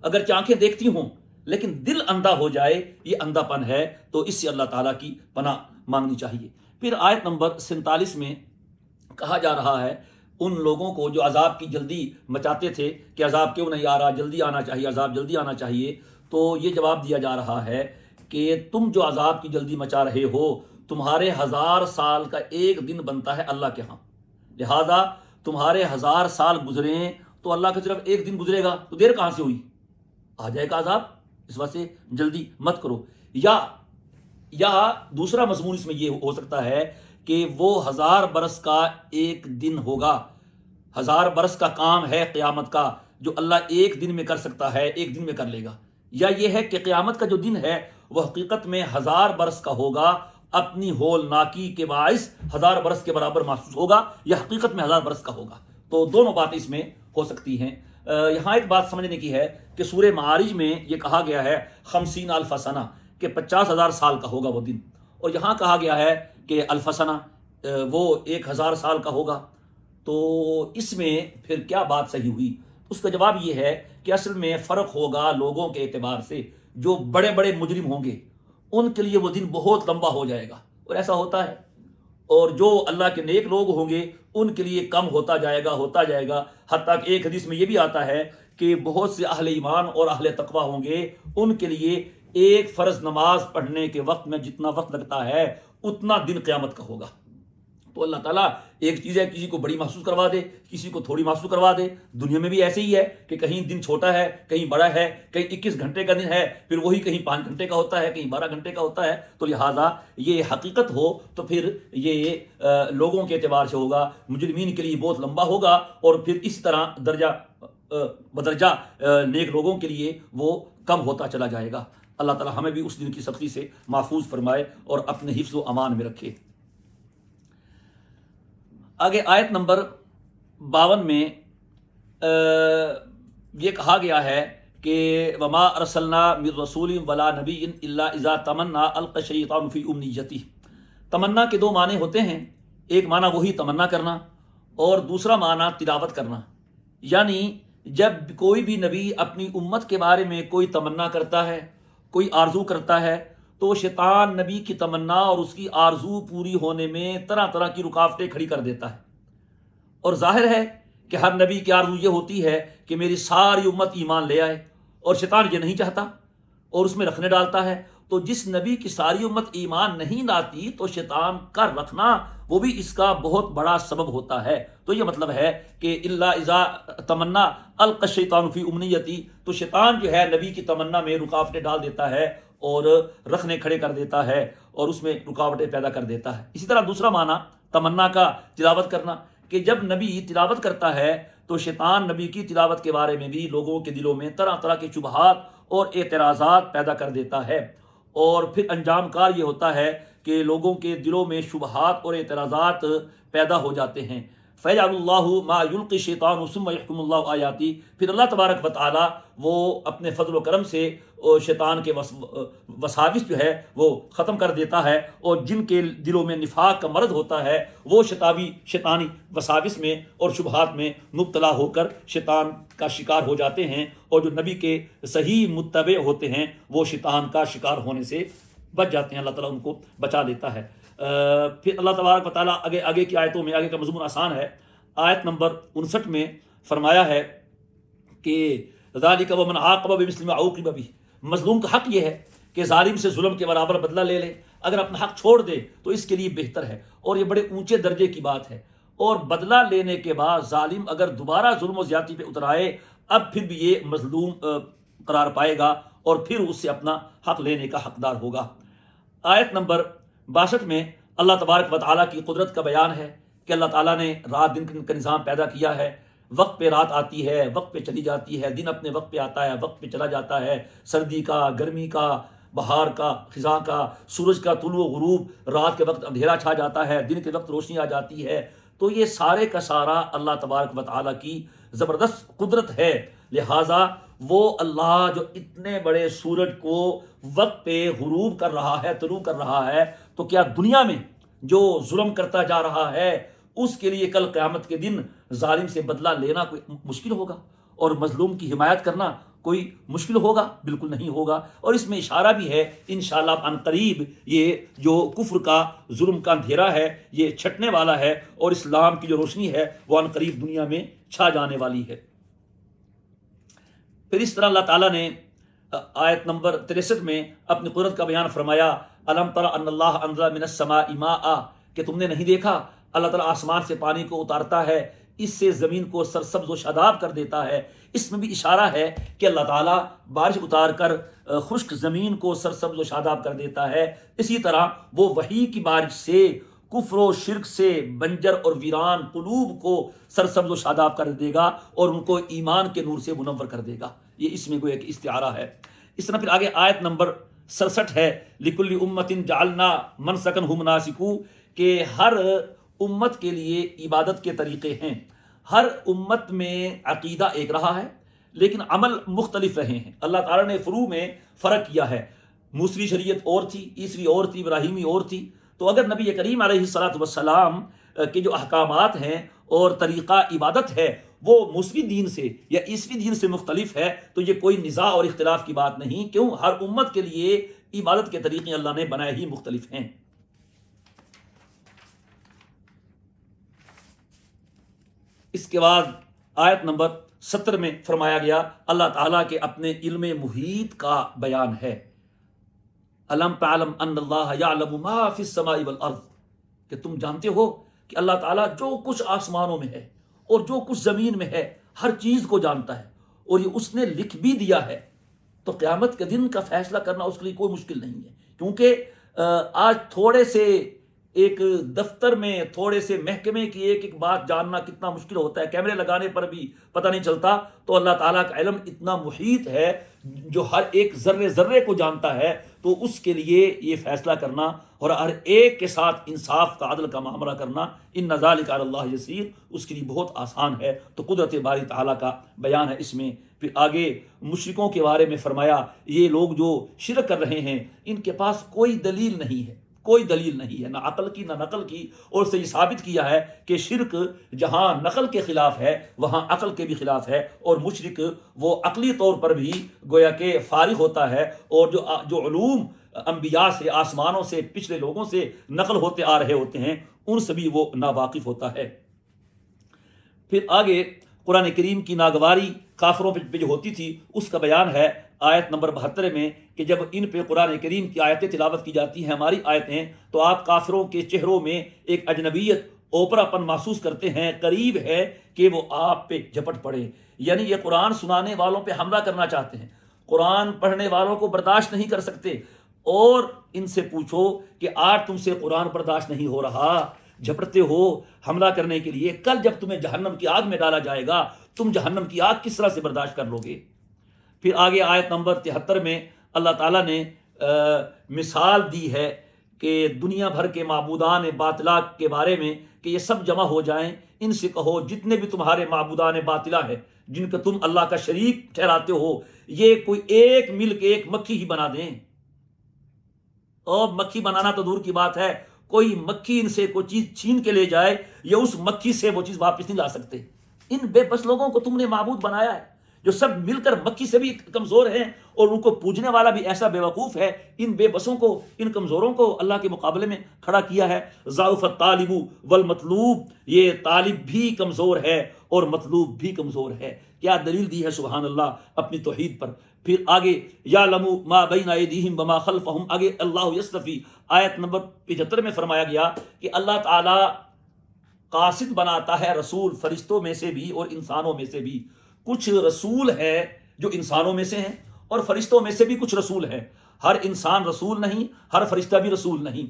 اگرچہ آنکھیں دیکھتی ہوں لیکن دل اندھا ہو جائے، یہ اندھا پن ہے. تو اس سے اللہ تعالیٰ کی پناہ مانگنی چاہیے. پھر آیت نمبر 47 میں کہا جا رہا ہے ان لوگوں کو جو عذاب کی جلدی مچاتے تھے کہ عذاب کیوں نہیں آ رہا، جلدی آنا چاہیے، عذاب جلدی آنا چاہیے. تو یہ جواب دیا جا رہا ہے کہ تم جو عذاب کی جلدی مچا رہے ہو، تمہارے 1000 سال کا ایک دن بنتا ہے اللہ کے ہاں. لہذا تمہارے 1000 سال گزریں تو اللہ کا صرف ایک دن گزرے گا تو دیر کہاں سے ہوئی؟ آ جائے گا عذاب. اس وجہ سے جلدی مت کرو. یا دوسرا مضمون اس میں یہ ہو سکتا ہے کہ وہ 1000 برس کا ایک دن ہوگا. 1000 برس کا کام ہے قیامت کا جو اللہ ایک دن میں کر سکتا ہے، ایک دن میں کر لے گا. یا یہ ہے کہ قیامت کا جو دن ہے وہ حقیقت میں 1000 برس کا ہوگا، اپنی ہول ناکی کے باعث 1000 برس کے برابر محسوس ہوگا، یا حقیقت میں 1000 برس کا ہوگا. تو دونوں باتیں اس میں ہو سکتی ہیں. یہاں ایک بات سمجھنے کی ہے کہ سورہ معارج میں یہ کہا گیا ہے 50,000 سنہ کہ 50,000 سال کا ہوگا وہ دن، اور یہاں کہا گیا ہے کہ الف سنہ وہ 1000 سال کا ہوگا. تو اس میں پھر کیا بات صحیح ہوئی؟ اس کا جواب یہ ہے کہ اصل میں فرق ہوگا لوگوں کے اعتبار سے. جو بڑے بڑے مجرم ہوں گے ان کے لیے وہ دن بہت لمبا ہو جائے گا، اور ایسا ہوتا ہے. اور جو اللہ کے نیک لوگ ہوں گے ان کے لیے کم ہوتا جائے گا. حتیٰ کہ ایک حدیث میں یہ بھی آتا ہے کہ بہت سے اہل ایمان اور اہل تقویٰ ہوں گے، ان کے لیے ایک فرض نماز پڑھنے کے وقت میں جتنا وقت لگتا ہے اتنا دن قیامت کا ہوگا. تو اللہ تعالیٰ ایک چیز ہے کسی کو بڑی محسوس کروا دے، کسی کو تھوڑی محسوس کروا دے۔ دنیا میں بھی ایسے ہی ہے کہ کہیں دن چھوٹا ہے، کہیں بڑا ہے، کہیں 21 گھنٹے کا دن ہے، پھر وہی کہیں 5 گھنٹے کا ہوتا ہے، کہیں 12 گھنٹے کا ہوتا ہے۔ تو لہٰذا یہ حقیقت ہو تو پھر یہ لوگوں کے اعتبار سے ہوگا، مجرمین کے لیے بہت لمبا ہوگا، اور پھر اس طرح درجہ بدرجہ نیک لوگوں کے لیے وہ کم ہوتا چلا جائے گا۔ اللہ تعالیٰ ہمیں بھی اس دن کی سختی سے محفوظ فرمائے اور اپنے حفظ و امان میں رکھے۔ آگے آیت نمبر 52 میں یہ کہا گیا ہے کہ وما ارسلنا من رسول ولا نبی الا اذا تمنا القى الشیطان فی امنیته۔ تمنا کے دو معنی ہوتے ہیں، ایک معنی وہی تمنا کرنا اور دوسرا معنی تلاوت کرنا۔ یعنی جب کوئی بھی نبی اپنی امت کے بارے میں کوئی تمنا کرتا ہے، کوئی آرزو کرتا ہے، تو شیطان نبی کی تمنا اور اس کی آرزو پوری ہونے میں طرح طرح کی رکاوٹیں کھڑی کر دیتا ہے۔ اور ظاہر ہے کہ ہر نبی کی آرزو یہ ہوتی ہے کہ میری ساری امت ایمان لے آئے، اور شیطان یہ نہیں چاہتا اور اس میں رکھنے ڈالتا ہے۔ تو جس نبی کی ساری امت ایمان نہیں لاتی تو شیطان کا رکھنا وہ بھی اس کا بہت بڑا سبب ہوتا ہے۔ تو یہ مطلب ہے کہ الا اذا تمنا القى الشیطان فی امنیتی، تو شیطان جو ہے نبی کی تمنا میں رکاوٹیں ڈال دیتا ہے اور رکھنے کھڑے کر دیتا ہے اور اس میں رکاوٹیں پیدا کر دیتا ہے۔ اسی طرح دوسرا معنی تمنا کا تلاوت کرنا، کہ جب نبی تلاوت کرتا ہے تو شیطان نبی کی تلاوت کے بارے میں بھی لوگوں کے دلوں میں طرح طرح کے شبہات اور اعتراضات پیدا کر دیتا ہے، اور پھر انجام کار یہ ہوتا ہے کہ لوگوں کے دلوں میں شبہات اور اعتراضات پیدا ہو جاتے ہیں۔ فَيَجْعَلُ اللَّهُ مَا يُلْقِي الشَّيْطَانُ ثُمَّ يَحْكُمُ اللَّهُ آیَاتِهِ، پھر اللہ تبارک و تعالی وہ اپنے فضل و کرم سے شیطان کے وساوس جو ہے وہ ختم کر دیتا ہے، اور جن کے دلوں میں نفاق کا مرض ہوتا ہے وہ شیطانی وساوس میں اور شبہات میں مبتلا ہو کر شیطان کا شکار ہو جاتے ہیں، اور جو نبی کے صحیح متبع ہوتے ہیں وہ شیطان کا شکار ہونے سے بچ جاتے ہیں، اللہ تعالیٰ ان کو بچا لیتا ہے۔ پھر اللہ تبارک و تعالیٰ آگے کی آیتوں میں، آگے کا مضمون آسان ہے، آیت نمبر 59 میں فرمایا ہے کہ ذالک ومن عاقب بمثل ما عوقب بہ، مظلوم کا حق یہ ہے کہ ظالم سے ظلم کے برابر بدلہ لے لے، اگر اپنا حق چھوڑ دے تو اس کے لیے بہتر ہے، اور یہ بڑے اونچے درجے کی بات ہے۔ اور بدلہ لینے کے بعد ظالم اگر دوبارہ ظلم و زیادتی پہ اتر آئے، اب پھر بھی یہ مظلوم قرار پائے گا اور پھر اس سے اپنا حق لینے کا حقدار ہوگا۔ آیت نمبر 62 میں اللہ تبارک و تعالیٰ کی قدرت کا بیان ہے کہ اللہ تعالیٰ نے رات دن کا نظام پیدا کیا ہے، وقت پہ رات آتی ہے، وقت پہ چلی جاتی ہے، دن اپنے وقت پہ آتا ہے، وقت پہ چلا جاتا ہے، سردی کا، گرمی کا، بہار کا، خزاں کا، سورج کا طلوع و غروب، رات کے وقت اندھیرا چھا جاتا ہے، دن کے وقت روشنی آ جاتی ہے۔ تو یہ سارے کا سارا اللہ تبارک و تعالیٰ کی زبردست قدرت ہے۔ لہٰذا وہ اللہ جو اتنے بڑے سورج کو وقت پہ غروب کر رہا ہے، طلوع کر رہا ہے، تو کیا دنیا میں جو ظلم کرتا جا رہا ہے اس کے لیے کل قیامت کے دن ظالم سے بدلہ لینا کوئی مشکل ہوگا، اور مظلوم کی حمایت کرنا کوئی مشکل ہوگا؟ بالکل نہیں ہوگا۔ اور اس میں اشارہ بھی ہے انشاءاللہ عن قریب یہ جو کفر کا، ظلم کا اندھیرا ہے یہ چھٹنے والا ہے، اور اسلام کی جو روشنی ہے وہ عن قریب دنیا میں چھا جانے والی ہے۔ پھر اس طرح اللہ تعالیٰ نے آیت نمبر 63 میں اپنی قدرت کا بیان فرمایا، الم تر ان اللہ انزل من السماء ماء، کہ تم نے نہیں دیکھا اللہ تعالیٰ آسمان سے پانی کو اتارتا ہے، اس سے زمین کو سرسبز و شاداب کر دیتا ہے۔ اس میں بھی اشارہ ہے کہ اللہ تعالیٰ بارش اتار کر خشک زمین کو سرسبز و شاداب کر دیتا ہے۔ اسی طرح وہ وحی کی بارش سے کفر و شرک سے بنجر اور ویران قلوب کو سرسبز و شاداب کر دے گا اور ان کو ایمان کے نور سے منور کر دے گا۔ یہ اس میں کوئی ایک استعارہ ہے۔ اس طرح پھر آگے آیت نمبر 67 ہے، لِكُلِّ أُمَّةٍ جَعَلْنَا مَنْسَكًا هُمْ نَاسِكُوهُ، کہ ہر امت کے لیے عبادت کے طریقے ہیں۔ ہر امت میں عقیدہ ایک رہا ہے لیکن عمل مختلف رہے ہیں۔ اللہ تعالیٰ نے فروع میں فرق کیا ہے، موسوی شریعت اور تھی، عیسوی اور تھی، ابراہیمی اور تھی۔ تو اگر نبی کریم علیہ الصلاۃ والسلام کے جو احکامات ہیں اور طریقہ عبادت ہے وہ موسوی دین سے یا عیسوی دین سے مختلف ہے تو یہ کوئی نزاع اور اختلاف کی بات نہیں، کیوں؟ ہر امت کے لیے عبادت کے طریقے اللہ نے بنائے ہی مختلف ہیں۔ اس کے بعد آیت نمبر 70 میں فرمایا گیا اللہ تعالیٰ کے اپنے علم محیط کا بیان ہے، الم تعلم ان اللہ یعلم ما فی السماء والارض، کہ تم جانتے ہو کہ اللہ تعالیٰ جو کچھ آسمانوں میں ہے اور جو کچھ زمین میں ہے ہر چیز کو جانتا ہے اور یہ اس نے لکھ بھی دیا ہے، تو قیامت کے دن کا فیصلہ کرنا اس کے لیے کوئی مشکل نہیں ہے۔ کیونکہ آج تھوڑے سے ایک دفتر میں تھوڑے سے محکمے کی ایک ایک بات جاننا کتنا مشکل ہوتا ہے، کیمرے لگانے پر بھی پتہ نہیں چلتا، تو اللہ تعالیٰ کا علم اتنا محیط ہے جو ہر ایک ذرے ذرے کو جانتا ہے، تو اس کے لیے یہ فیصلہ کرنا اور ہر ایک کے ساتھ انصاف کا عدل کا معاملہ کرنا، ان ذالک علی اللہ یسیر، اس کے لیے بہت آسان ہے۔ تو قدرت باری تعالیٰ کا بیان ہے اس میں۔ پھر آگے مشرکوں کے بارے میں فرمایا یہ لوگ جو شرک کر رہے ہیں ان کے پاس کوئی دلیل نہیں ہے، کوئی دلیل نہیں ہے، نہ عقل کی نہ نقل کی، اور سے یہ ثابت کیا ہے کہ شرک جہاں نقل کے خلاف ہے وہاں عقل کے بھی خلاف ہے، اور مشرک وہ عقلی طور پر بھی گویا کہ فارغ ہوتا ہے، اور جو علوم انبیاء سے، آسمانوں سے، پچھلے لوگوں سے نقل ہوتے آ رہے ہوتے ہیں ان سے بھی وہ ناواقف ہوتا ہے۔ پھر آگے قرآن کریم کی ناگواری کافروں پہ جو ہوتی تھی اس کا بیان ہے آیت نمبر 72 میں، کہ جب ان پہ قرآن کریم کی آیتیں تلاوت کی جاتی ہیں، ہماری آیتیں، تو آپ کافروں کے چہروں میں ایک اجنبیت، اوپرا پن محسوس کرتے ہیں، قریب ہے کہ وہ آپ پہ جھپٹ پڑے، یعنی یہ قرآن سنانے والوں پہ حملہ کرنا چاہتے ہیں، قرآن پڑھنے والوں کو برداشت نہیں کر سکتے، اور ان سے پوچھو کہ آج تم سے قرآن برداشت نہیں ہو رہا، جھپٹتے ہو حملہ کرنے کے لیے، کل جب تمہیں جہنم کی آگ میں ڈالا جائے گا تم جہنم کی آگ کس طرح سے برداشت کر لو گے۔ پھر آگے آیت نمبر 73 میں اللہ تعالیٰ نے مثال دی ہے کہ دنیا بھر کے معبودان باطلا کے بارے میں کہ یہ سب جمع ہو جائیں، ان سے کہو جتنے بھی تمہارے معبودان باطلا ہے جن کو تم اللہ کا شریک ٹھہراتے ہو، یہ کوئی ایک مل کے ایک مکھی ہی بنا دیں، اور مکھی بنانا تو دور کی بات ہے، کوئی مکھی ان سے کوئی چیز چھین کے لے جائے یا اس مکھی سے وہ چیز واپس نہیں لا سکتے۔ ان بے بس لوگوں کو تم نے معبود بنایا ہے جو سب مل کر مکھی سے بھی کمزور ہیں، اور ان کو پوجنے والا بھی ایسا بیوقوف ہے، ان بے بسوں کو، ان کمزوروں کو اللہ کے مقابلے میں کھڑا کیا ہے۔ ضعف الطالب والمطلوب، یہ طالب بھی کمزور ہے اور مطلوب بھی کمزور ہے۔ کیا دلیل دی ہے سبحان اللہ اپنی توحید پر۔ پھر آگے یعلم ما بین ایدیہم وما خلفہم، آگے اللہ یصطفی، آیت نمبر 75 میں فرمایا گیا کہ اللہ تعالیٰ قاصد بناتا ہے رسول فرشتوں میں سے بھی اور انسانوں میں سے بھی۔ کچھ رسول ہے جو انسانوں میں سے ہیں اور فرشتوں میں سے بھی کچھ رسول ہیں، ہر انسان رسول نہیں، ہر فرشتہ بھی رسول نہیں۔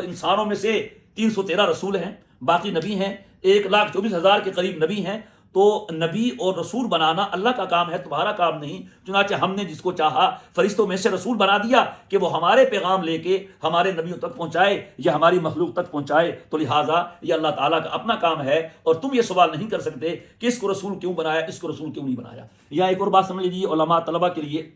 انسانوں میں سے 313 رسول ہیں، باقی نبی ہیں، 1,24,000 کے قریب نبی ہیں۔ تو نبی اور رسول بنانا اللہ کا کام ہے، تمہارا کام نہیں۔ چنانچہ ہم نے جس کو چاہا فرشتوں میں سے رسول بنا دیا کہ وہ ہمارے پیغام لے کے ہمارے نبیوں تک پہنچائے یا ہماری مخلوق تک پہنچائے، تو لہٰذا یہ اللہ تعالیٰ کا اپنا کام ہے، اور تم یہ سوال نہیں کر سکتے کہ اس کو رسول کیوں بنایا، اس کو رسول کیوں نہیں بنایا۔ یا ایک اور بات سمجھ لیجیے، علماء طلبہ کے لیے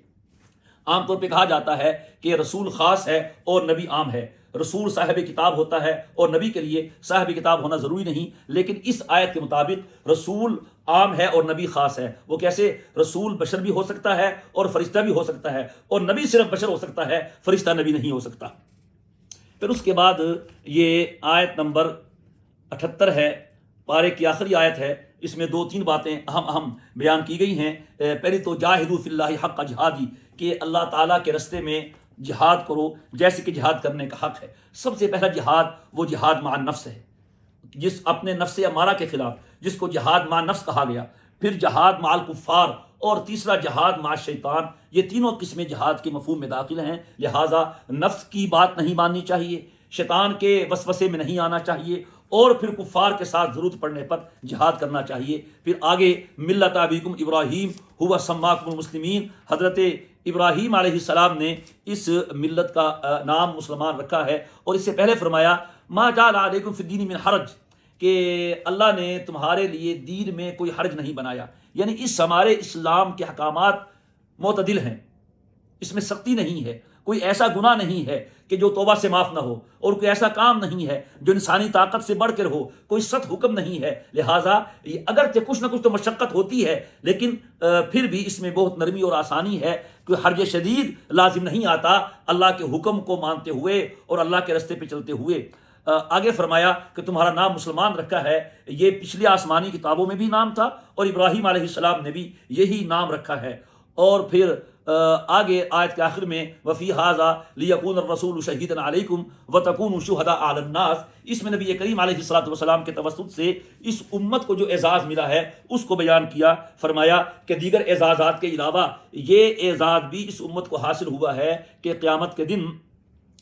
عام طور پہ کہا جاتا ہے کہ رسول خاص ہے اور نبی عام ہے، رسول صاحب کتاب ہوتا ہے اور نبی کے لیے صاحب کتاب ہونا ضروری نہیں، لیکن اس آیت کے مطابق رسول عام ہے اور نبی خاص ہے۔ وہ کیسے؟ رسول بشر بھی ہو سکتا ہے اور فرشتہ بھی ہو سکتا ہے، اور نبی صرف بشر ہو سکتا ہے، فرشتہ نبی نہیں ہو سکتا۔ پھر اس کے بعد یہ آیت نمبر 78 ہے، پارے کی آخری آیت ہے، اس میں 2-3 باتیں اہم بیان کی گئی ہیں۔ پہلی تو جاہدوا فی اللہ حق جہادی، کہ اللہ تعالیٰ کے رستے میں جہاد کرو جیسے کہ جہاد کرنے کا حق ہے۔ سب سے پہلا جہاد وہ جہاد مع النفس ہے، جس اپنے نفس امارہ کے خلاف، جس کو جہاد مع نفس کہا گیا۔ پھر جہاد مع الکفار، اور تیسرا جہاد مع الشیطان۔ یہ تینوں قسمیں جہاد کے مفہوم میں داخل ہیں، لہٰذا نفس کی بات نہیں ماننی چاہیے، شیطان کے وسوسے میں نہیں آنا چاہیے، اور پھر کفار کے ساتھ ضرورت پڑنے پر جہاد کرنا چاہیے۔ پھر آگے ملت ابیکم ابراہیم ہوا سماکم المسلمین، حضرت ابراہیم علیہ السلام نے اس ملت کا نام مسلمان رکھا ہے، اور اس سے پہلے فرمایا ما جعل علیکم فی الدین من حرج، کہ اللہ نے تمہارے لیے دین میں کوئی حرج نہیں بنایا، یعنی اس ہمارے اسلام کے احکامات معتدل ہیں، اس میں سختی نہیں ہے، کوئی ایسا گناہ نہیں ہے کہ جو توبہ سے معاف نہ ہو، اور کوئی ایسا کام نہیں ہے جو انسانی طاقت سے بڑھ کر ہو، کوئی سخت حکم نہیں ہے۔ لہٰذا اگرچہ کچھ نہ کچھ تو مشقت ہوتی ہے، لیکن پھر بھی اس میں بہت نرمی اور آسانی ہے، کوئی حرج شدید لازم نہیں آتا اللہ کے حکم کو مانتے ہوئے اور اللہ کے رستے پہ چلتے ہوئے۔ آگے فرمایا کہ تمہارا نام مسلمان رکھا ہے، یہ پچھلی آسمانی کتابوں میں بھی نام تھا اور ابراہیم علیہ السلام نے بھی یہی نام رکھا ہے، اور پھر آگے آیت کے آخر میں وفی ھذا لیکون الرسول شہیدا علیکم وتکونوا شہداء علی الناس، اس میں نبی کریم علیہ الصلوۃ والسلام کے توسط سے اس امت کو جو اعزاز ملا ہے اس کو بیان کیا، فرمایا کہ دیگر اعزازات کے علاوہ یہ اعزاز بھی اس امت کو حاصل ہوا ہے کہ قیامت کے دن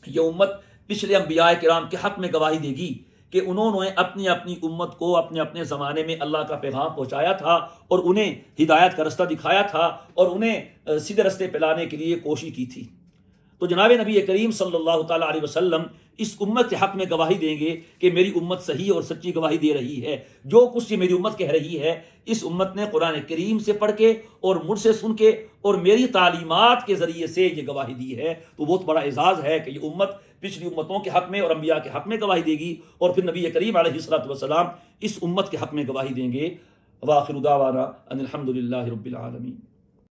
یہ امت پچھلے انبیاء کرام کے حق میں گواہی دے گی کہ انہوں نے اپنی اپنی امت کو اپنے اپنے زمانے میں اللہ کا پیغام پہنچایا تھا اور انہیں ہدایت کا رستہ دکھایا تھا اور انہیں سیدھے رستے پہ لانے کے لیے کوشش کی تھی۔ تو جناب نبی کریم صلی اللہ تعالیٰ علیہ وسلم اس امت کے حق میں گواہی دیں گے کہ میری امت صحیح اور سچی گواہی دے رہی ہے، جو کچھ یہ میری امت کہہ رہی ہے اس امت نے قرآن کریم سے پڑھ کے اور مجھ سے سن کے اور میری تعلیمات کے ذریعے سے یہ گواہی دی ہے۔ تو بہت بڑا اعزاز ہے کہ یہ امت پچھلی امتوں کے حق میں اور انبیاء کے حق میں گواہی دے گی، اور پھر نبی کریم علیہ الصلوۃ والسلام اس امت کے حق میں گواہی دیں گے۔ وآخر دعوانا ان الحمد للہ رب العالمین۔